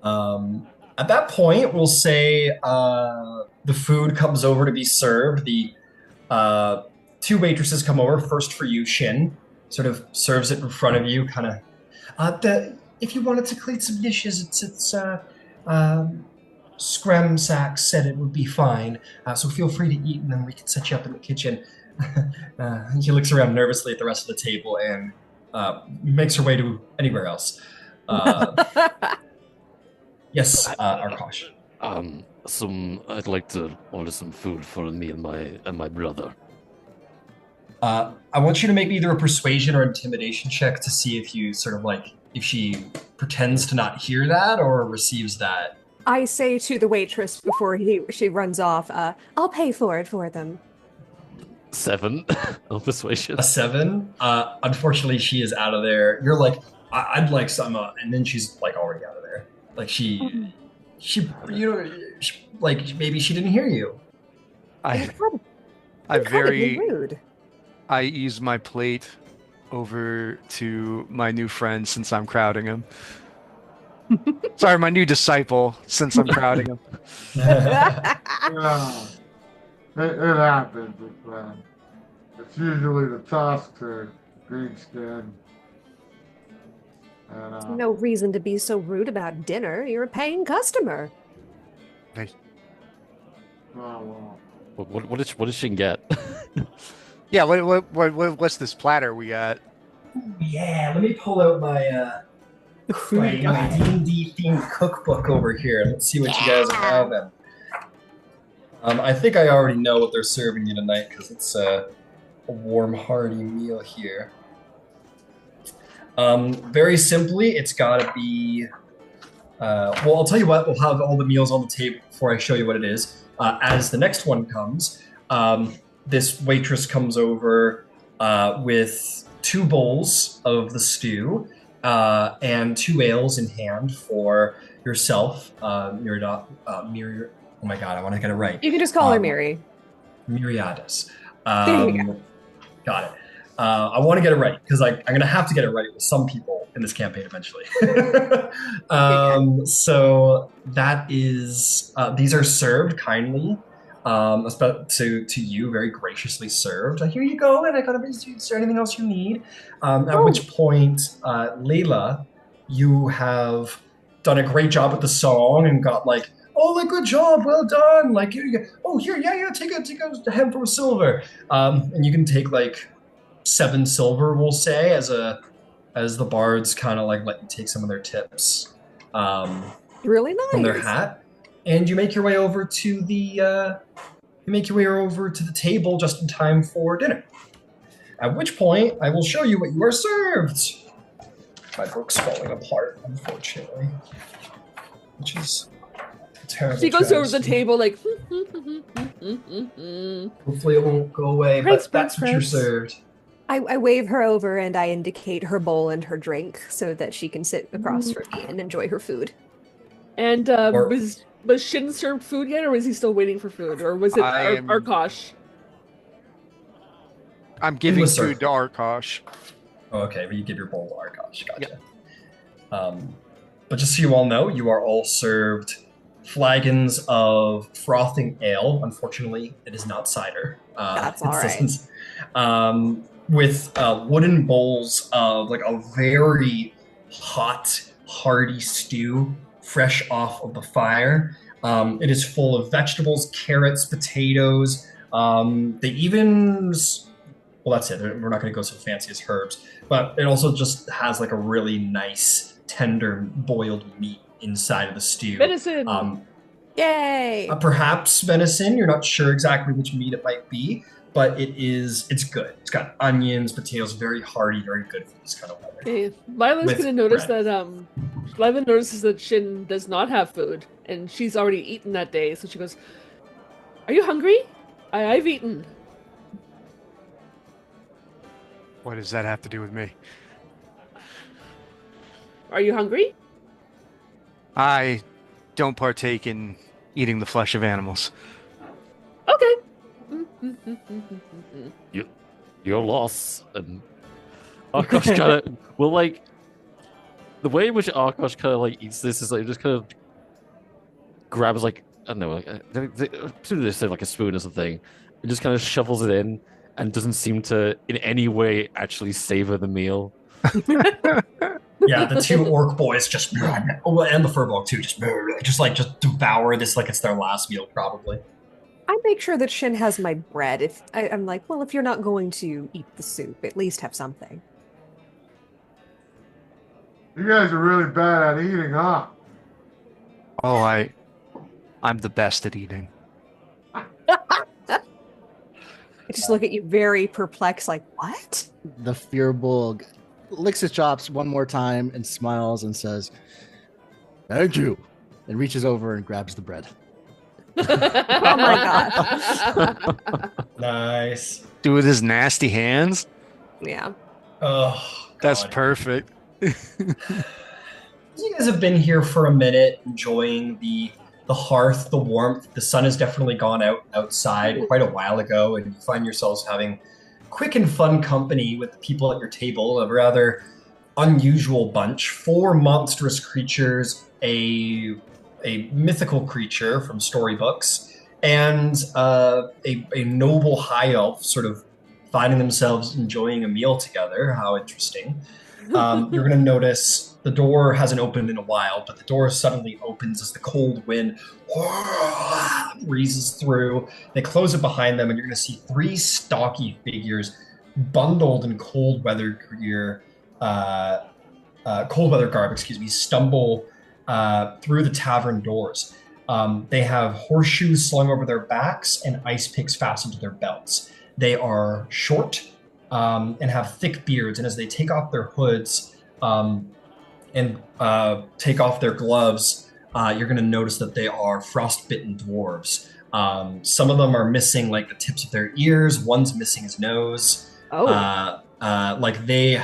At that point, we'll say the food comes over to be served. The two waitresses come over. First for you, Shin, sort of serves it in front of you, kind of. If you wanted to clean some dishes, Scram Sack said it would be fine. So feel free to eat, and then we can set you up in the kitchen. She looks around nervously at the rest of the table and makes her way to anywhere else. Yes, Arkosh. I'd like to order some food for me and my brother. I want you to make either a persuasion or intimidation check to see if you sort of like if she pretends to not hear that or receives that. I say to the waitress before she runs off, I'll pay for it for them. 7 of persuasion. A 7. Unfortunately, she is out of there. You're like, I'd like some, and then she's like already out of there. Like she like maybe she didn't hear you. I Incredibly rude. I ease my plate over to my new friend since I'm crowding him. Sorry, my new disciple since I'm crowding him. Yeah, it happens. It's usually the tusk or green skin. And, No reason to be so rude about dinner. You're a paying customer. Hey, well, What did Shin get? yeah, what's this platter we got? Yeah, let me pull out my my D&D themed cookbook over here and let's see what you guys are having. I think I already know what they're serving you tonight because it's a warm, hearty meal here. Very simply, it's got to be. Well, I'll tell you what. We'll have all the meals on the table before I show you what it is. As the next one comes, this waitress comes over with 2 bowls of the stew and 2 ales in hand for yourself, Myriad. Oh my God, I want to get it right. You can just call her Miri. Myriadis. There you go. Got it. I want to get it right because I'm going to have to get it right with some people in this campaign eventually. So that is, these are served kindly, to you, very graciously served. Here you go, and I got is there anything else you need? At which point, Layla, you have done a great job with the song and got like, oh, like good job, well done. Like here you go. Oh, here, yeah, take a handful of silver, and you can take like 7 silver, we'll say, as the bards kind of like let you take some of their tips Really nice. from their hat, and you make your way over to the table just in time for dinner. At which point, I will show you what you are served. My book's falling apart, unfortunately, which is a terrible. She goes over the travesty. table like. Hopefully, it won't go away. Prince, But that's what you're Prince. served. I wave her over and I indicate her bowl and her drink so that she can sit across from me and enjoy her food. And Or- was Shin served food yet, or was he still waiting for food, or was it Arkosh? I'm giving was food served. to Arkosh. Oh, okay, but you give your bowl to Arkosh. Gotcha. But just so you all know, you are all served flagons of frothing ale. Unfortunately, it is not cider. That's It all right. doesn't. With wooden bowls of like a very hot, hearty stew, fresh off of the fire. It is full of vegetables, carrots, potatoes. They even well, that's it. We're not going to go so fancy as herbs, but it also just has like a really nice, tender boiled meat inside of the stew. Venison. Yay! Perhaps venison. You're not sure exactly which meat it might be, but it's good. It's got onions, potatoes, very hearty, very good for this kind of weather. Okay, Lila's With gonna notice bread. that Lila notices that Shin does not have food, and she's already eaten that day. So she goes, "Are you hungry? I've eaten. What does that have to do with me? Are you hungry?" I don't partake in eating the flesh of animals. Okay. You, your loss. And Arkosh kind of well, like the way in which Arkosh kind of like eats this is like just kind of grabs like I don't know, like do this like a spoon or something, and just kind of shovels it in, and doesn't seem to in any way actually savor the meal. Yeah, the two orc boys just oh, and the furball too, just devour this like it's their last meal, probably. I make sure that Shin has my bread. If I'm like, well, if you're not going to eat the soup, at least have something. You guys are really bad at eating, huh? Oh, I'm the best at eating. I just look at you very perplexed, like, what? The Fearbulg licks his chops one more time and smiles and says, "Thank you," and reaches over and grabs the bread. Oh my gosh. Nice. Do with his nasty hands? Yeah. Oh That's God. perfect. You guys have been here for a minute, enjoying the hearth, the warmth. The sun has definitely gone out outside quite a while ago, and you find yourselves having quick and fun company with the people at your table. A rather unusual bunch: four monstrous creatures, a mythical creature from storybooks, and a noble high elf, sort of finding themselves enjoying a meal together. How interesting! You're going to notice the door hasn't opened in a while, but the door suddenly opens as the cold wind breezes through. They close it behind them, and you're going to see three stocky figures bundled in uh, cold weather garb, excuse me, stumble through the tavern doors. They have horseshoes slung over their backs and ice picks fastened to their belts. They are short and have thick beards, and as they take off their hoods and take off their gloves, you're going to notice that they are frostbitten dwarves. Some of them are missing like the tips of their ears. One's missing his nose. Oh. Like they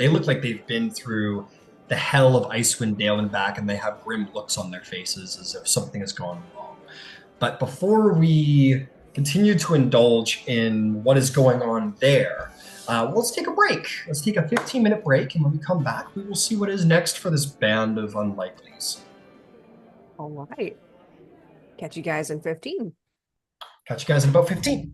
look like they've been through the hell of Icewind Dale and back, and they have grim looks on their faces as if something has gone wrong. But before we continue to indulge in what is going on there, let's take a break. Let's take a 15-minute break, and when we come back, we will see what is next for this band of unlikelies. All right. Catch you guys in 15. Catch you guys in about 15.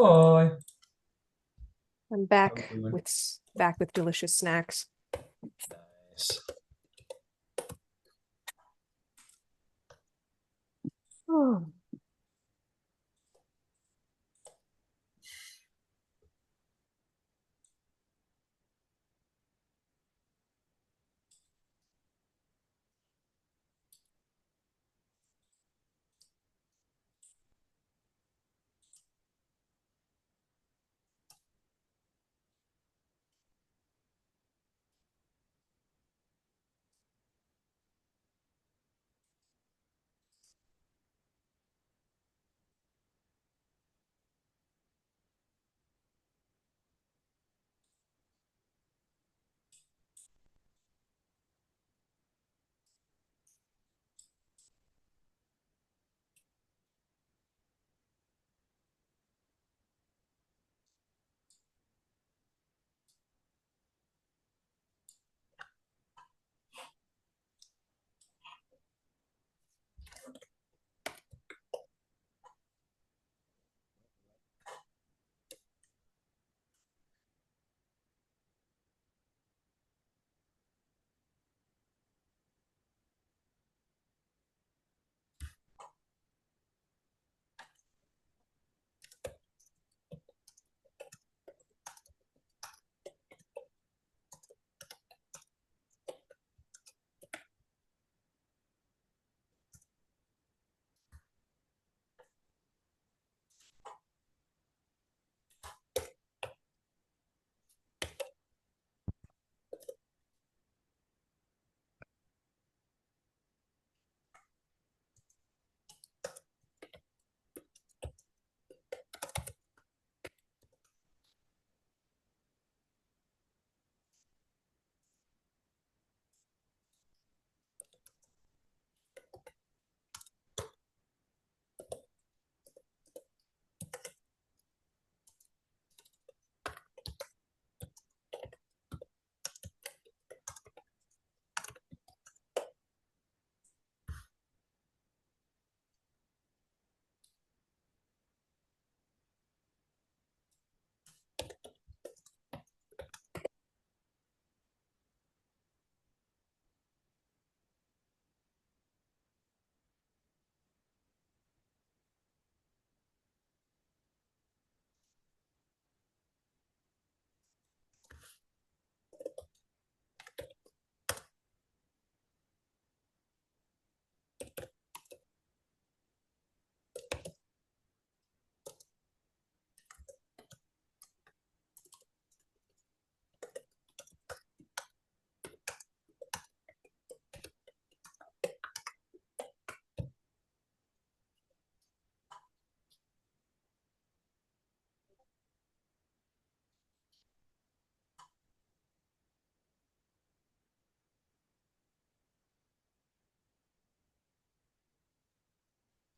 Bye. I'm Have a good one. back with delicious snacks. Nice. Oh.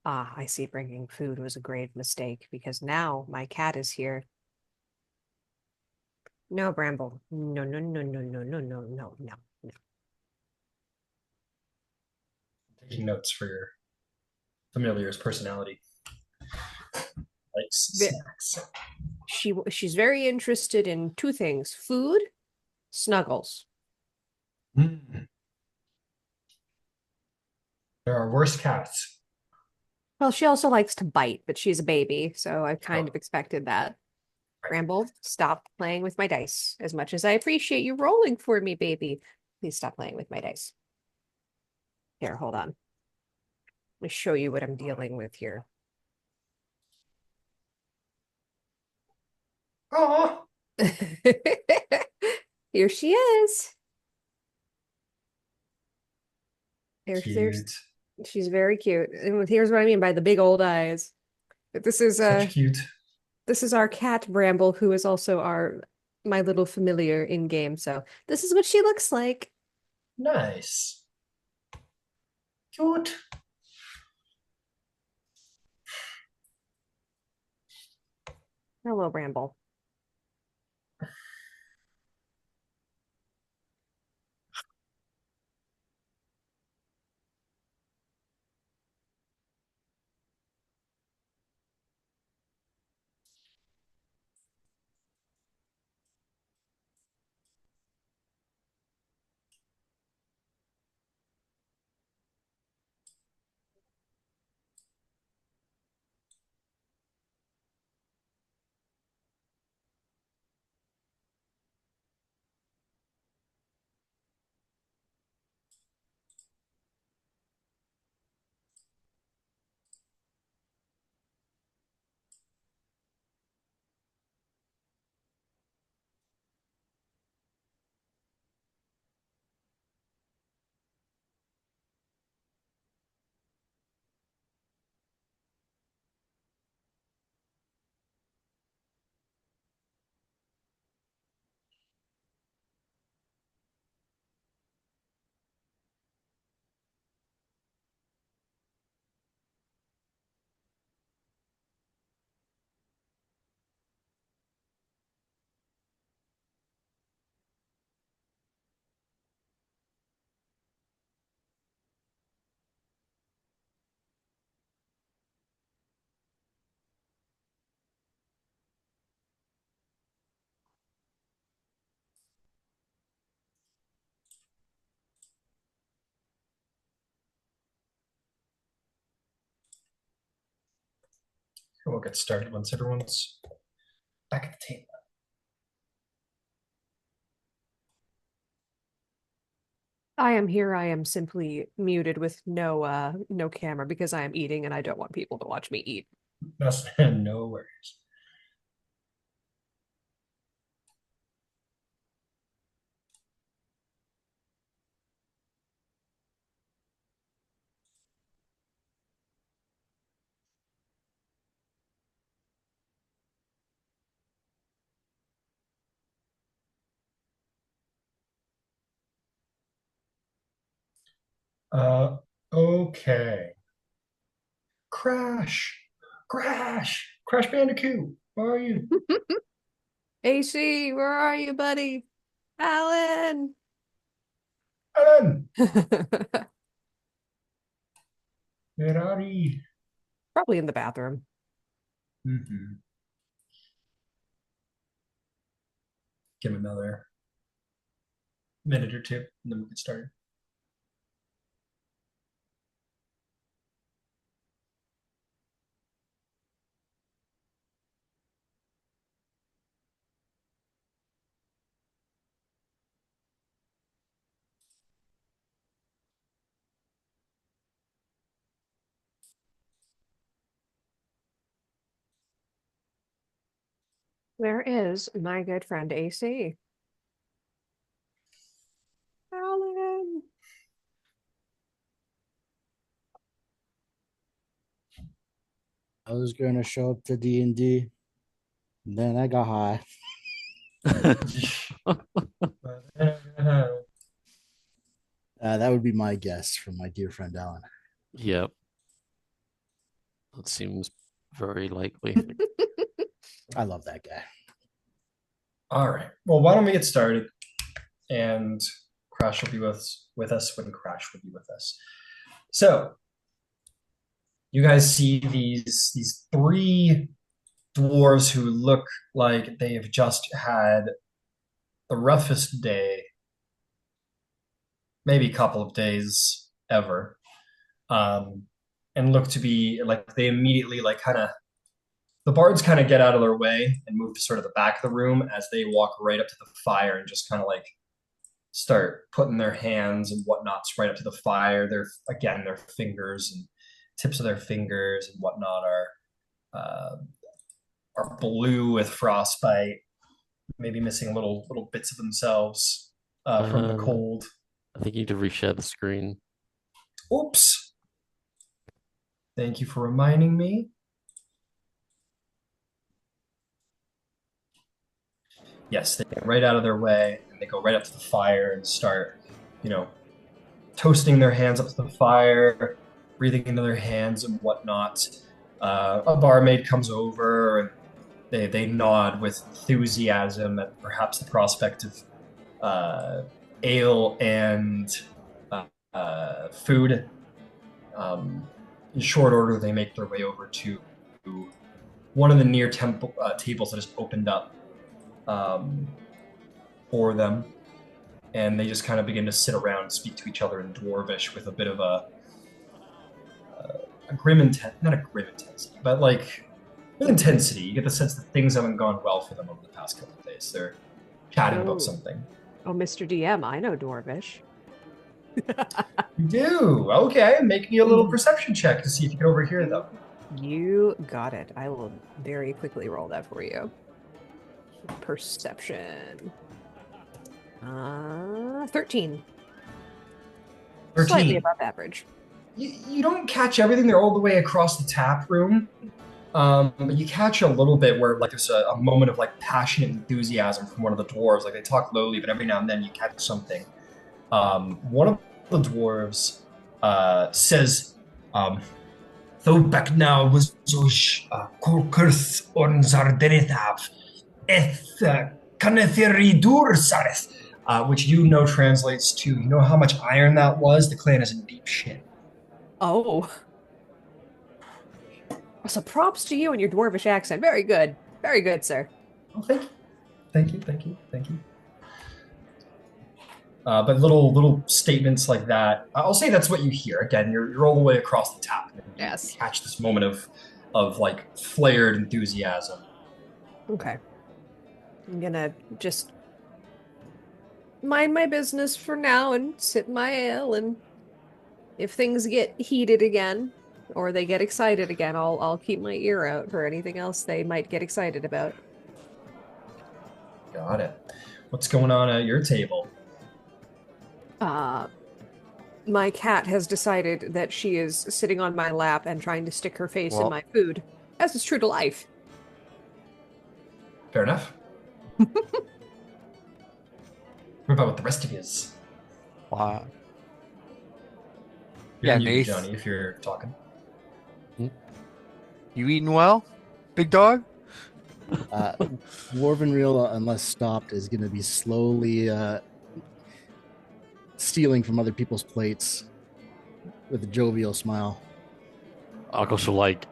Ah, I see bringing food was a grave mistake because now my cat is here. No, Bramble. No, no, no, no, no, no, no, no, no, no. Taking notes for your familiar's personality. Likes Ve- snacks. She's very interested in two things: food, snuggles. Mm. There are worse cats. Well, she also likes to bite, but she's a baby, so I kind Oh, of expected that. right. Bramble, stop playing with my dice. As much as I appreciate you rolling for me, baby, please stop playing with my dice. Here, hold on. Let me show you what I'm dealing with here. Oh, Here she is. There's cute. she's very cute. And here's what I mean by the big old eyes. But Such cute. this is our cat Bramble, who is also our my little familiar in game. So this is what she looks like. Nice. Cute. Hello, Bramble. We'll get started once everyone's back at the table. I am here. I am simply muted with no camera because I am eating and I don't want people to watch me eat. No worries. Uh, okay. Crash Bandicoot, where are you? AC, where are you, buddy? Alan. Alan, where are you? Probably in the bathroom. Mm-hmm. Give him another minute or two, and then we get started. Where is my good friend AC? Alan. I was going to show up to D&D, and then I got high. That would be my guess from my dear friend Alan. Yep. That seems very likely. I love that guy. All right. Well, why don't we get started? And Crash will be with us when Crash will be with us. So, you guys see these three dwarves who look like they have just had the roughest day, maybe couple of days ever, and look to be like they immediately like kind of the bards kind of get out of their way and move to sort of the back of the room as they walk right up to the fire and just kind of like start putting their hands and whatnots right up to the fire. Their fingers and tips of their fingers and whatnot are blue with frostbite, maybe missing little bits of themselves from the cold. I think you need to reshare the screen. Oops. Thank you for reminding me. Yes, they get right out of their way and they go right up to the fire and start, toasting their hands up to the fire, breathing into their hands and whatnot. A barmaid comes over and they nod with enthusiasm at perhaps the prospect of ale and food. In short order, they make their way over to one of the near tables that has opened up for them, and they just kind of begin to sit around and speak to each other in Dwarvish with a bit of a grim intent, not a grim intensity, but like with intensity. You get the sense that things haven't gone well for them over the past couple of days. They're chatting about something. Oh, Mr. DM, I know Dwarvish. You do? Okay, make me a little perception check to see if you can overhear them. You got it. I will very quickly roll that for you. Perception. 13. 13. Slightly above average. You don't catch everything. They're all the way across the tap room. But you catch a little bit where like there's a moment of like passionate enthusiasm from one of the dwarves. Like they talk lowly, but every now and then you catch something. One of the dwarves says, "Though back now was Korkurth Ornzar Deretav, Eth Kanethiridur Sareth," which translates to, you know how much iron that was? The clan is in deep shit. Oh. So props to you and your Dwarvish accent. Very good. Very good, sir. Oh, thank you. But little statements like that, I'll say that's what you hear. Again, you're all the way across the tap. Yes. You catch this moment of of like flared enthusiasm. Okay. I'm gonna just mind my business for now and sip my ale, and if things get heated again or they get excited again, I'll keep my ear out for anything else they might get excited about. Got it. What's going on at your table? Uh, my cat has decided that she is sitting on my lap and trying to stick her face in Well, my food, as is true to life. Fair enough. What about with the rest of yous? wow. You're Yeah, muted, Nath, Johnny, if you're talking. you eating well, big dog? Warvenreel, unless stopped, is going to be slowly stealing from other people's plates with a jovial smile. Argos are like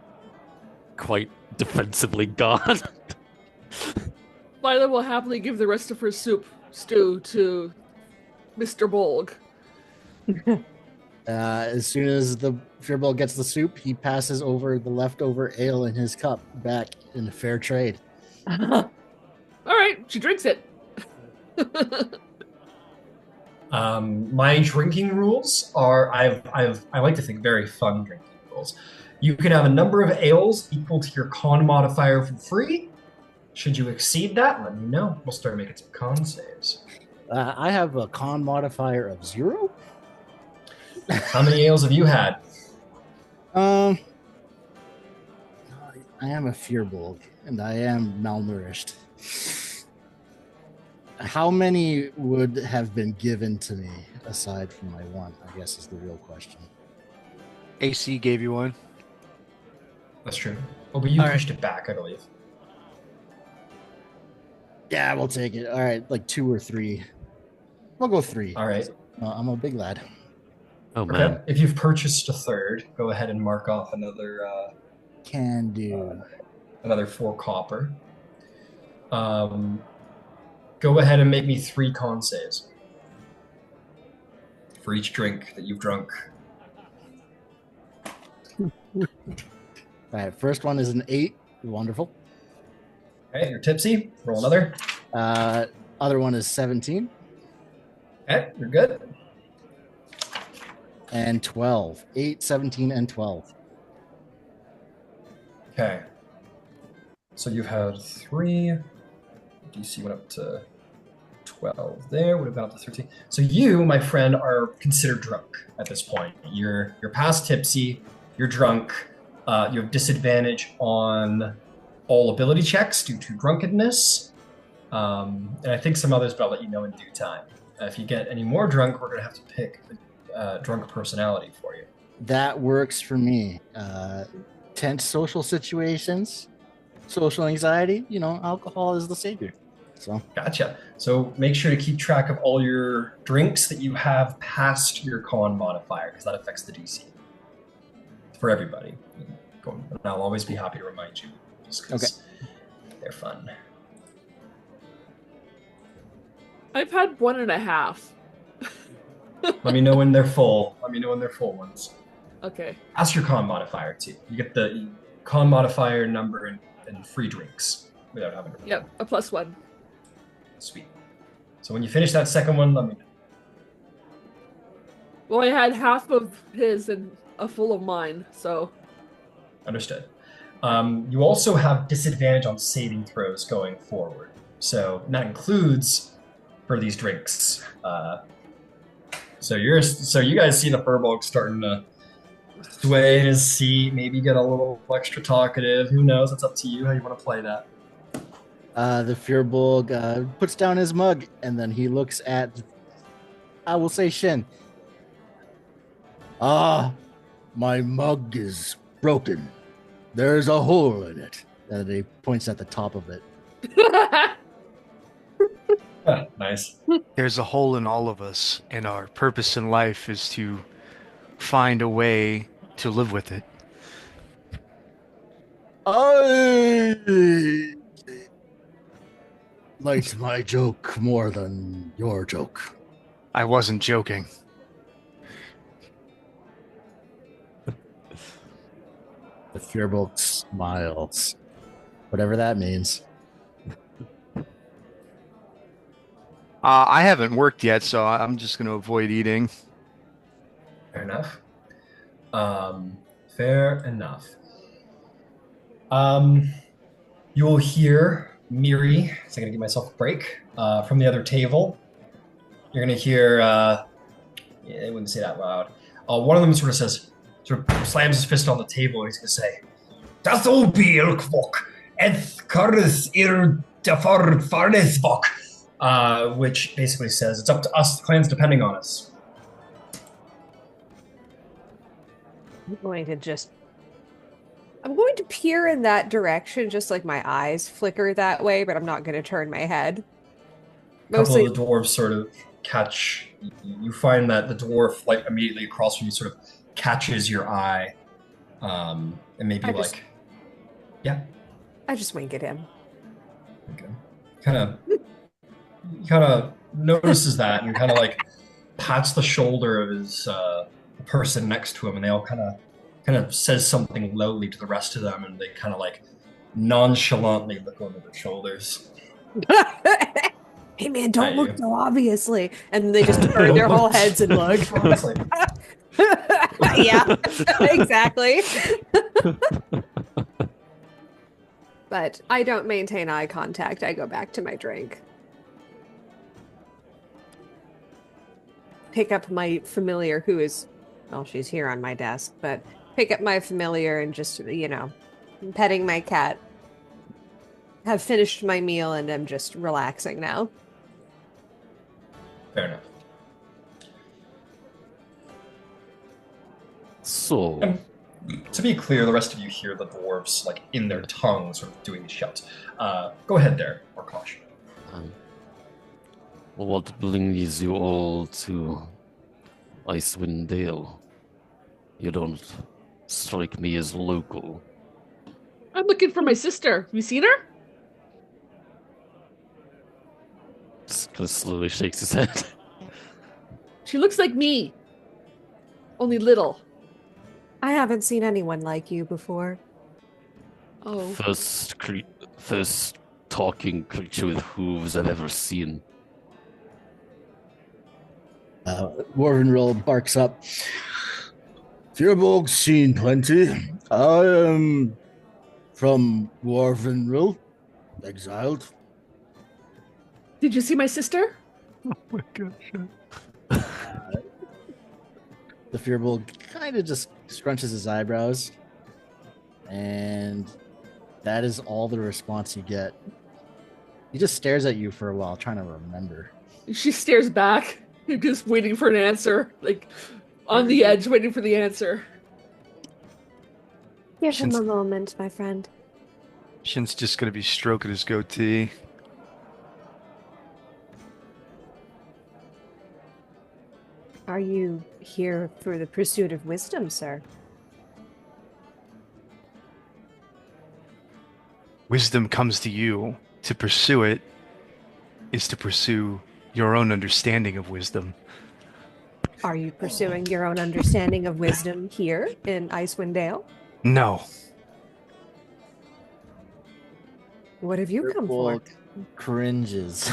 quite defensively gone. Lila will happily give the rest of her stew to Mr. Bolg. As soon as the Firbolg gets the soup, he passes over the leftover ale in his cup back in a fair trade. All right, she drinks it. My drinking rules are I like to think very fun drinking rules. You can have a number of ales equal to your con modifier for free. Should you exceed that, let me know. We'll start making some con saves. I have a con modifier of 0. How many ales have you had? I am a Firbolg, and I am malnourished. How many would have been given to me aside from my one, I guess, is the real question. AC gave you one. That's true. Oh, but you All right. pushed it back, I believe. Yeah, we'll take it. All right, like 2 or 3. We'll go 3. All right. I'm a big lad. Oh Okay. man. If you've purchased a third, go ahead and mark off Can do. another 4 copper. Go ahead and make me 3 con saves for each drink that you've drunk. All right, first one is an 8. Wonderful. Okay, you're tipsy. Roll another. Other one is 17 Okay, you're good. and 12. 8, 17, and 12. Okay. So you've had 3. DC went up to 12 there, would have gone up to 13. So you, my friend, are considered drunk at this point. You're past tipsy, you're drunk, you have disadvantage on all ability checks due to drunkenness. And I think some others, but I'll let you know in due time. If you get any more drunk, we're gonna have to pick a drunk personality for you. That works for me. Tense social situations, social anxiety, alcohol is the savior. So Gotcha. So make sure to keep track of all your drinks that you have past your con modifier, because that affects the DC for everybody. And I'll always be happy to remind you, just because they're fun. I've had 1.5. Let me know when they're full. Let me know when they're full ones. Okay. Ask your con modifier too. You get the con modifier number and free drinks without having to. Yep, a +1. Sweet. So when you finish that second one, let me know. Well, I had half of his and a full of mine, so. Understood. You also have disadvantage on saving throws going forward. So that includes for these drinks. So you guys see the Furbolg starting to sway in his seat, maybe get a little extra talkative. Who knows? It's up to you how you want to play that. the Firbolg puts down his mug, and then he looks at, I will say, Shin. Ah, my mug is broken. There's a hole in it. And he points at the top of it. Nice. There's a hole in all of us, and our purpose in life is to find a way to live with it. I liked my joke more than your joke. I wasn't joking. The Firbolg miles. Whatever that means. I haven't worked yet, so I'm just going to avoid eating. Fair enough. Fair enough. You will hear Miri. So I'm gonna give myself a break. From the other table, you're gonna hear. Yeah, they wouldn't say that loud. One of them sort of slams his fist on the table. And he's gonna say, "Das obi ilkvok, eth karth ir defar farnesvok," which basically says, "It's up to us, the clans depending on us." I'm going to peer in that direction, just like my eyes flicker that way, but I'm not going to turn my head. A couple of the dwarves sort of catch. You find that the dwarf, like immediately across from you, sort of catches your eye, and maybe yeah. I just wink at him. Okay. Kind of notices that and kind of like pats the shoulder of his person next to him, and they all kind of says something loudly to the rest of them, and they kind of like nonchalantly look over their shoulders. Hey man, don't look so obviously. And they just turn their whole heads and look. Yeah, exactly. But I don't maintain eye contact. I go back to my drink. Pick up my familiar who is, well, she's here on my desk, but pick up my familiar and just, petting my cat. Have finished my meal and am just relaxing now. Fair enough. So, to be clear, the rest of you hear the dwarves, like, in their tongue, sort of doing shouts. Go ahead there, or caution. What brings you all to Icewind Dale? You don't strike me as local. I'm looking for my sister. You seen her? Just kind of slowly shakes his head. She looks like me. Only little. I haven't seen anyone like you before. Oh. First talking creature with hooves I've ever seen. Warvenrill barks up. Bolg's seen plenty. I am from Warvenrill, exiled. Did you see my sister? Oh my gosh. The Firbolg kind of just scrunches his eyebrows, and that is all the response you get. He just stares at you for a while, trying to remember. She stares back, just waiting for an answer, like on the edge, waiting for the answer. Give him a moment, my friend. Shin's just going to be stroking his goatee. Are you here for the pursuit of wisdom, sir? Wisdom comes to you. To pursue it is to pursue your own understanding of wisdom. Are you pursuing your own understanding of wisdom here in Icewind Dale? No. What have you come for? Cringes.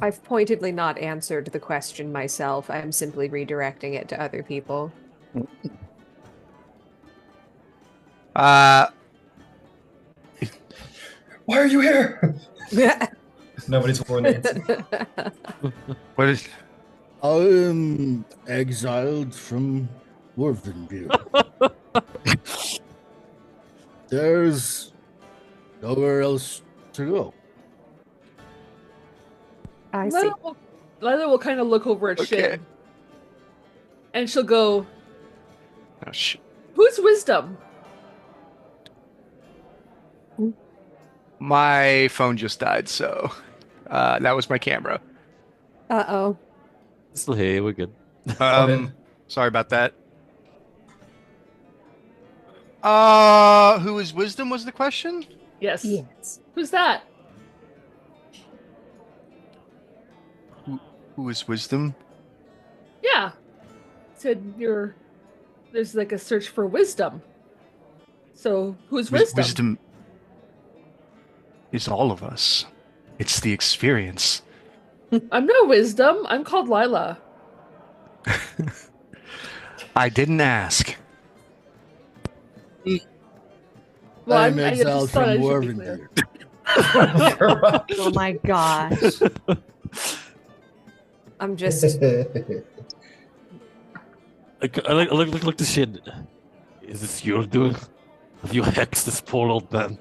I've pointedly not answered the question myself. I'm simply redirecting it to other people. Why are you here? Nobody's willing to answer. What is... I am exiled from Warvenville. There's nowhere else to go. I see. Lila will kind of look over at Shin. And she'll go, Oh, shit. who's wisdom? My phone just died, so that was my camera. Uh-oh. Still here, we're good. Sorry about that. Who is wisdom was the question? Yes. Yes. Who's that? Who is wisdom? Yeah. Said there's like a search for wisdom. So who's wisdom? Wisdom is all of us. It's the experience. I'm no wisdom. I'm called Lila. I didn't ask. Well, I'm I exiled just thought I from should be clear. Warvendir. Oh my gosh. I'm just I look to Shin. Is this your doing? Have you hexed this poor old man?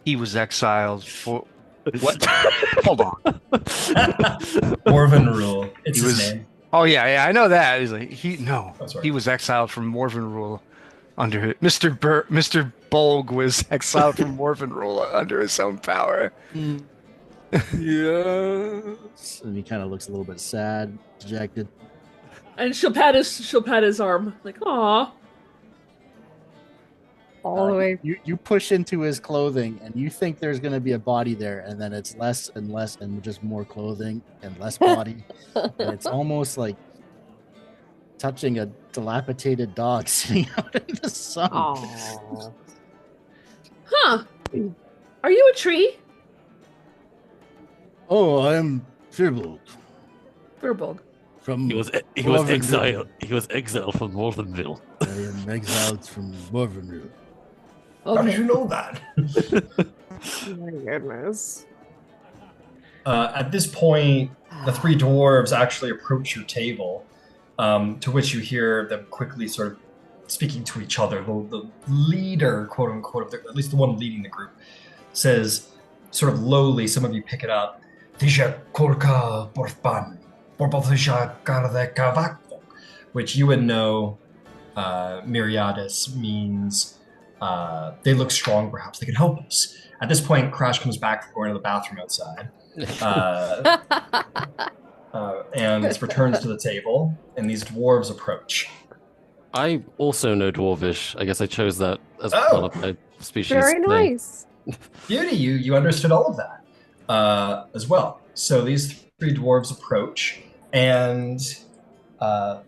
He was exiled for what? Hold on. Morven Rule. It's He his was- name. Oh yeah, I know that. He's like Oh, sorry. he was exiled from Morven rule under Mr. Bolg was exiled from Morven rule under his own power. Yes. And he kind of looks a little bit sad, dejected. And she'll pat his arm. Like, aw. all the way. You push into his clothing, and you think there's going to be a body there, and then it's less and less, and just more clothing and less body. And it's almost like touching a dilapidated dog sitting out in the sun. Oh. Huh. Are you a tree? Oh, I'm Firbolg Firbolg. from. He was Morvenville. exiled. He was exiled from Morvenville. I am exiled from Morvenville. How did Okay. you know that? Oh my goodness. At this point, the three dwarves actually approach your table, to which you hear them quickly sort of speaking to each other. The leader, quote unquote, of at least the one leading the group, says, sort of lowly, some of you pick it up, Tisha Korka Borfban, Borbotisha Gardeka Vakvo, which you would know, Myriadis means they look strong, perhaps they can help us. At this point, Crash comes back from going to the bathroom outside. And returns to the table, and these dwarves approach. I also know Dwarvish. I guess I chose that as Oh. part of my species. Very name. nice. Beauty, you understood all of that as well. So these three dwarves approach, and one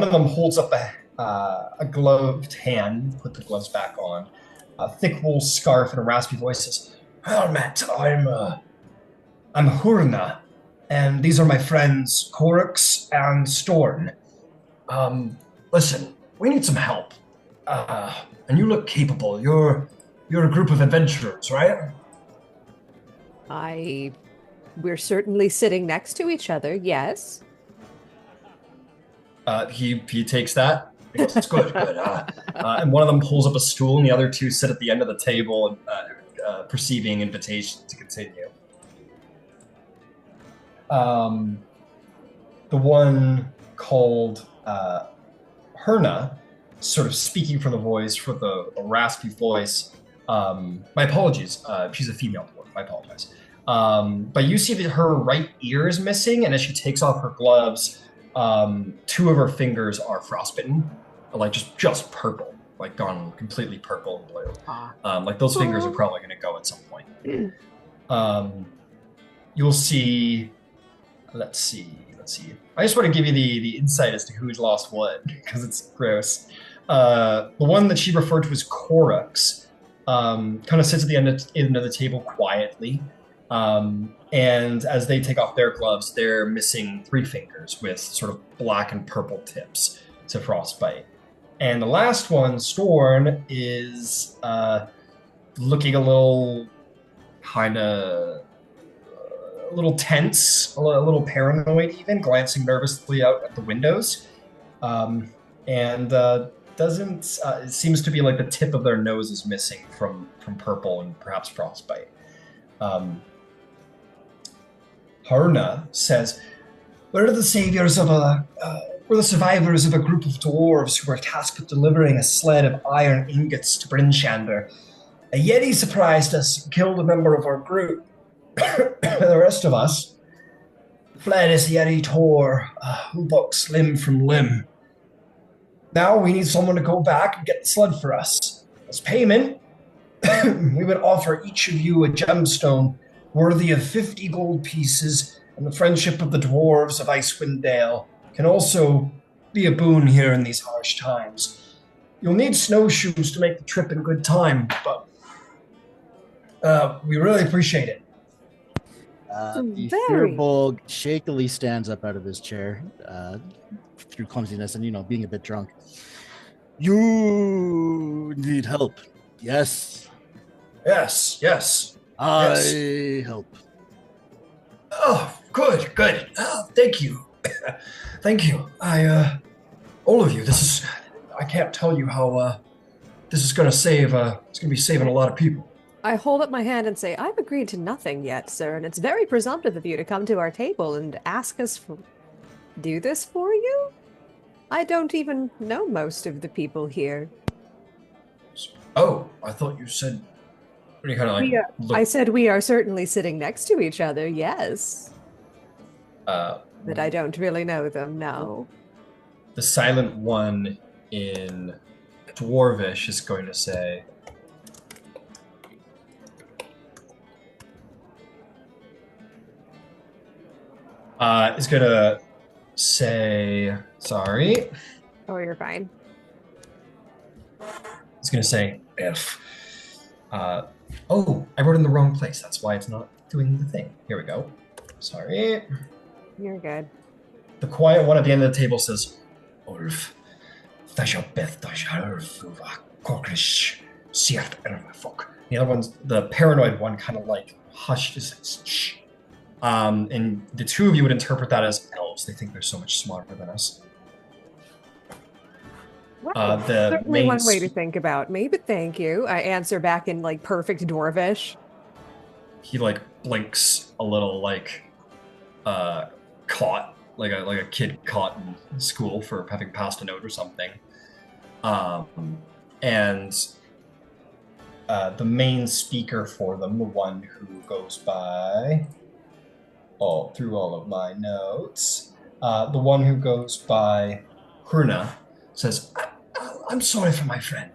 of them holds up a gloved hand, put the gloves back on, a thick wool scarf, and a raspy voice says, "Helmet, I'm Hurna, and these are my friends Korux and Storn. Listen, we need some help, and you look capable. You're a group of adventurers, right?" We're certainly sitting next to each other, yes. He takes that. He goes, "It's good, good." And one of them pulls up a stool, and the other two sit at the end of the table, perceiving invitation to continue. The one called Herna, sort of speaking for the voice, for the raspy voice. My apologies. She's a female dwarf. I apologize. But you see that her right ear is missing, and as she takes off her gloves, two of her fingers are frostbitten, like just purple, like gone completely purple and blue. Like those fingers are probably going to go at some point. You'll see. Let's see. I just want to give you the insight as to who's lost what, because it's gross. The one that she referred to as Korux kind of sits at the end of the table quietly. And as they take off their gloves, they're missing three fingers with sort of black and purple tips to frostbite. And the last one, Storn, is looking a little kind of a little tense, a little paranoid even, glancing nervously out at the windows. And doesn't, it seems to be like the tip of their nose is missing from purple and perhaps frostbite. Harna says, we're the survivors of a group of dwarves who were tasked with delivering a sled of iron ingots to Brinshander. A Yeti surprised us and killed a member of our group. The rest of us fled as the Yeti tore Hulbok's limb from limb. Now we need someone to go back and get the sled for us. As payment, we would offer each of you a gemstone worthy of 50 gold pieces, and the friendship of the dwarves of Icewind Dale can also be a boon here in these harsh times. You'll need snowshoes to make the trip in good time, but we really appreciate it. The Very. Bolg shakily stands up out of his chair through clumsiness and, being a bit drunk. You need help. Yes. Yes. I help. Oh, good. Oh, thank you. Thank you. All of you, I can't tell you how, this is gonna save, it's gonna be saving a lot of people. I hold up my hand and say, I've agreed to nothing yet, sir, and it's very presumptive of you to come to our table and ask us for do this for you? I don't even know most of the people here. Oh, I thought you said, you kind of like, I said we are certainly sitting next to each other, yes. But I don't really know them, no. The silent one in Dwarvish is going to say, sorry. Oh, you're fine. It's going to say, if. Oh, I wrote in the wrong place. That's why it's not doing the thing. Here we go. Sorry. You're good. The quiet one at the end of the table says, Ulf, the other one's, the paranoid one, kind of like hushed, just shh. And the two of you would interpret that as elves. They think they're so much smarter than us. Well, The certainly main one way to think about me, but thank you. I answer back in like perfect Dwarvish. He like blinks a little, like caught, like a kid caught in school for having passed a note or something. And the main speaker for them, the one who goes by through all of my notes, the one who goes by Hruna says, I'm sorry for my friend.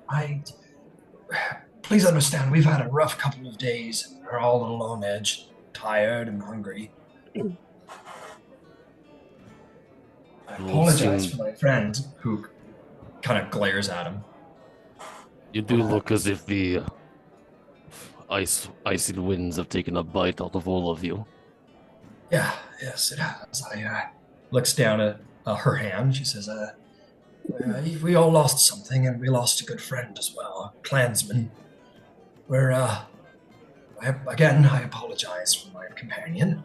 Please understand, we've had a rough couple of days. We're all a little on edge, tired and hungry. I apologize for my friend, who kind of glares at him. You do look as if the icy winds have taken a bite out of all of you. Yes, it has. I looks down at her hand. She says, we all lost something, and we lost a good friend as well, a clansman. I apologize for my companion.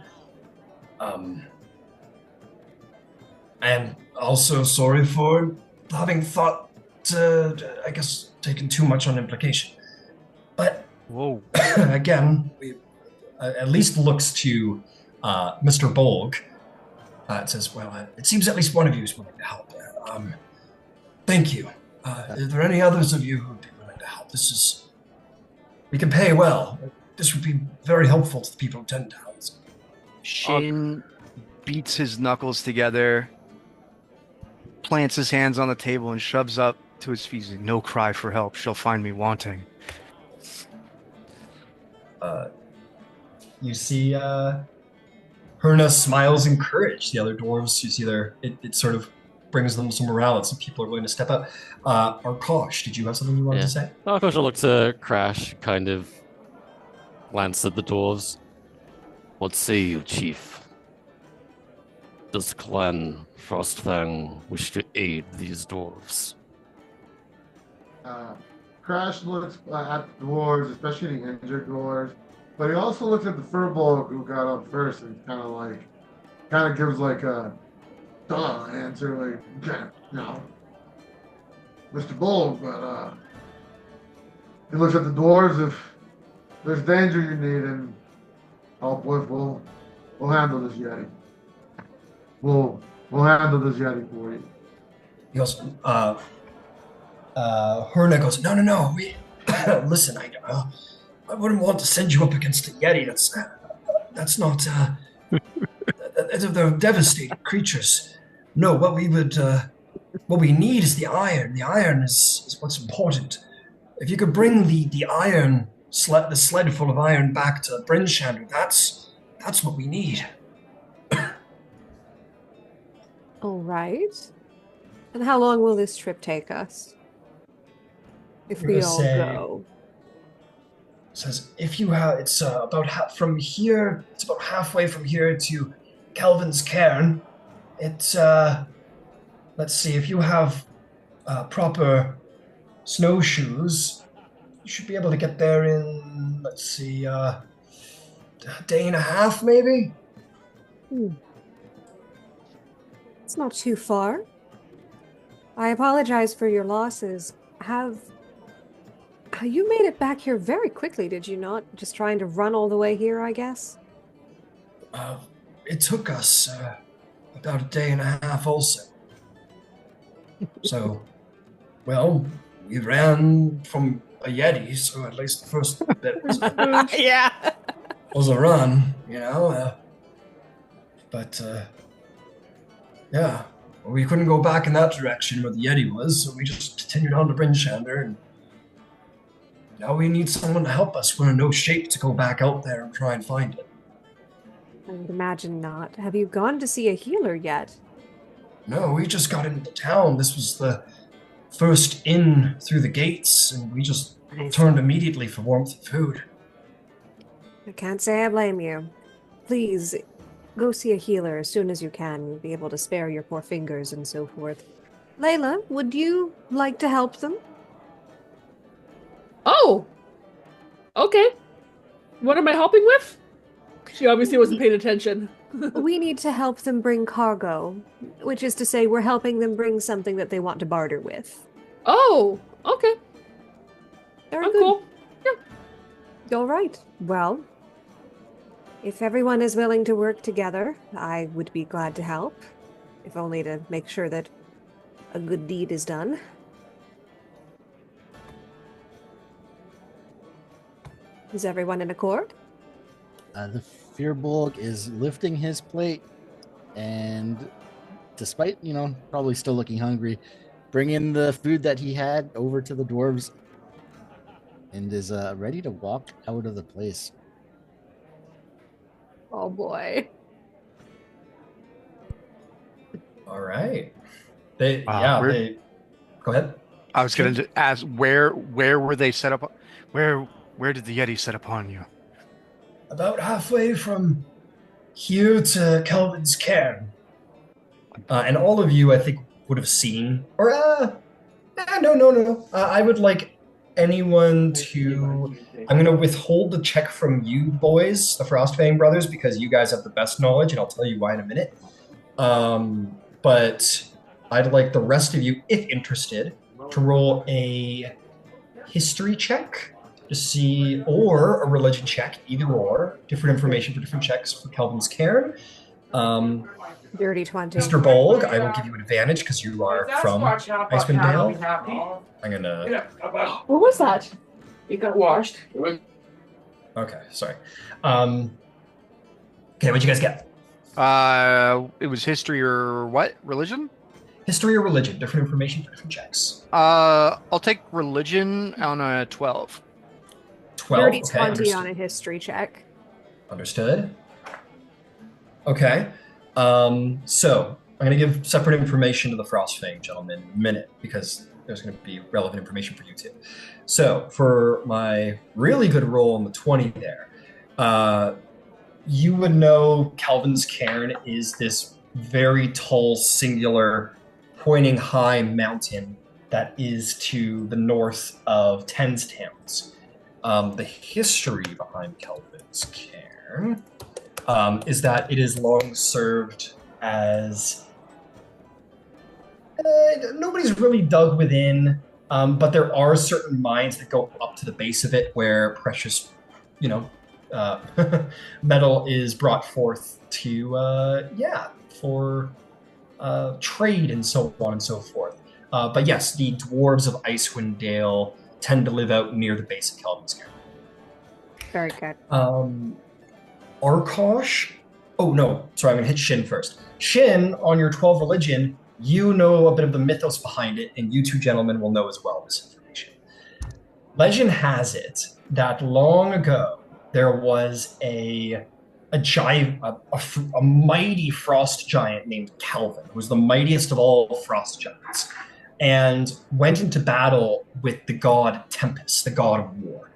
And also sorry for having thought, taken too much on implication. But, whoa, again, we at least looks to Mr. Bolg. It says, well, it seems at least one of you is willing to help. Thank you. Are there any others of you who would be willing to help? We can pay well. This would be very helpful to the people of Ten Towns. Shin beats his knuckles together, plants his hands on the table, and shoves up to his feet. No cry for help. She'll find me wanting. You see Herna smiles in courage. The other dwarves, you see it sort of brings them some morale, and some people are willing to step up. Arkosh, did you have something you wanted to say? Arkosh will look to Crash, kind of glance at the dwarves. What say you, Chief? Does Clan Frostfang wish to aid these dwarves? Crash looks at the dwarves, especially the injured dwarves, but he also looks at the Furbolg who got up first and kind of gives like a duh answer, like, Mr. Bolg, but he looks at the dwarves. If there's danger you need and help with, we'll handle this Yeti. We'll handle this Yeti for you. He goes, Herna goes, no, listen, I wouldn't want to send you up against a Yeti. That's not, they're devastating creatures. No, what we need is the iron. The iron is what's important. If you could bring the iron the sled full of iron back to Bryn Shander. That's what we need. All right. And how long will this trip take us? If We're we gonna all say- go. Says if you have, it's from here. It's about halfway from here to Kelvin's Cairn. It's let's see, if you have proper snowshoes, you should be able to get there in, let's see, a day and a half, maybe. It's not too far. I apologize for your losses. You made it back here very quickly, did you not? Just trying to run all the way here, I guess? It took us about a day and a half also. So, well, we ran from a Yeti, so at least the first bit was Yeah. was a run, you know. But yeah, we couldn't go back in that direction where the Yeti was, so we just continued on to Bryn Shander, and now we need someone to help us. We're in no shape to go back out there and try and find it. I would imagine not. Have you gone to see a healer yet? No, we just got into town. This was the first in through the gates, and we just turned immediately for warmth and food. I can't say I blame you. Please, go see a healer as soon as you can. You'll be able to spare your poor fingers and so forth. Layla, would you like to help them? Oh! Okay. What am I helping with? She obviously wasn't paying attention. We need to help them bring cargo, which is to say we're helping them bring something that they want to barter with. Oh! Okay. Very I'm good. cool. Yeah. All right. Well, if everyone is willing to work together, I would be glad to help, if only to make sure that a good deed is done. Is everyone in accord? The Fearbolg is lifting his plate, and despite, probably still looking hungry, bringing the food that he had over to the dwarves and is ready to walk out of the place. Oh boy. All right. Go ahead. I was going to ask where were they set up? Where did the Yeti set upon you? About halfway from here to Kelvin's Cairn. And all of you, I think, would have seen, or no. I would like anyone to. I'm going to withhold the check from you boys, the Frostfang brothers, because you guys have the best knowledge, and I'll tell you why in a minute. But I'd like the rest of you, if interested, to roll a history check to see, or a religion check, either or, different information for different checks for Kelvin's Cairn. Dirty 20. Mr. Bolg, I will give you an advantage because you are from Icewind Dale. I'm gonna. What was that? It got washed. Okay, sorry. Okay, what'd you guys get? It was history or what? Religion? History or religion, different information for different checks. I'll take religion on a 12. 12. Dirty Okay, 20 understood. on a history check. Understood. Okay. So I'm going to give separate information to the Frostfang gentlemen in a minute because there's going to be relevant information for you too. So for my really good roll on the 20 there, you would know Kelvin's Cairn is this very tall, singular, pointing high mountain that is to the north of Tens Towns. The history behind Kelvin's Cairn is that it is long served as nobody's really dug within, but there are certain mines that go up to the base of it where precious, metal is brought forth to for trade and so on and so forth. But yes, the dwarves of Icewind Dale tend to live out near the base of Kelvin's Cairn. Very good. Arkosh? Oh, no. Sorry, I'm going to hit Shin first. Shin, on your 12 religion, you know a bit of the mythos behind it, and you two gentlemen will know as well this information. Legend has it that long ago there was a giant, a mighty frost giant named Calvin, who was the mightiest of all frost giants, and went into battle with the god Tempest, the god of war,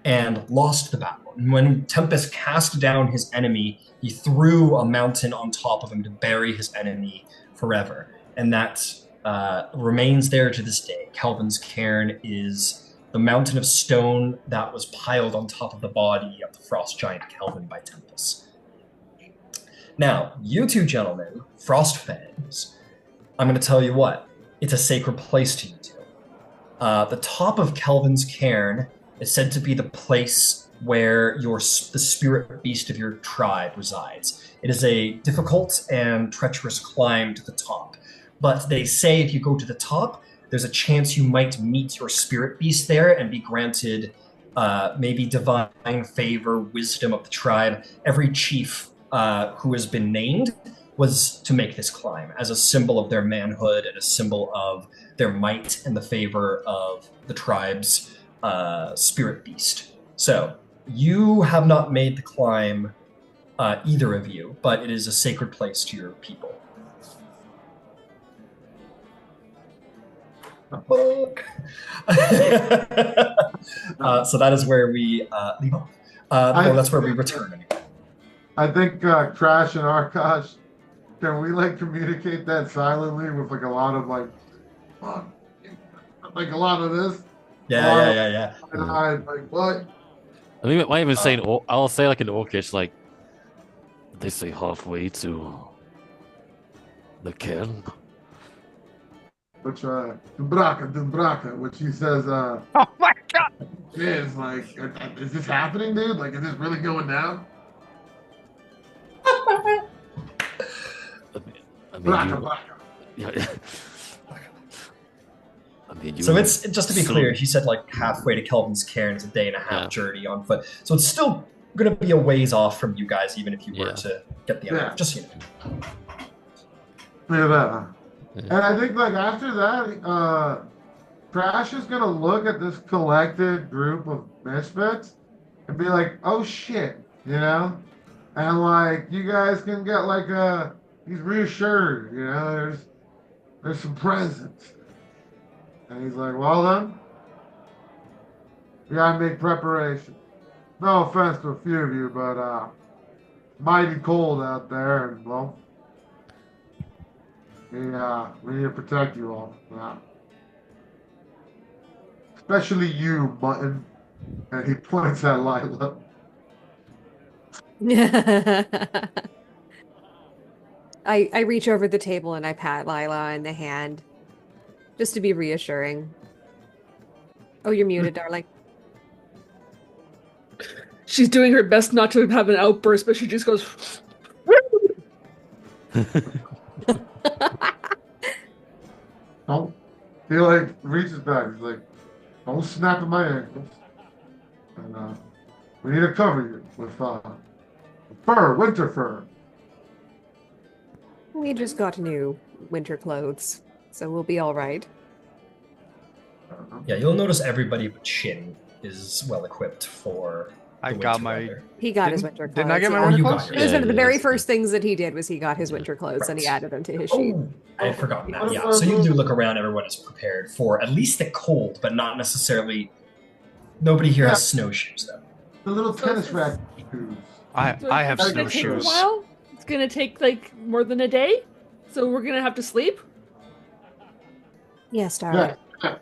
and lost the battle. And when Tempest cast down his enemy, he threw a mountain on top of him to bury his enemy forever. And that remains there to this day. Calvin's cairn is the mountain of stone that was piled on top of the body of the frost giant Calvin by Tempest. Now, you two gentlemen, frost fans, I'm going to tell you what, it's a sacred place to you two. The top of Calvin's cairn is said to be the place where the spirit beast of your tribe resides. It is a difficult and treacherous climb to the top, but they say if you go to the top, there's a chance you might meet your spirit beast there and be granted maybe divine favor, wisdom of the tribe. Every chief who has been named was to make this climb as a symbol of their manhood and a symbol of their might and the favor of the tribe's spirit beast. So you have not made the climb, either of you, but it is a sacred place to your people. So that is where we leave off. Or that's where we return. Anyway. I think Crash and Arkosh, can we like communicate that silently with like a lot of like a lot of this? Yeah. And I like what? I think it might even say, I'll say like in Orcish, like, they say halfway to the cairn. Which Dumbraka, which he says Oh my god! is like, is this happening, dude? Like, is this really going down? I mean, Braka. yeah. I mean, So it's just to be clear, he said like halfway to Kelvin's cairn is a day and a half journey on foot. So it's still going to be a ways off from you guys, even if you were to get the other. Just so you know. Look at that. And I think like after that, Crash is gonna look at this collected group of misfits and be like, "Oh shit," you know, and like you guys can get like he's reassured, you know, there's some presents, and he's like, "Well then, we gotta make preparation." No offense to a few of you, but mighty cold out there, and well. We need to protect you all. Yeah. Especially you, Mutton. And he points at Lila. I reach over the table and I pat Lila in the hand, just to be reassuring. Oh, you're muted, darling. She's doing her best not to have an outburst, but she just goes. Don't. He like reaches back. He's like, "Don't snap at my ankles." And we need to cover you with fur, winter fur. We just got new winter clothes, so we'll be all right. Yeah, you'll notice everybody but Shin is well equipped for. I got my. Weather. He got his winter clothes. Didn't I get my Or winter you clothes? got It was one of the Yeah, very yeah. first things that he did was he got his winter clothes and he Right. added them to his sheet. Oh, I had forgotten that. Yeah, so you do look around. Everyone is prepared for at least the cold, but not necessarily. Nobody here has snowshoes though. The little tennis racket shoes. I have It's gonna take a snowshoes. while. It's gonna take like more than a day, so we're gonna have to sleep. Yes, darling. Yeah.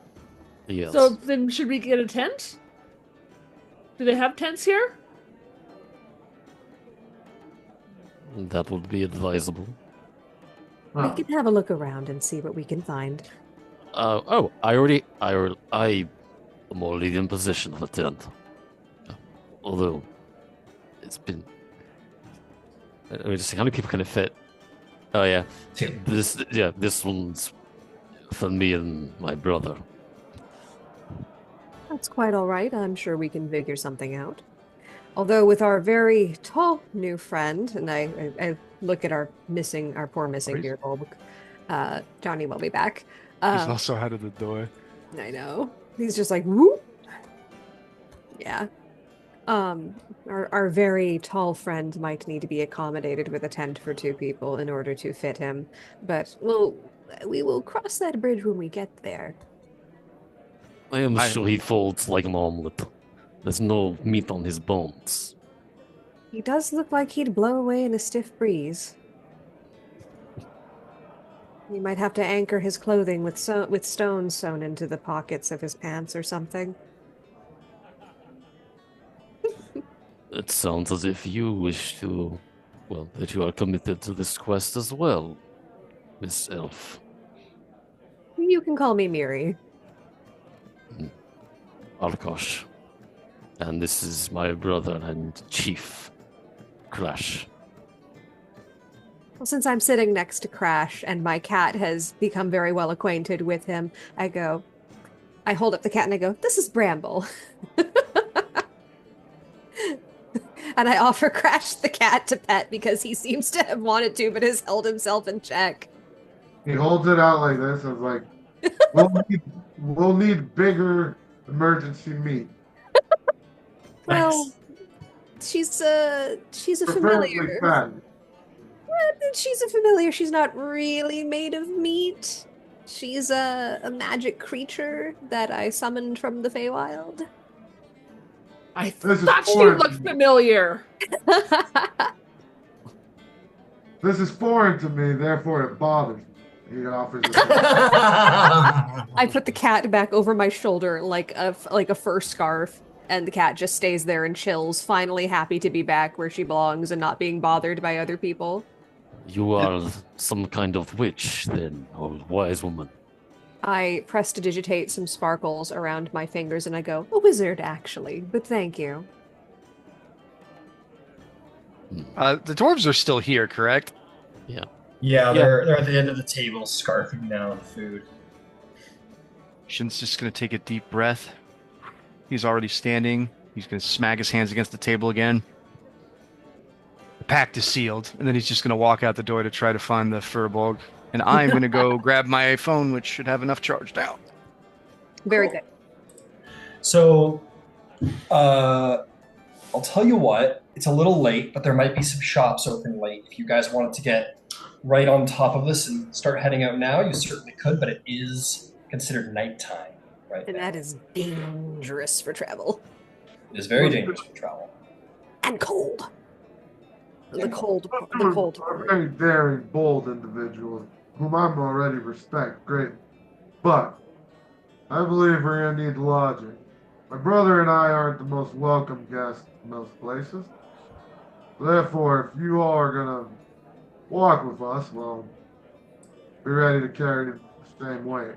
Yes. So then, should we get a tent? Do they have tents here? That would be advisable. We Well, can have a look around and see what we can find. I am already in possession of a tent. Although, it's been. Let me just see how many people can it fit. Oh yeah, Two. this one's for me and my brother. That's quite all right. I'm sure we can figure something out. Although with our very tall new friend, and I look at our poor missing Please. Beardbulb, Johnny will be back. He's also out of the door. I know. He's just like, whoop. Yeah. Our very tall friend might need to be accommodated with a tent for 2 people in order to fit him, but we will cross that bridge when we get there. I am I sure he folds like an omelet. There's no meat on his bones. He does look like he'd blow away in a stiff breeze. We might have to anchor his clothing with stones sewn into the pockets of his pants or something. It sounds as if you wish to, well, that you are committed to this quest as well, Miss Elf. You can call me Miri. Arkosh. And this is my brother and Chief, Crash. Well, since I'm sitting next to Crash and my cat has become very well acquainted with him, I hold up the cat and I go, "This is Bramble." And I offer Crash the cat to pet because he seems to have wanted to, but has held himself in check. He holds it out like this and is like, we'll need bigger emergency meat. Well, she's a Preferably familiar. fat. She's a familiar. She's not really made of meat. She's a magic creature that I summoned from the Feywild. I This is thought she foreign looked to me. familiar. This is foreign to me, therefore it bothers me. He offers it. I put the cat back over my shoulder like a fur scarf, and the cat just stays there and chills, finally happy to be back where she belongs and not being bothered by other people. You are some kind of witch, then, or wise woman. I prestidigitate some sparkles around my fingers and I go, "A wizard, actually, but thank you." the dwarves are still here, correct? Yeah, they're at the end of the table, scarfing down food. Shin's just gonna take a deep breath. He's already standing. He's gonna smack his hands against the table again. The pact is sealed, and then he's just gonna walk out the door to try to find the Bolg. And I'm gonna go grab my phone, which should have enough charged out. Very Cool. good. So, I'll tell you what, it's a little late, but there might be some shops open late. If you guys wanted to get right on top of this and start heading out now, you certainly could, but it is considered nighttime right And now. that is dangerous for travel. It is very dangerous for travel. And cold. The cold. The Those cold. are very daring, bold individuals, whom I'm already respect greatly. But I believe we're gonna need lodging. My brother and I aren't the most welcome guests in most places. Therefore, if you all are gonna walk with us, well, be ready to carry the same weight.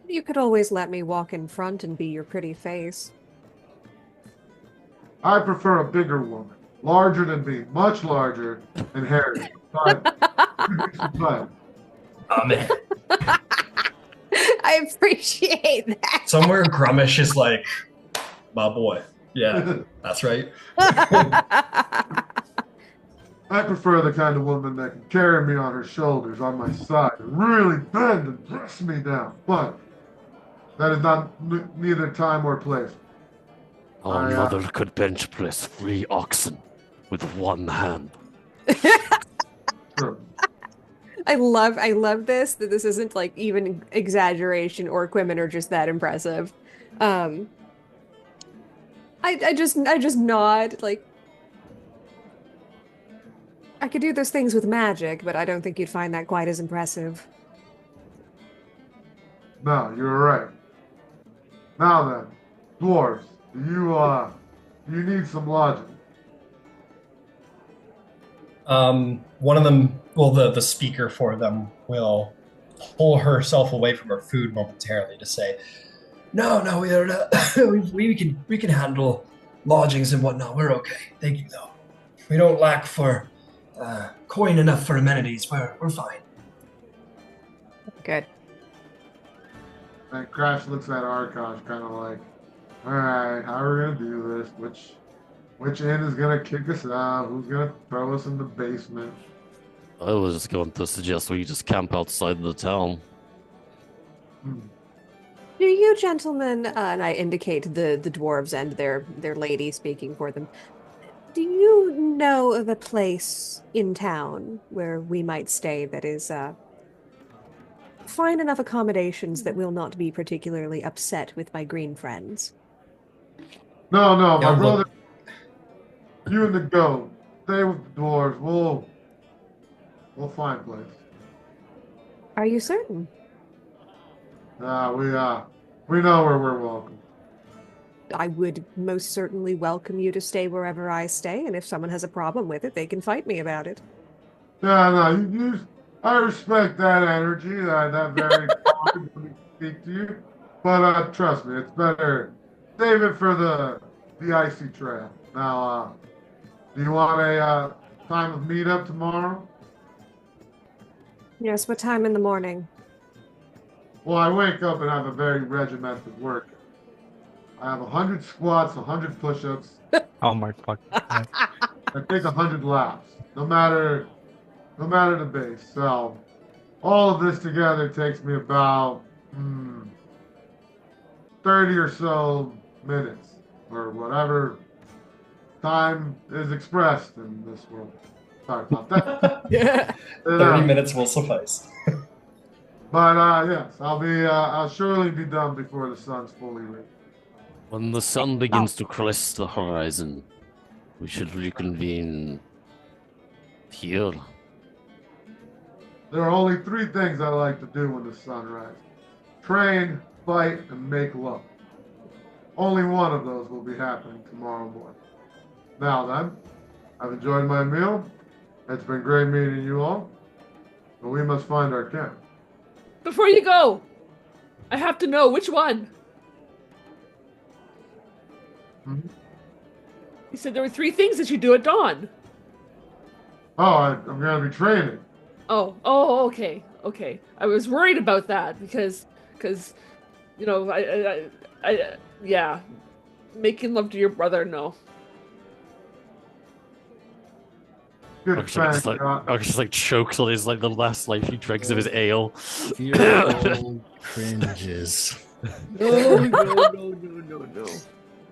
You could always let me walk in front and be your pretty face. I prefer a bigger woman, larger than me, much larger and hairy. But Amen. I appreciate that. Somewhere Grummish is like, my boy. Yeah, that's right. I prefer the kind of woman that can carry me on her shoulders, on my side, and really bend and press me down. But that is neither time or place. Our mother could bench press 3 oxen with one hand. True. I love this, that this isn't like even exaggeration or women are just that impressive. I just nod, like, I could do those things with magic, but I don't think you'd find that quite as impressive. No, you're right. Now then, dwarves, do you need some lodging? One of them, well, the speaker for them will pull herself away from her food momentarily to say, "No, we are we can handle lodgings and whatnot. We're okay. Thank you, though. We don't lack for coin enough for amenities. We're fine." Good. And Crash looks at Arkosh kind of like, all right, how are we going to do this? Which inn is going to kick us out? Who's going to throw us in the basement? I was just going to suggest we just camp outside the town. Hmm. Do you you gentlemen, and I indicate the dwarves and their lady speaking for them, do you know of a place in town where we might stay that is fine enough accommodations that will not be particularly upset with my green friends? No, no, Yeah, my brother, look, you and the goat, stay with the dwarves. We'll find a place. Are you certain? We know where we're welcome. I would most certainly welcome you to stay wherever I stay, and if someone has a problem with it, they can fight me about it. Yeah, no, I respect that energy, that very quality when we speak to you. But trust me, it's better save it for the icy trail. Now, do you want a time of meetup tomorrow? Yes, what time in the morning? Well, I wake up and have a very regimented work. I have 100 squats, 100 push-ups. Oh my fuck. I take 100 laps, no matter the base. So all of this together takes me about 30 or so minutes, or whatever time is expressed in this world. Sorry about that. Yeah. 30 minutes will suffice. But yes, I'll surely be done before the sun's fully risen. When the sun begins to crest the horizon, we should reconvene here. There are only three things I like to do when the sun rises: train, fight, and make love. Only one of those will be happening tomorrow morning. Now then, I've enjoyed my meal. It's been great meeting you all. But we must find our camp. Before you go, I have to know which one. Mhm. You said there were 3 things that you do at dawn. Oh, I'm going to be training. Oh, okay. I was worried about that because, you know, yeah, making love to your brother, no. Good Arch just like chokes on his like the last life he drinks of his ale. Fearful cringes. No.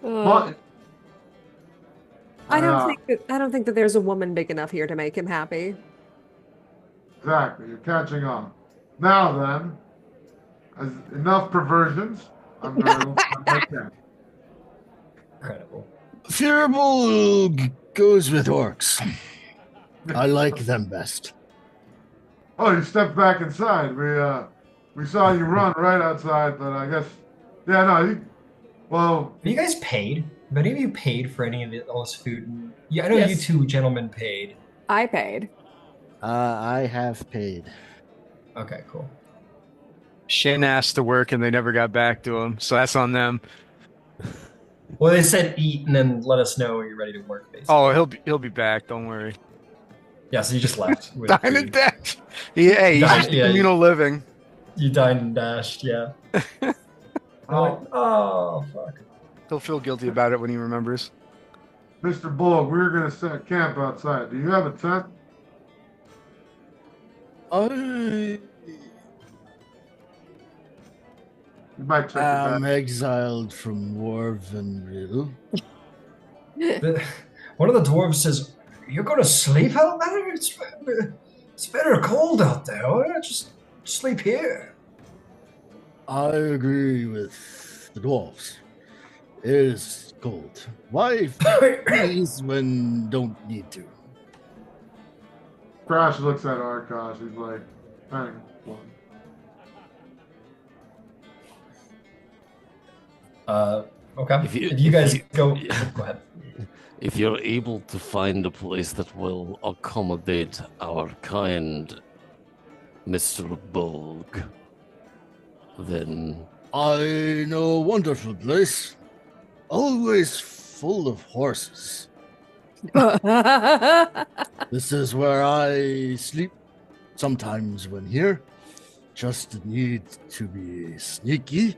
But, I don't think that there's a woman big enough here to make him happy. exactly, you're catching on. Now then, as enough perversions, I'm going to find my camp. Incredible. Fearful goes with orcs. I like them best. Oh, you stepped back inside. We saw you run right outside, but I guess, yeah, no, well, Have you guys paid? Have any of you paid for any of all this food? Yeah, I know you Yes. two gentlemen paid. I paid. I have paid. Okay, cool. Shin asked to work and they never got back to him, so that's on them. Well, they said eat and then let us know when you're ready to work, basically. Oh, he'll be back. Don't worry. Yeah, so you just left with Dine and food. dash. Hey, he's Dine- used to yeah, communal living. You dined and dashed, yeah. Oh, fuck. He'll feel guilty about it when he remembers. Mr. Bolg, we're going to set camp outside. Do you have a tent? I You might check your am bag. exiled from Warvenville. One of the dwarves says, "You're going to sleep out there? It's better cold out there. Why not just sleep here?" I agree with the dwarves. It is cold. Why freeze when don't need to? Crash looks at Arkosh. He's like, hang on. Okay. If you- If you guys if you- go ahead. If you're able to find a place that will accommodate our kind, Mr. Bolg, then I know a wonderful place. Always full of horses. This is where I sleep. Sometimes when here. Just need to be sneaky.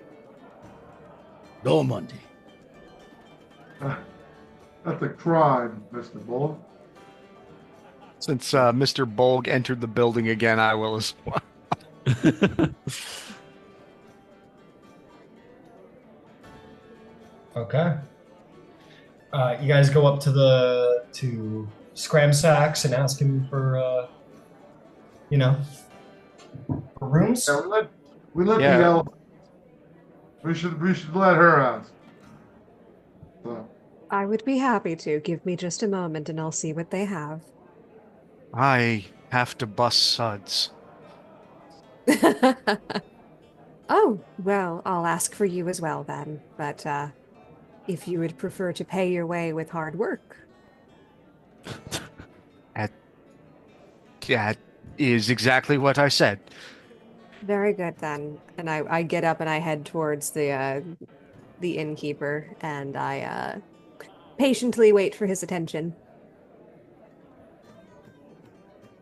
No money. That's a crime, Mr. Bolg. Since Mr. Bolg entered the building again, I will as well. Okay. You guys go up to Scram Sacks and ask him for you know for rooms. Yeah, we let the Yeah, yellow. We should let her ask. So I would be happy to. Give me just a moment and I'll see what they have. I have to bust suds. Oh, well, I'll ask for you as well then. But if you would prefer to pay your way with hard work. That, that is exactly what I said. Very good then. And I get up and I head towards the innkeeper and I patiently wait for his attention.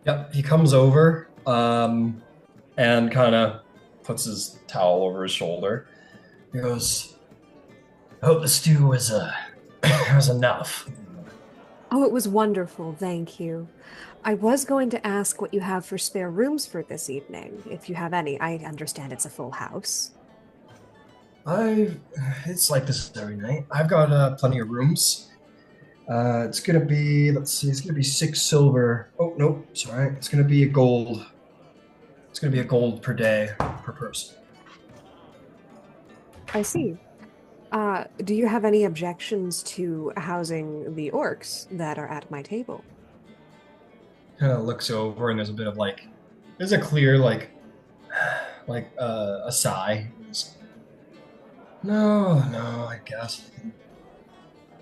Yep, he comes over and kind of puts his towel over his shoulder. He goes, "I hope the stew was was enough." Oh, it was wonderful, thank you. I was going to ask what you have for spare rooms for this evening, if you have any. I understand it's a full house. It's like this every night. I've got plenty of rooms. It's gonna be, let's see, it's gonna be 6 silver. Oh no, sorry, it's gonna be a gold. It's gonna be a gold per day per person. I see. Do you have any objections to housing the orcs that are at my table? Kind of looks over and there's a bit of there's a clear a sigh. No, I guess I can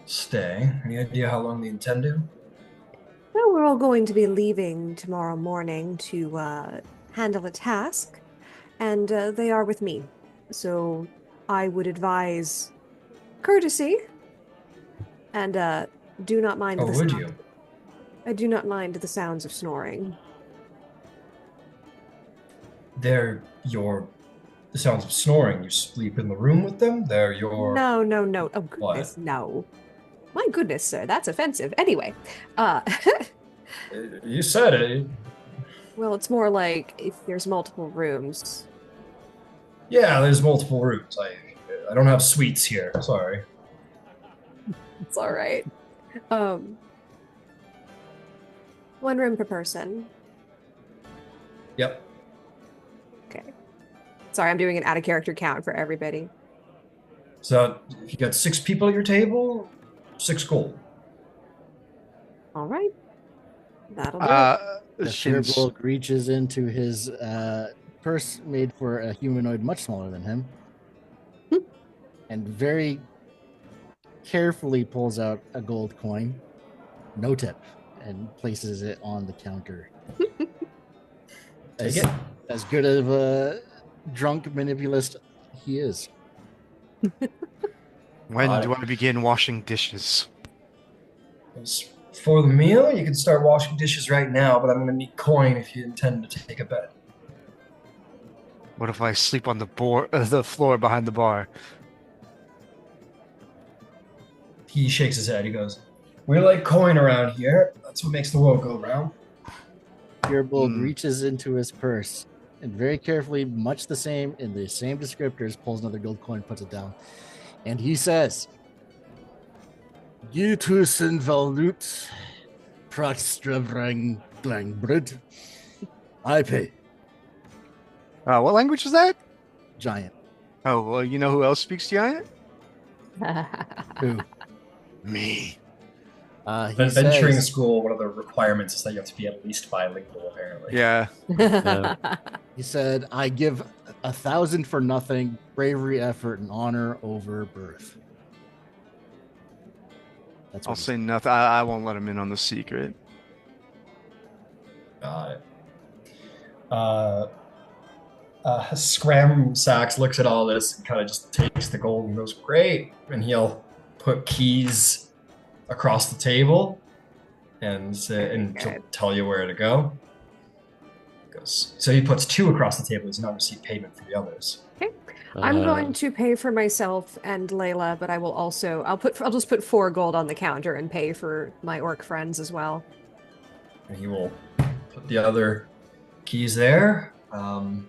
stay. Any idea how long they intend to? Well, we're all going to be leaving tomorrow morning to handle a task, and they are with me. So I would advise courtesy and do not mind Oh, the would sound. you? I do not mind the sounds of snoring. They're the sounds of snoring. You sleep in the room with them? They're your No, no, no. Oh, what? goodness, no. My goodness, sir, that's offensive. Anyway, You said it. well, it's more like if there's multiple rooms. Yeah, there's multiple rooms. I don't have suites here. Sorry. It's all right. Um, one room per person. Yep. Okay. Sorry, I'm doing an out of character count for everybody. So if you got 6 people at your table, 6 gold. All right. That'll do it. The Bolg reaches into his purse made for a humanoid much smaller than him and very carefully pulls out a gold coin, no tip, and places it on the counter. Take it. As good of a drunk manipulist he is. When do I begin washing dishes? For the meal, you can start washing dishes right now, but I'm going to need coin if you intend to take a bed. What if I sleep on the floor behind the bar? He shakes his head. He goes, "We like coin around here. That's what makes the world go round." Bolg reaches into his purse and very carefully, much the same, in the same descriptors, pulls another gold coin, puts it down. And he says, "Gitusen valut praxtravrang glangbrid. I pay." What language is that? Giant. Oh, well, you know who else speaks Giant? Who? Me. Venturing school, one of the requirements is that you have to be at least bilingual, apparently. Yeah. He said, "I give 1,000 for nothing, bravery, effort, and honor over birth." That's I'll say nothing. I won't let him in on the secret. Got it. Scram Sacks looks at all this and kind of just takes the gold and goes, "Great." And he'll put keys across the table and he'll tell you where to go. So he puts 2 across the table. He's not received payment for the others. Okay. I'm going to pay for myself and Layla, but I will also I'll just put 4 gold on the counter and pay for my orc friends as well. And he will put the other keys there and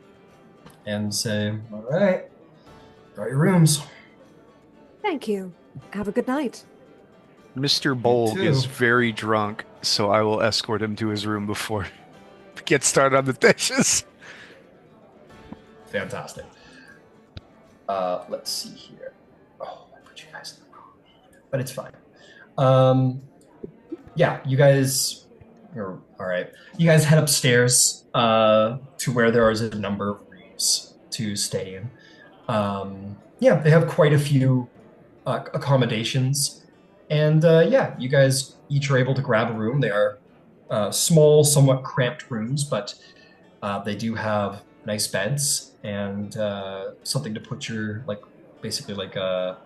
say, "All right, got your rooms." Thank you. Have a good night. Mr. Bolg too. is very drunk, so I will escort him to his room before we get started on the dishes. Fantastic. Let's see here. Oh, I put you guys in the wrong. But it's fine. Yeah, you guys are all right. You guys head upstairs to where there is a number of rooms to stay in. Yeah, they have quite a few accommodations, and yeah, you guys each are able to grab a room. They are small, somewhat cramped rooms, but they do have nice beds and something to put your basically like a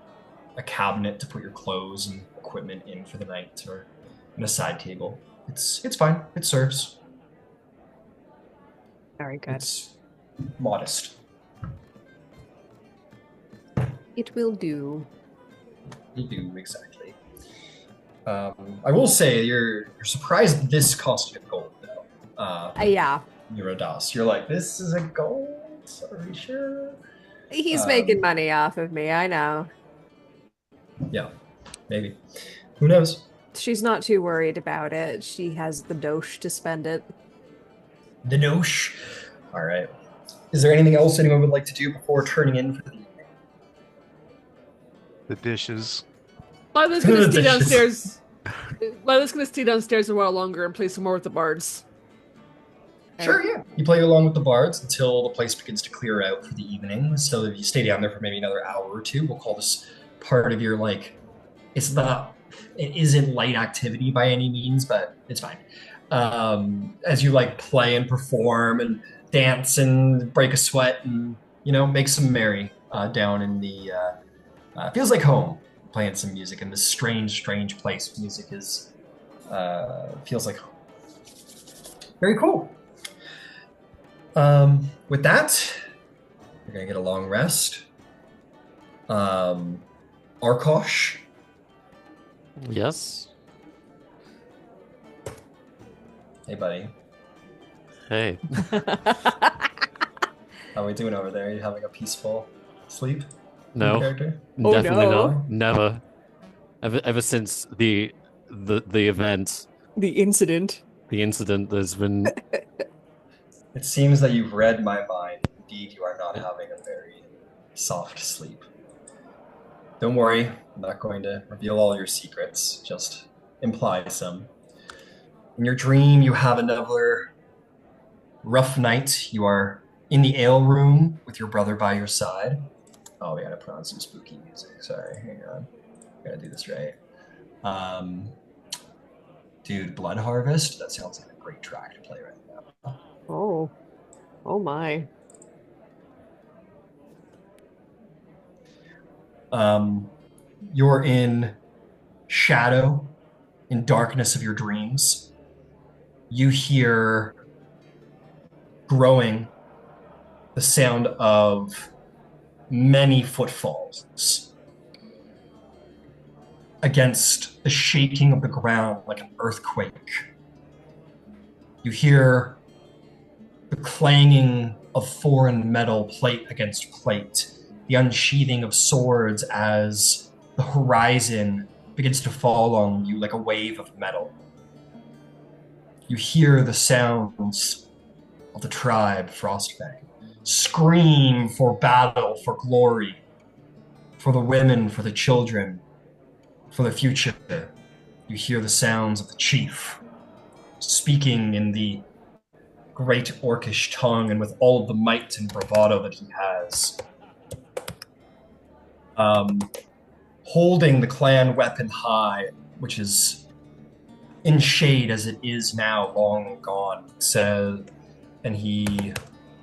cabinet to put your clothes and equipment in for the night, or and a side table. It's fine. It serves. Very good. It's modest. It will do. You do exactly. I will say you're surprised this cost you gold though. Yeah. Eurodas. You're like, this is a gold? Are you sure? He's making money off of me, I know. Yeah, maybe. Who knows? She's not too worried about it. She has the dosh to spend it. The nosh. All right. Is there anything else anyone would like to do before turning in for the evening? The dishes. Lila's gonna The stay dishes. downstairs. Lila's gonna stay downstairs a while longer and play some more with the bards. Sure, yeah. You play along with the bards until the place begins to clear out for the evening. So if you stay down there for maybe another hour or two, we'll call this part of your it isn't light activity by any means, but it's fine. As you play and perform and dance and break a sweat and make some merry down in the feels like home, playing some music in this strange place. Music is feels like home. Very cool. With that, we're gonna get a long rest. Arkosh. Yes. Hey, buddy. Hey. How are we doing over there? Are you having a peaceful sleep? No. Character? Oh, Definitely no. not. Never. Ever since the event, The incident. the incident, there's been It seems that you've read my mind. Indeed, you are not having a very soft sleep. Don't worry, I'm not going to reveal all your secrets, just imply some. In your dream, you have another rough night. You are in the ale room with your brother by your side. Oh, we gotta put on some spooky music. Sorry, hang on. Gotta do this right. Dude, Blood Harvest? That sounds like a great track to play right now. Oh. Oh my. You're in shadow, in darkness of your dreams. You hear growing the sound of many footfalls against the shaking of the ground like an earthquake. You hear the clanging of foreign metal plate against plate, the unsheathing of swords as the horizon begins to fall on you like a wave of metal. You hear the sounds of the tribe Frostfang scream for battle, for glory, for the women, for the children, for the future. You hear the sounds of the chief speaking in the great orcish tongue and with all of the might and bravado that he has. Holding the clan weapon high, which is in shade as it is now, long gone, and he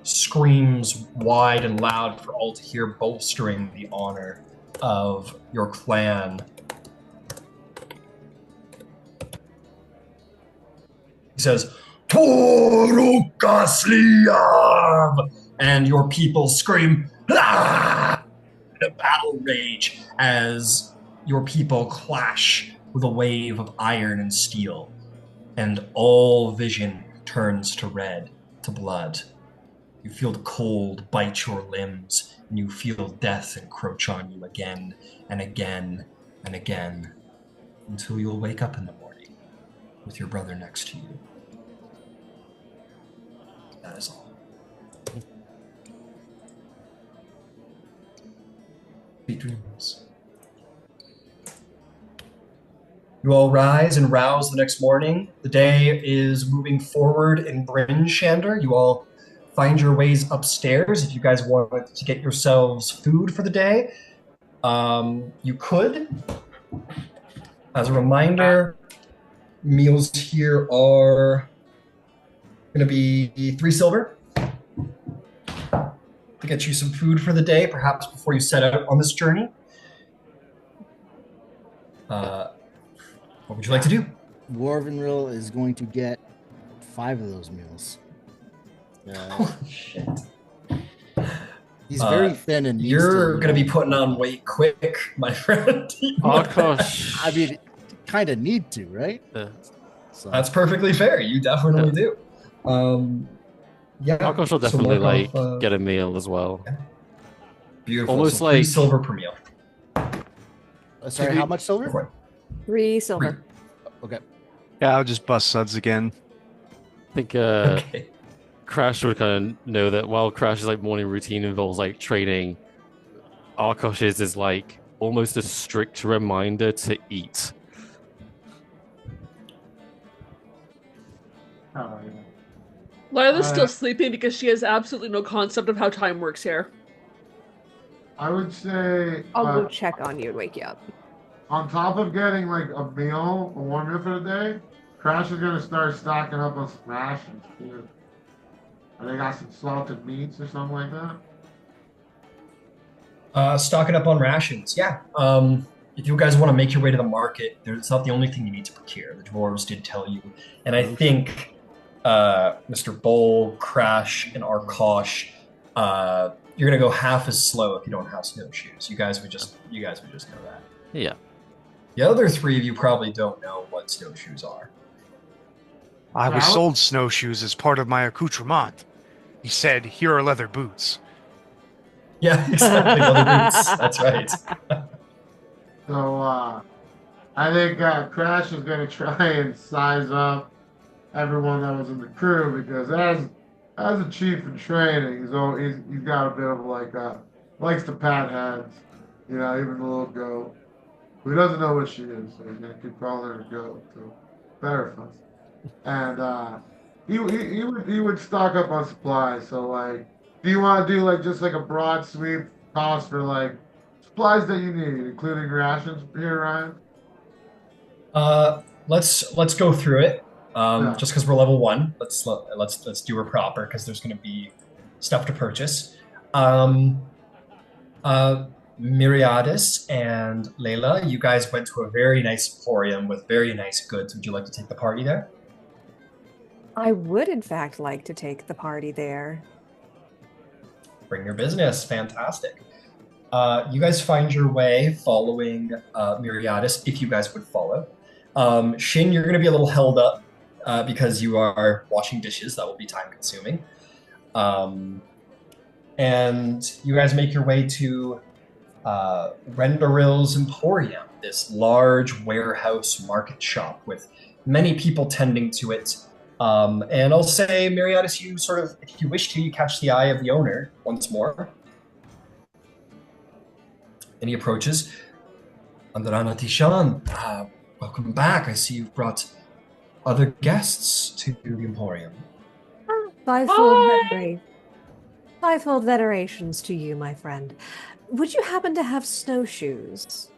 screams wide and loud for all to hear, bolstering the honor of your clan. He says, Torukasliav! And your people scream, ah! In a battle rage as your people clash with a wave of iron and steel, and all vision turns to red, to blood. You feel the cold bite your limbs, and and you feel death encroach on you again and again and again until you'll wake up in the morning with your brother next to you. That is all. Sweet dreams. You all rise and rouse the next morning. The day is moving forward in Bryn Shander. You all find your ways upstairs if you guys want to get yourselves food for the day. You could. As a reminder, meals here are going to be 3 silver to get you some food for the day, perhaps before you set out on this journey. What would you like to do? Warvenrill is going to get 5 of those meals. Holy shit. He's very thin and needs you're going to be putting on weight quick, my friend. Oh gosh. I mean, kind of need to, right? So. That's perfectly fair. You definitely do. Yeah. Arkosh will definitely get a meal as well. Yeah. Beautiful. Almost so like 3 silver per meal. Sorry, how much silver? 3 silver. Okay. Yeah, I'll just bust suds again. I think Okay. Crash would kind of know that while Crash's like morning routine involves like training, Arkosh's is like almost a strict reminder to eat. Oh, yeah. Lila's still sleeping because she has absolutely no concept of how time works here. I would say I'll go check on you and wake you up. on top of getting like a meal, a warm meal for the day, Crash is gonna start stocking up on some rations too. Are they got some salted meats or something like that? Stocking up on rations. Yeah. If you guys want to make your way to the market, it's not the only thing you need to procure. The dwarves did tell you. And I think Mr. Bolg, Crash, and Arkosh, you're gonna go half as slow if you don't have snowshoes. You guys would just know that. Yeah. The other 3 of you probably don't know what snowshoes are. I was Well- sold snowshoes as part of my accoutrement. He said, "Here are leather boots." Yeah, exactly. Leather boots. That's right. So I think Crash is gonna try and size up everyone that was in the crew because as a chief in training, he's got a bit of like likes to pat heads, you know, even the little goat. Who doesn't know what she is, so he's gonna keep calling her a goat to verify. And he would stock up on supplies. So like, do you want to do like just like a broad sweep cost for like supplies that you need, including rations here, Ryan? Let's go through it. Yeah. Just because we're level 1, let's do her proper because there's going to be stuff to purchase. Myriadis and Layla, you guys went to a very nice emporium with very nice goods. Would you like to take the party there? I would, in fact, like to take the party there. Bring your business. Fantastic. You guys find your way following Myriadis, if you guys would follow. Shin, you're going to be a little held up because you are washing dishes. That will be time consuming. And you guys make your way to Rendaril's Emporium, this large warehouse market shop with many people tending to it. And I'll say, Myriadis, you sort of, if you wish to, you catch the eye of the owner once more. And he approaches. Andrana Tishan, welcome back. I see you've brought other guests to the Emporium. Fivefold venerations to you, my friend. Would you happen to have snowshoes?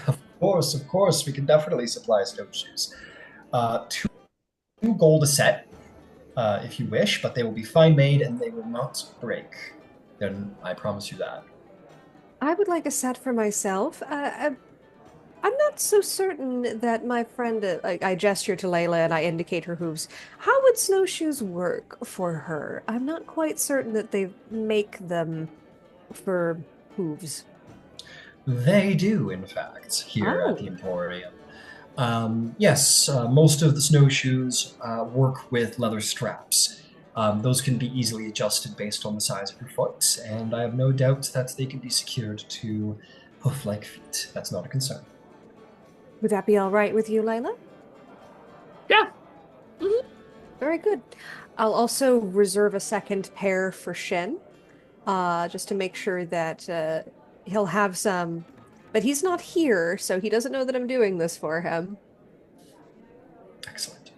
Of course, we can definitely supply snowshoes. 2 gold a set, if you wish, but they will be fine made and they will not break. Then I promise you that. I would like a set for myself. I'm not so certain that my friend. I gesture to Layla and I indicate her hooves. How would snowshoes work for her? I'm not quite certain that they make them for hooves. They do, in fact, here at the Emporium. Yes, most of the snowshoes work with leather straps. Those can be easily adjusted based on the size of your foot, and I have no doubt that they can be secured to hoof-like feet. That's not a concern. Would that be all right with you, Layla? Yeah. Very good. I'll also reserve a second pair for Shin, just to make sure that he'll have some. But he's not here, so he doesn't know that I'm doing this for him. Excellent.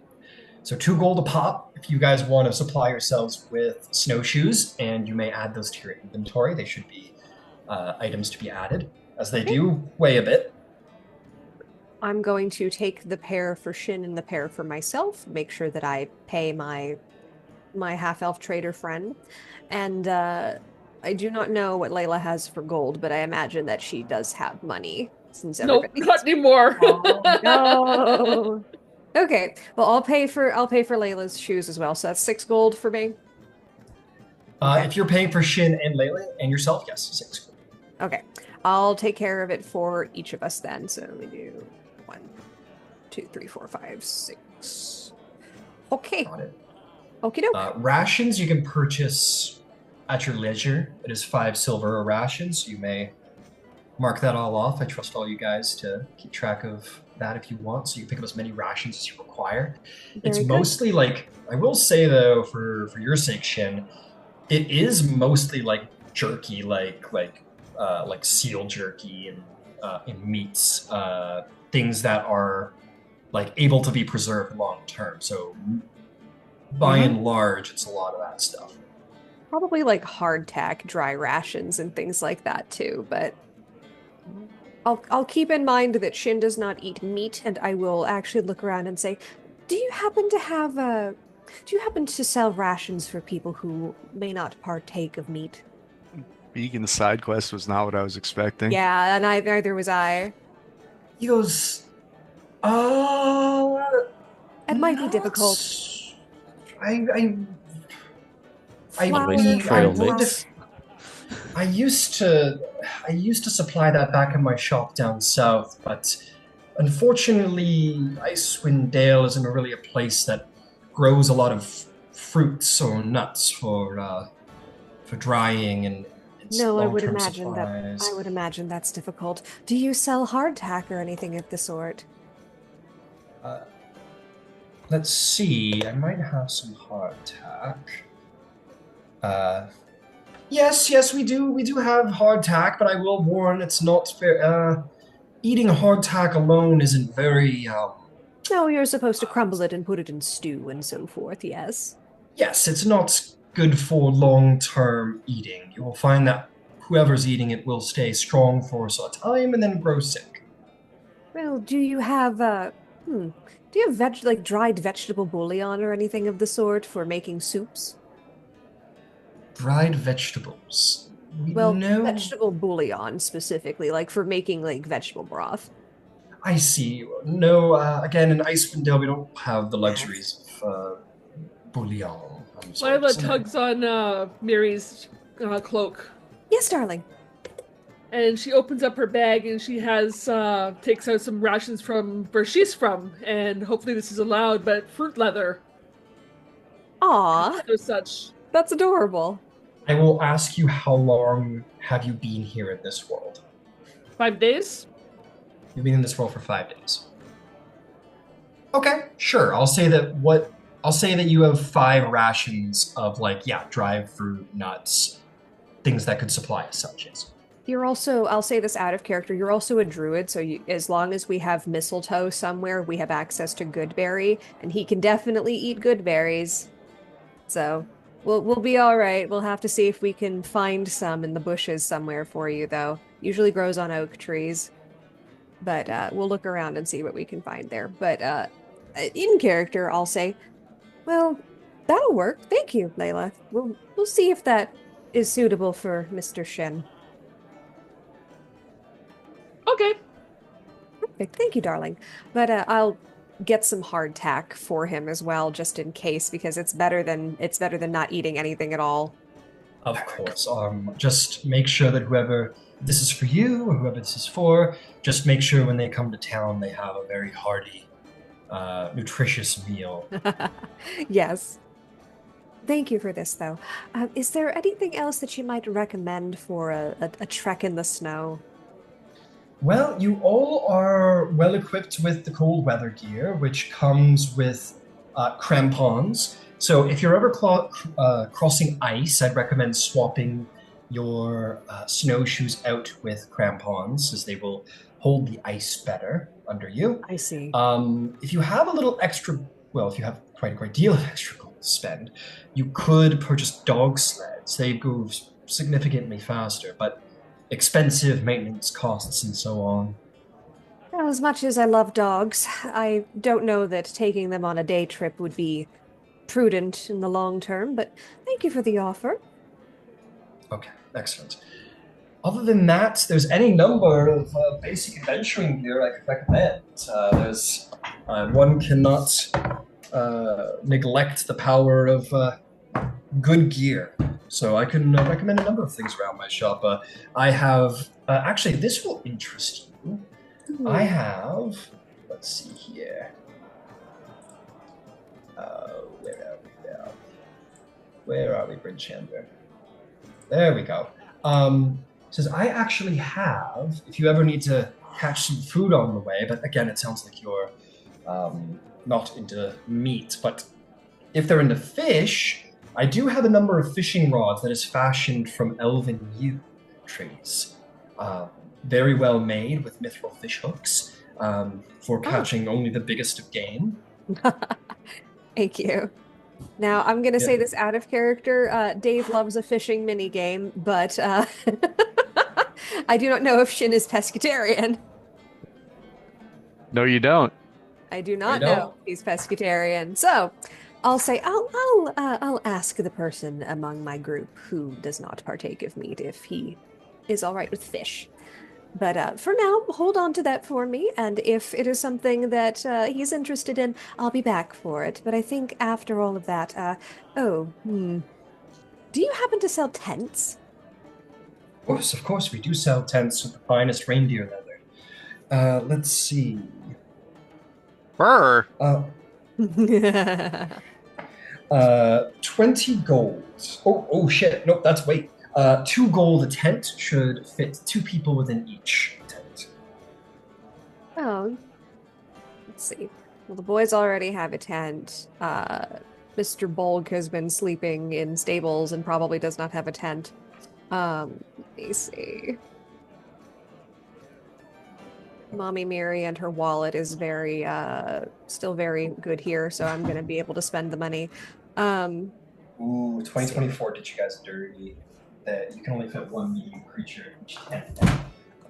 So 2 gold a pop if you guys want to supply yourselves with snowshoes, and you may add those to your inventory. They should be items to be added, as they do weigh a bit. I'm going to take the pair for Shin and the pair for myself, make sure that I pay my half-elf trader friend. And I do not know what Layla has for gold, but I imagine that she does have money since Nope, everybody. not anymore. Oh, no. Okay, well I'll pay for Layla's shoes as well. So that's 6 gold for me. Okay. If you're paying for Shin and Layla and yourself, yes, 6 gold. Okay, I'll take care of it for each of us then. So we do 1, 2, 3, 4, 5, 6. Okay. Got it. Okie doke. Rations you can purchase at your leisure. It is 5 silver rations. You may mark that all off. I trust all you guys to keep track of that if you want, so you can pick up as many rations as you require. It's Very good. mostly like, I will say though, for your sake, Shin, it is mostly like jerky, like seal jerky and meats, things that are like able to be preserved long term. So by and large, it's a lot of that stuff. Probably like hardtack, dry rations, and things like that too. But I'll keep in mind that Shin does not eat meat, and I will actually look around and say, do you happen to sell rations for people who may not partake of meat? Vegan side quest was not what I was expecting. Yeah, and neither was I. He goes, oh, It might be difficult. I used to supply that back in my shop down south, but unfortunately, Icewind Dale isn't really a place that grows a lot of fruits or nuts for drying and No, I would long-term imagine supplies. I would imagine that's difficult. Do you sell hardtack or anything of the sort? Let's see. I might have some hardtack. Yes, we do. We do have hardtack, but I will warn, it's not fair. Eating hardtack alone isn't very. No, you're supposed to crumble it and put it in stew and so forth. Yes. Yes, it's not good for long-term eating. You will find that whoever's eating it will stay strong for a time and then grow sick. Well, do you have dried vegetable bouillon or anything of the sort for making soups? Dried vegetables. Well, No. vegetable bouillon specifically, like for making like vegetable broth. I see. No, again, in Icewind Dale, we don't have the luxuries of bouillon. Lila tugs on Mary's cloak, Yes, darling. and she opens up her bag and she has takes out some rations from where she's from, and hopefully this is allowed, but fruit leather. Aw, There's such. that's adorable. I will ask you, how long have you been here in this world? 5 days? You've been in this world for 5 days. Okay, sure. I'll say that you have 5 rations of dried fruit, nuts, things that could supply as such. Yes. You're also, I'll say this out of character, you're also a druid, so as long as we have mistletoe somewhere, we have access to goodberry, and he can definitely eat good berries. So we'll be all right. We'll have to see if we can find some in the bushes somewhere for you, though. Usually grows on oak trees. But we'll look around and see what we can find there. But in character, I'll say, well, that'll work. Thank you, Layla. We'll see if that is suitable for Mr. Shen. Okay. Perfect. Thank you, darling. But I'll get some hardtack for him as well, just in case, because it's better than not eating anything at all. Of course. Just make sure that whoever this is for you or whoever this is for, just make sure when they come to town they have a very hearty, nutritious meal. Yes. Thank you for this, though. Is there anything else that you might recommend for a trek in the snow? Well, you all are well equipped with the cold weather gear, which comes with crampons. So if you're ever crossing ice, I'd recommend swapping your snowshoes out with crampons, as they will hold the ice better under you. I see. If you have a little extra, well, if you have quite a great deal of extra gold to spend, you could purchase dog sleds. They go significantly faster, but expensive maintenance costs and so on. Well, as much as I love dogs, I don't know that taking them on a day trip would be prudent in the long term, but thank you for the offer. Okay, excellent. Other than that, there's any number of basic adventuring gear I could recommend. There's one cannot neglect the power of good gear. So I can recommend a number of things around my shop. I have actually this will interest you. I have. Let's see here. Where are we now? Where are we, Bridgehander? There we go. Says I actually have. If you ever need to catch some food on the way, but again, it sounds like you're not into meat. But if they're into fish, I do have a number of fishing rods that is fashioned from elven yew trees. Very well made with mithril fish hooks for catching only the biggest of game. Thank you. Now, I'm going to say this out of character. Dave loves a fishing mini game, but I do not know if Shin is pescatarian. No, you don't. I do not know if he's pescatarian. So I'll say I'll ask the person among my group who does not partake of meat if he is all right with fish. But for now, hold on to that for me, and if it is something that he's interested in, I'll be back for it. But I think after all of that, do you happen to sell tents? Of course, we do sell tents with the finest reindeer leather. Let's see. Burr. 20 gold. Oh shit. Nope, that's weight. 2 gold a tent should fit 2 people within each tent. Oh, let's see. Well, the boys already have a tent. Mr. Bolg has been sleeping in stables and probably does not have a tent. Let me see. Mommy Mary and her wallet is still very good here, so I'm going to be able to spend the money. Ooh, 2024 did you guys dirty. That you can only fit 1 medium creature in each tent.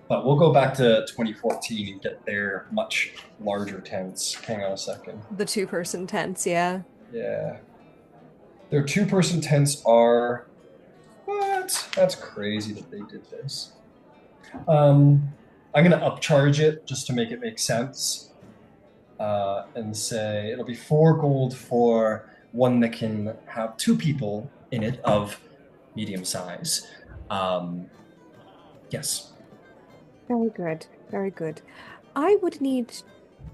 But we'll go back to 2014 and get their much larger tents. Hang on a second. The 2-person tents, yeah. Yeah. Their 2-person tents are... What? That's crazy that they did this. I'm going to upcharge it just to make it make sense. And say it'll be 4 gold for one that can have 2 people in it of medium size. Yes. Very good. Very good. I would need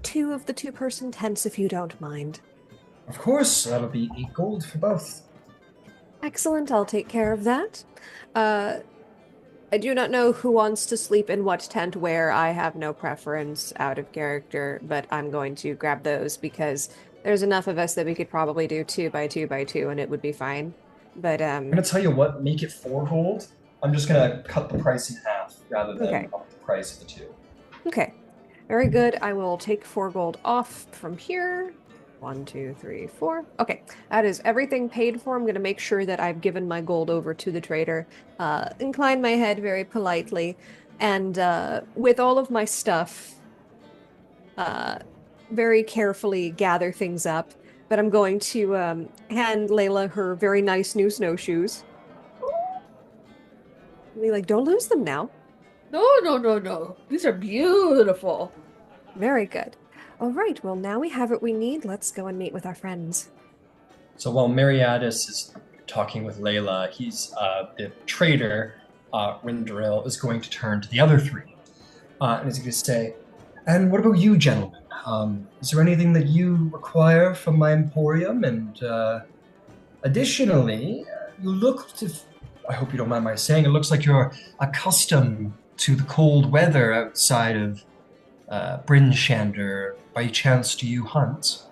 2 of the 2-person tents if you don't mind. Of course, that'll be 8 gold for both. Excellent. I'll take care of that. I do not know who wants to sleep in what tent where. I have no preference out of character, but I'm going to grab those because there's enough of us that we could probably do 2 by 2 by 2 and it would be fine. But I'm gonna tell you what, make it 4 gold. I'm just gonna cut the price in half rather than up the price of the 2. Okay. Very good. I will take 4 gold off from here. 1, 2, 3, 4. Okay, that is everything paid for. I'm going to make sure that I've given my gold over to the trader. Incline my head very politely. And with all of my stuff, very carefully gather things up. But I'm going to hand Layla her very nice new snowshoes. Be like, don't lose them now. No. These are beautiful. Very good. All right, well, now we have what we need. Let's go and meet with our friends. So while Mariadis is talking with Layla, he's the trader, Rindaril, is going to turn to the other 3. And he's going to say, and what about you, gentlemen? Is there anything that you require from my emporium? And Additionally, you look to, I hope you don't mind my saying, it looks like you're accustomed to the cold weather outside of Brinshander. By chance, do you hunt?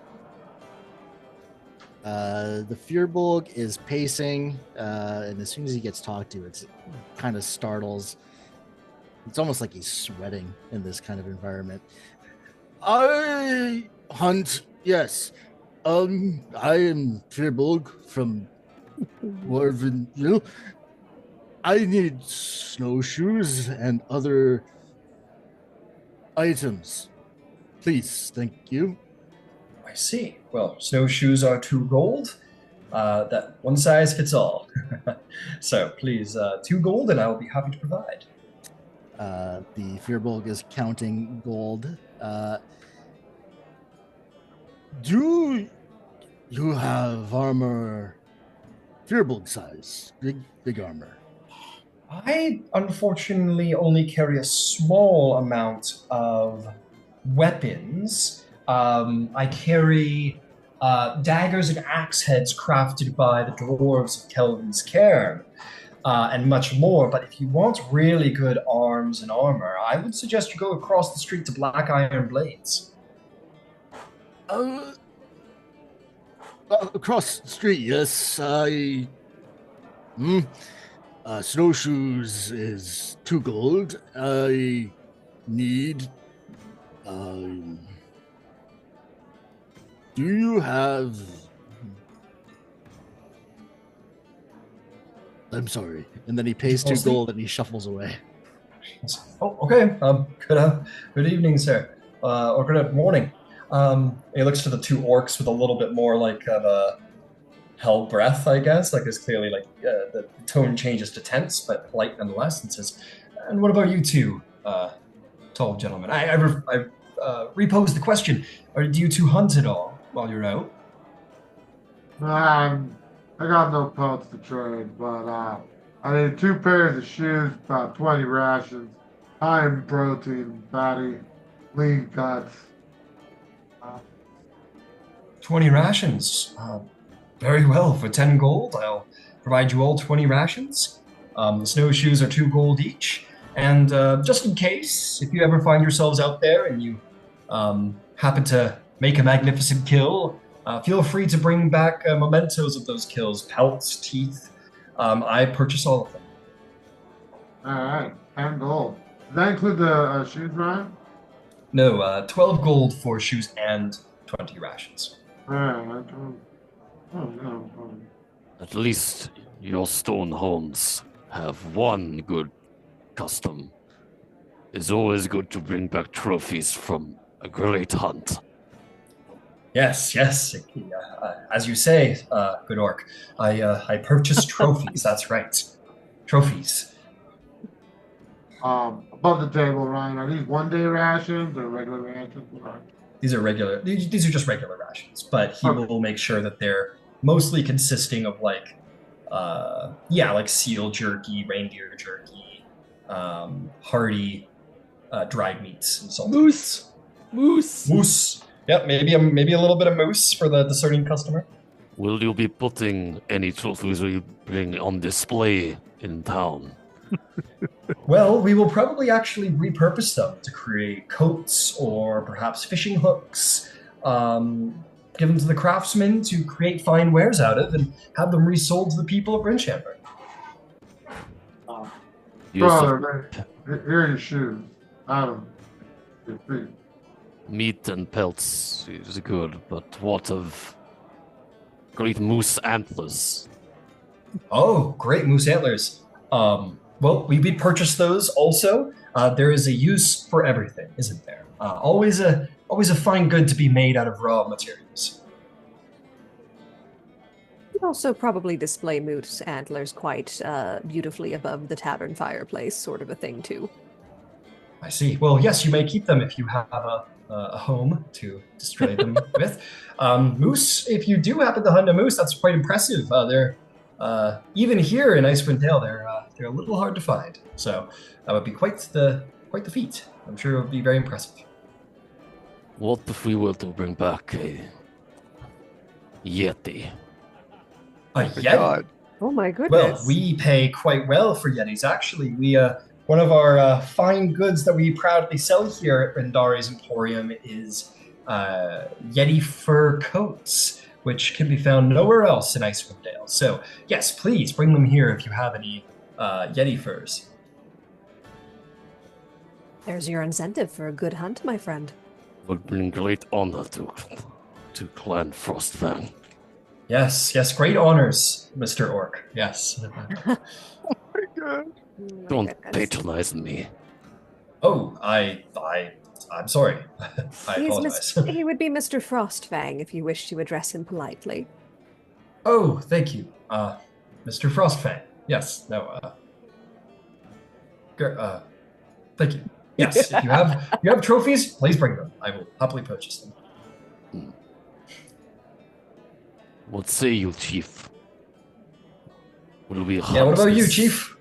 The Fearbolg is pacing, and as soon as he gets talked to, it's kind of startles. It's almost like he's sweating in this kind of environment. I hunt, yes. I am Fearbolg from Warvenville. I need snowshoes and other items. Please, thank you. I see. Well, snowshoes are 2 gold. That one size fits all. So please, 2 gold, and I will be happy to provide. The Fearbolg is counting gold. Do you have armor Fearbolg size? Big armor. I unfortunately only carry a small amount of weapons. I carry daggers and axe heads crafted by the dwarves of Kelvin's Cairn, and much more. But if you want really good arms and armor, I would suggest you go across the street to Black Iron Blades. Across the street, yes. Snowshoes is 2 gold. I need. Do you have? I'm sorry. And then he pays 2 gold and he shuffles away. Oh, okay. Good evening, sir, or good morning. He looks to the 2 orcs with a little bit more like of a held breath, I guess. Like, it's clearly like the tone changes to tense, but polite nonetheless, and says, "And what about you 2, tall gentlemen? I repose the question: do you 2 hunt at all while you're out?" I got no pelts to trade, but I need 2 pairs of shoes, about 20 rations, high in protein, fatty, lean cuts. 20 rations. Very well. For 10 gold, I'll provide you all 20 rations. The snowshoes are 2 gold each. And just in case, if you ever find yourselves out there and you happen to make a magnificent kill, feel free to bring back mementos of those kills, pelts, teeth. I purchase all of them. All right, 10 gold. Does that include the shoes, Ryan? No, 12 gold for shoes and 20 rations. All right, oh, no. At least your stone homes have one good custom. It's always good to bring back trophies from a great hunt. Yes. As you say, good orc, I purchased trophies. That's right, trophies. Above the table, Ryan, are these 1-day rations or regular rations? These are regular. These are just regular rations, but he will make sure that they're mostly consisting of like seal jerky, reindeer jerky, hearty dried meats, and salted moose. Yep, maybe a little bit of moose for the discerning customer. Will you be putting any trophies we bring on display in town? Well, we will probably actually repurpose them to create coats or perhaps fishing hooks, give them to the craftsmen to create fine wares out of, and have them resold to the people of Brinshander. Brother, here are your shoes. Out your feet. Meat and pelts is good, but what of great moose antlers? Oh, great moose antlers. Well, we purchase those also. There is a use for everything, isn't there? Always a fine good to be made out of raw materials. You could also probably display moose antlers quite beautifully above the tavern fireplace, sort of a thing too. I see. Well, yes, you may keep them if you have a home to display them with. Moose, if you do happen to hunt a moose, that's quite impressive. They're even here in Icewind Dale, they're a little hard to find. So that would be quite the feat. I'm sure it would be very impressive. What if we were to bring back a Yeti? A My Yeti. God. Oh my Well, goodness. we pay quite well for Yetis, actually. One of our fine goods that we proudly sell here at Rendari's Emporium is Yeti fur coats, which can be found nowhere else in Icewind Dale. So, yes, please bring them here if you have any Yeti furs. There's your incentive for a good hunt, my friend. Would bring great honor to Clan Frostfang. Yes, yes, great honors, Mr. Orc. Yes. My God. My Don't goodness. patronize me. Oh, I'm sorry. I apologize. He would be Mr. Frostfang if you wish to address him politely. Oh, thank you, Mr. Frostfang. Yes, no, thank you. Yes, if you have trophies, please bring them. I will happily purchase them. What say you, Chief? Will we Yeah, what hunt about you, this? Chief?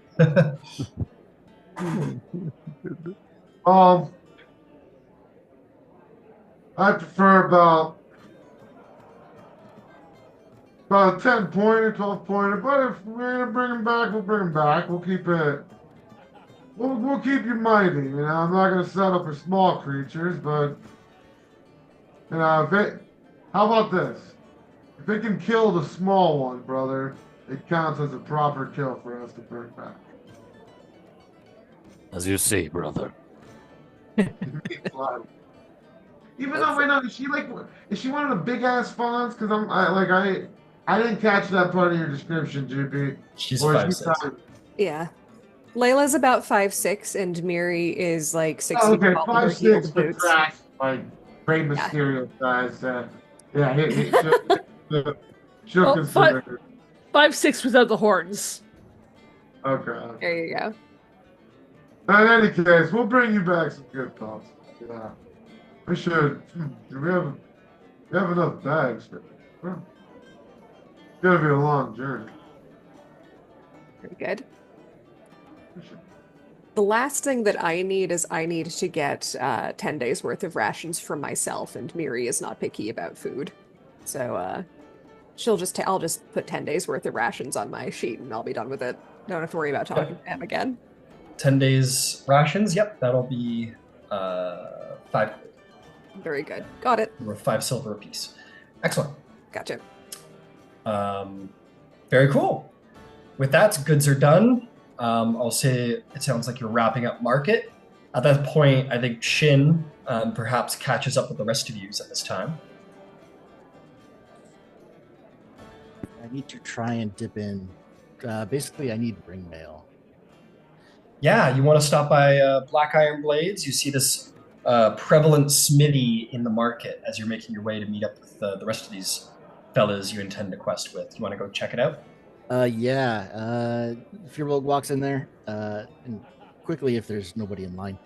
I prefer about a 10 pointer, 12 pointer. But if we're gonna bring him back, we'll bring him back. We'll keep it. We'll keep you mighty. You know, I'm not gonna settle for small creatures, but you know, how about this? If it can kill the small one, brother, it counts as a proper kill for us to bring back. As you say, brother. Even though, wait, no, is she one of the big ass fawns? Because I didn't catch that part of your description, GP. She's Or is 5'6". she Yeah. Layla's about 5'6", and Miri is like 6 Oh, feet okay, tall in her 5'6" heeled for boots. trash, like Rey Mysterio size. She'll Oh, consider it. 5'6" without the horns. Okay. There you go. In any case, we'll bring you back some good thoughts. Yeah. We should. Do we have enough bags for it? Well, it's gonna be a long journey. Very good. We should- The last thing that I need is I need to get 10 days worth of rations for myself, and Miri is not picky about food. So I'll just put 10 days worth of rations on my sheet and I'll be done with it. Don't have to worry about talking to him again. 10 days rations. Yep, that'll be 5 Very good. Got it. worth 5 silver apiece. Excellent. Gotcha. Very cool. With that, goods are done. I'll say it sounds like you're wrapping up market. At that point, I think Shin perhaps catches up with the rest of you at this time. I need to try and dip in. Basically, I need ring mail. Yeah, you want to stop by Black Iron Blades. You see this prevalent smithy in the market as you're making your way to meet up with the rest of these fellas you intend to quest with. You want to go check it out? Yeah. Firbolg walks in there, and quickly, if there's nobody in line.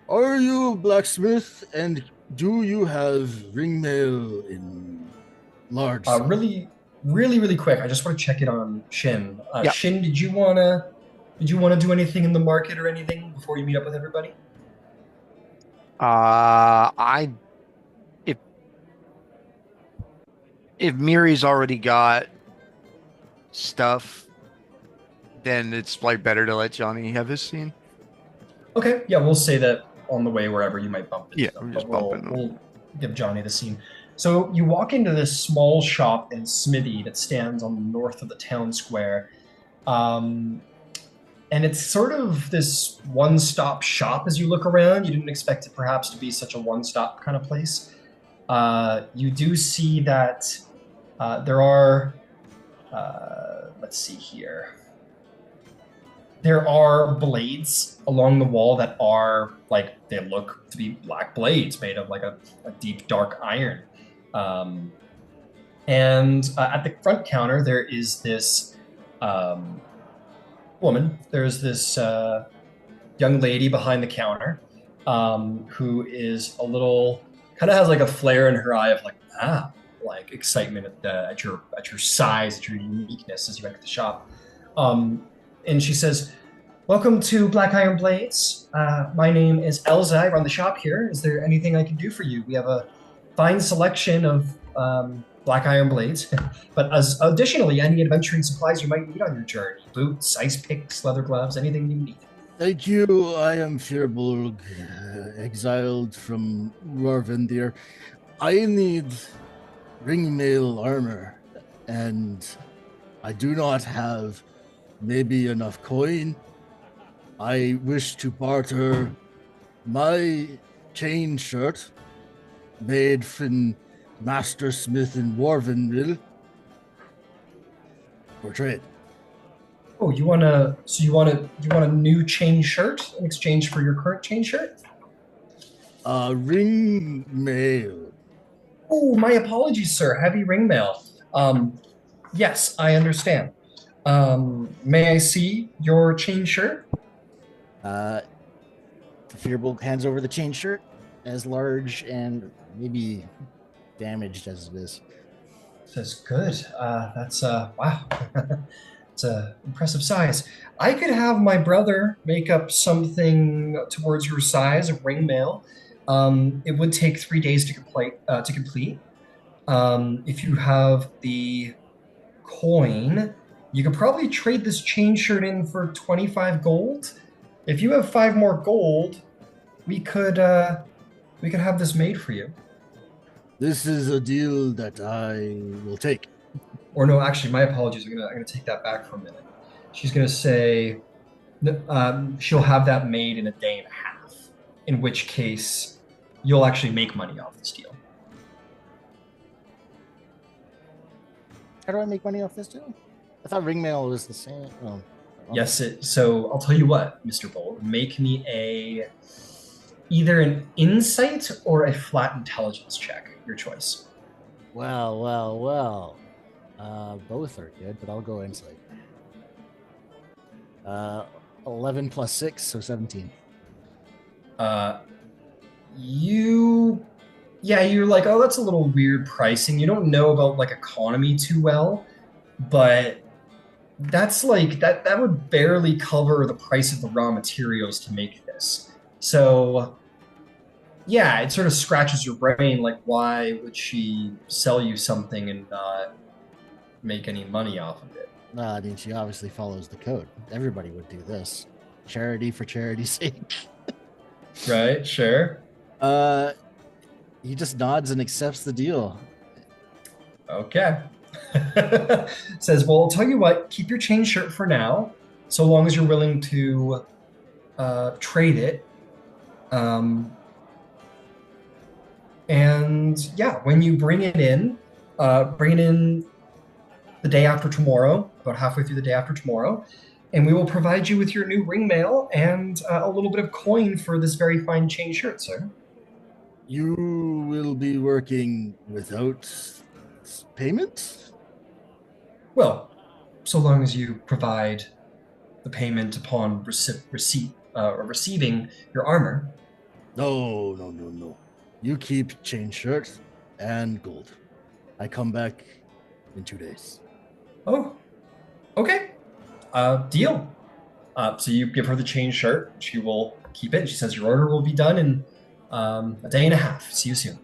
Are you a blacksmith, and do you have ring mail in large? Really quick. I just want to check it on Shin. Yeah. Shin, did you wanna do anything in the market or anything before you meet up with everybody? If Miri's already got stuff, then it's like better to let Johnny have his scene. Okay, yeah, we'll say that on the way wherever you might bump into Yeah, them. we're just but bumping them. we'll give Johnny the scene. So you walk into this small shop and smithy that stands on the north of the town square. And it's sort of this one-stop shop as you look around. You didn't expect it perhaps to be such a one-stop kind of place. You do see that there are, let's see here. There are blades along the wall that are like, they look to be black blades made of like a deep dark iron. And at the front counter, there is this woman. There's this young lady behind the counter who is a little, kind of has like a flare in her eye of like excitement at your size, at your uniqueness as you enter the shop. And she says, "Welcome to Black Iron Blades. My name is Elza. I run the shop here. Is there anything I can do for you? We have a fine selection of black iron blades. But as additionally, any adventuring supplies you might need on your journey: boots, ice picks, leather gloves, anything you need. Thank you. I am Bolg, exiled from Rorvendir. I need ringmail armor, and I do not have maybe enough coin. I wish to barter my chain shirt made from Master Smith in Warvenville for trade. Oh, you wanna? So you want a new chain shirt in exchange for your current chain shirt? Ring mail. Oh, my apologies, sir. Heavy ring mail. Yes, I understand. May I see your chain shirt? Fearbolt hands over the chain shirt, as large and maybe damaged as it is. Says good. That's wow. It's a impressive size. I could have my brother make up something towards your size of ring mail. It would take 3 days to complete. If you have the coin, you could probably trade this chain shirt in for 25 gold. If you have 5 more gold, we could have this made for you. This is a deal that I will take. Or no, actually, my apologies. I'm gonna take that back for a minute. She's gonna say she'll have that made in a day and a half. In which case, you'll actually make money off this deal. How do I make money off this deal? I thought ring mail was the same. Oh. Yes. So I'll tell you what, Mr. Bolt. Make me either an insight or a flat intelligence check. Your choice. Well. Both are good, but I'll go insight. 11 plus 6, so 17. You're like, oh, that's a little weird pricing. You don't know about like economy too well, but that's like that would barely cover the price of the raw materials to make this. So yeah, it sort of scratches your brain, like, why would she sell you something and not make any money off of it? I mean, she obviously follows the code. Everybody would do this. Charity for charity's sake. Right, sure. He just nods and accepts the deal. Okay. Says, well, I'll tell you what, keep your chain shirt for now, so long as you're willing to trade it. And yeah, when you bring it in the day after tomorrow, about halfway through the day after tomorrow, and we will provide you with your new ring mail and a little bit of coin for this very fine chain shirt, sir. You will be working without payment? Well, so long as you provide the payment upon receiving your armor. No. You keep chain shirt and gold. I come back in 2 days. Oh, okay. Deal. So you give her the chain shirt. She will keep it. She says your order will be done in a day and a half. See you soon.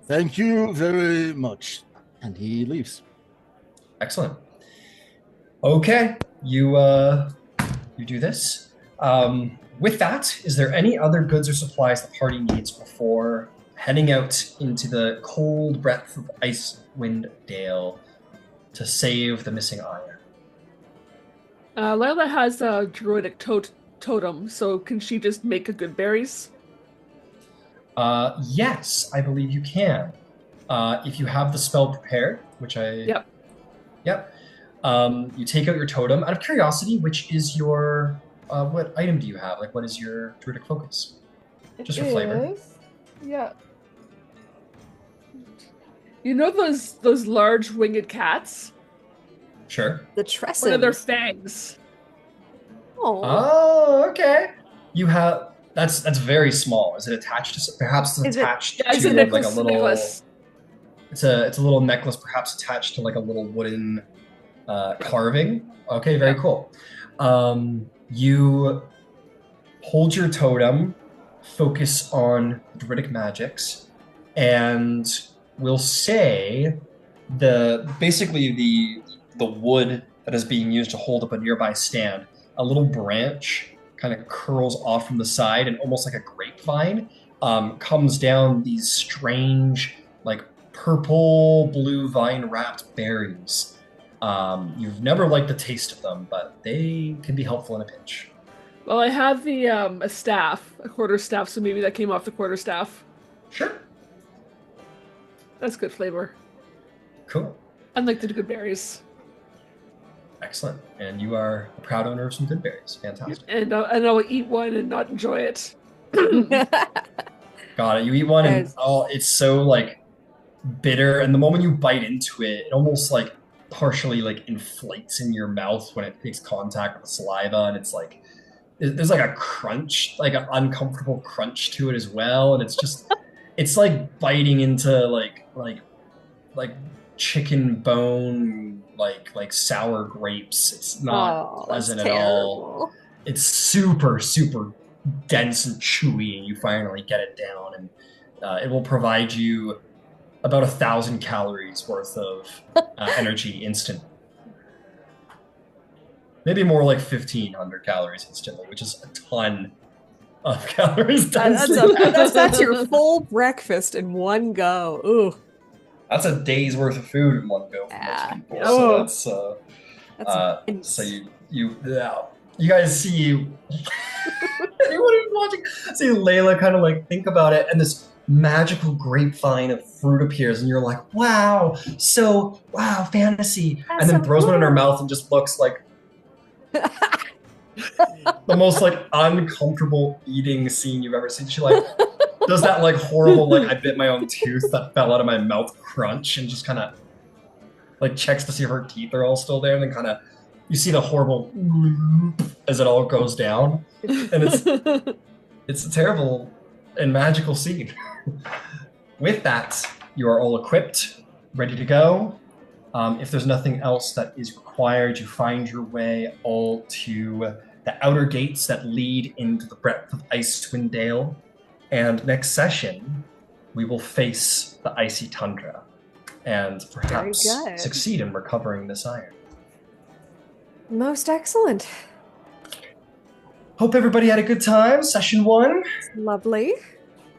Thank you very much. And he leaves. Excellent. Okay, you do this. With that, is there any other goods or supplies the party needs before heading out into the cold breath of Icewind Dale to save the missing iron? Lila has a druidic totem, so can she just make a good berries? Yes, I believe you can. If you have the spell prepared, which I... Yep. You take out your totem. Out of curiosity, which is your... what item do you have? Like, what is your druidic focus? Just for flavor. Yeah. You know those large winged cats? Sure. The tresses. One of their fangs. Oh, okay. You have... That's very small. Is it attached to... Perhaps it's attached it's to a necklace, like a little... necklace. It's a little necklace, perhaps attached to like a little wooden carving. Okay, very cool. You hold your totem, focus on druidic magics, and we'll say basically the wood that is being used to hold up a nearby stand, a little branch kind of curls off from the side and almost like a grapevine comes down these strange like purple blue vine wrapped berries. You've never liked the taste of them, but they can be helpful in a pinch. Well, I have the a staff, a quarter staff, so maybe that came off the quarter staff. Sure. That's good flavor. Cool. Unlike the good berries. Excellent. And you are a proud owner of some good berries. Fantastic. And I'll eat one and not enjoy it. Got it. You eat one and Yes. it's so like bitter, and the moment you bite into it, it almost like partially like inflates in your mouth when it makes contact with the saliva, and it's like there's like a crunch, like an uncomfortable crunch to it as well, and it's like biting into like chicken bone, like sour grapes. It's not pleasant at all. It's super dense and chewy, and you finally get it down, and it will provide you about 1,000 calories worth of energy instant. Maybe more like 1,500 calories instantly, which is a ton of calories. That's your full breakfast in one go. Ooh. That's a day's worth of food in one go for Yeah. most people. Oh. So That's so you guys see anyone who's watching see Layla kind of like think about it, and this magical grapevine of fruit appears, and you're like, wow, fantasy, That's and then so throws one in her cool. mouth and just looks like the most like uncomfortable eating scene you've ever seen. She like does that like horrible like I bit my own tooth that fell out of my mouth crunch, and just kind of like checks to see if her teeth are all still there, and then kind of you see the horrible as it all goes down, and it's a terrible and magical scene. With that, you are all equipped, ready to go. If there's nothing else that is required, you find your way all to the outer gates that lead into the breadth of Icewind Dale. And next session, we will face the icy tundra and perhaps good. succeed in recovering this iron. Most excellent. Hope everybody had a good time. Session 1. Lovely.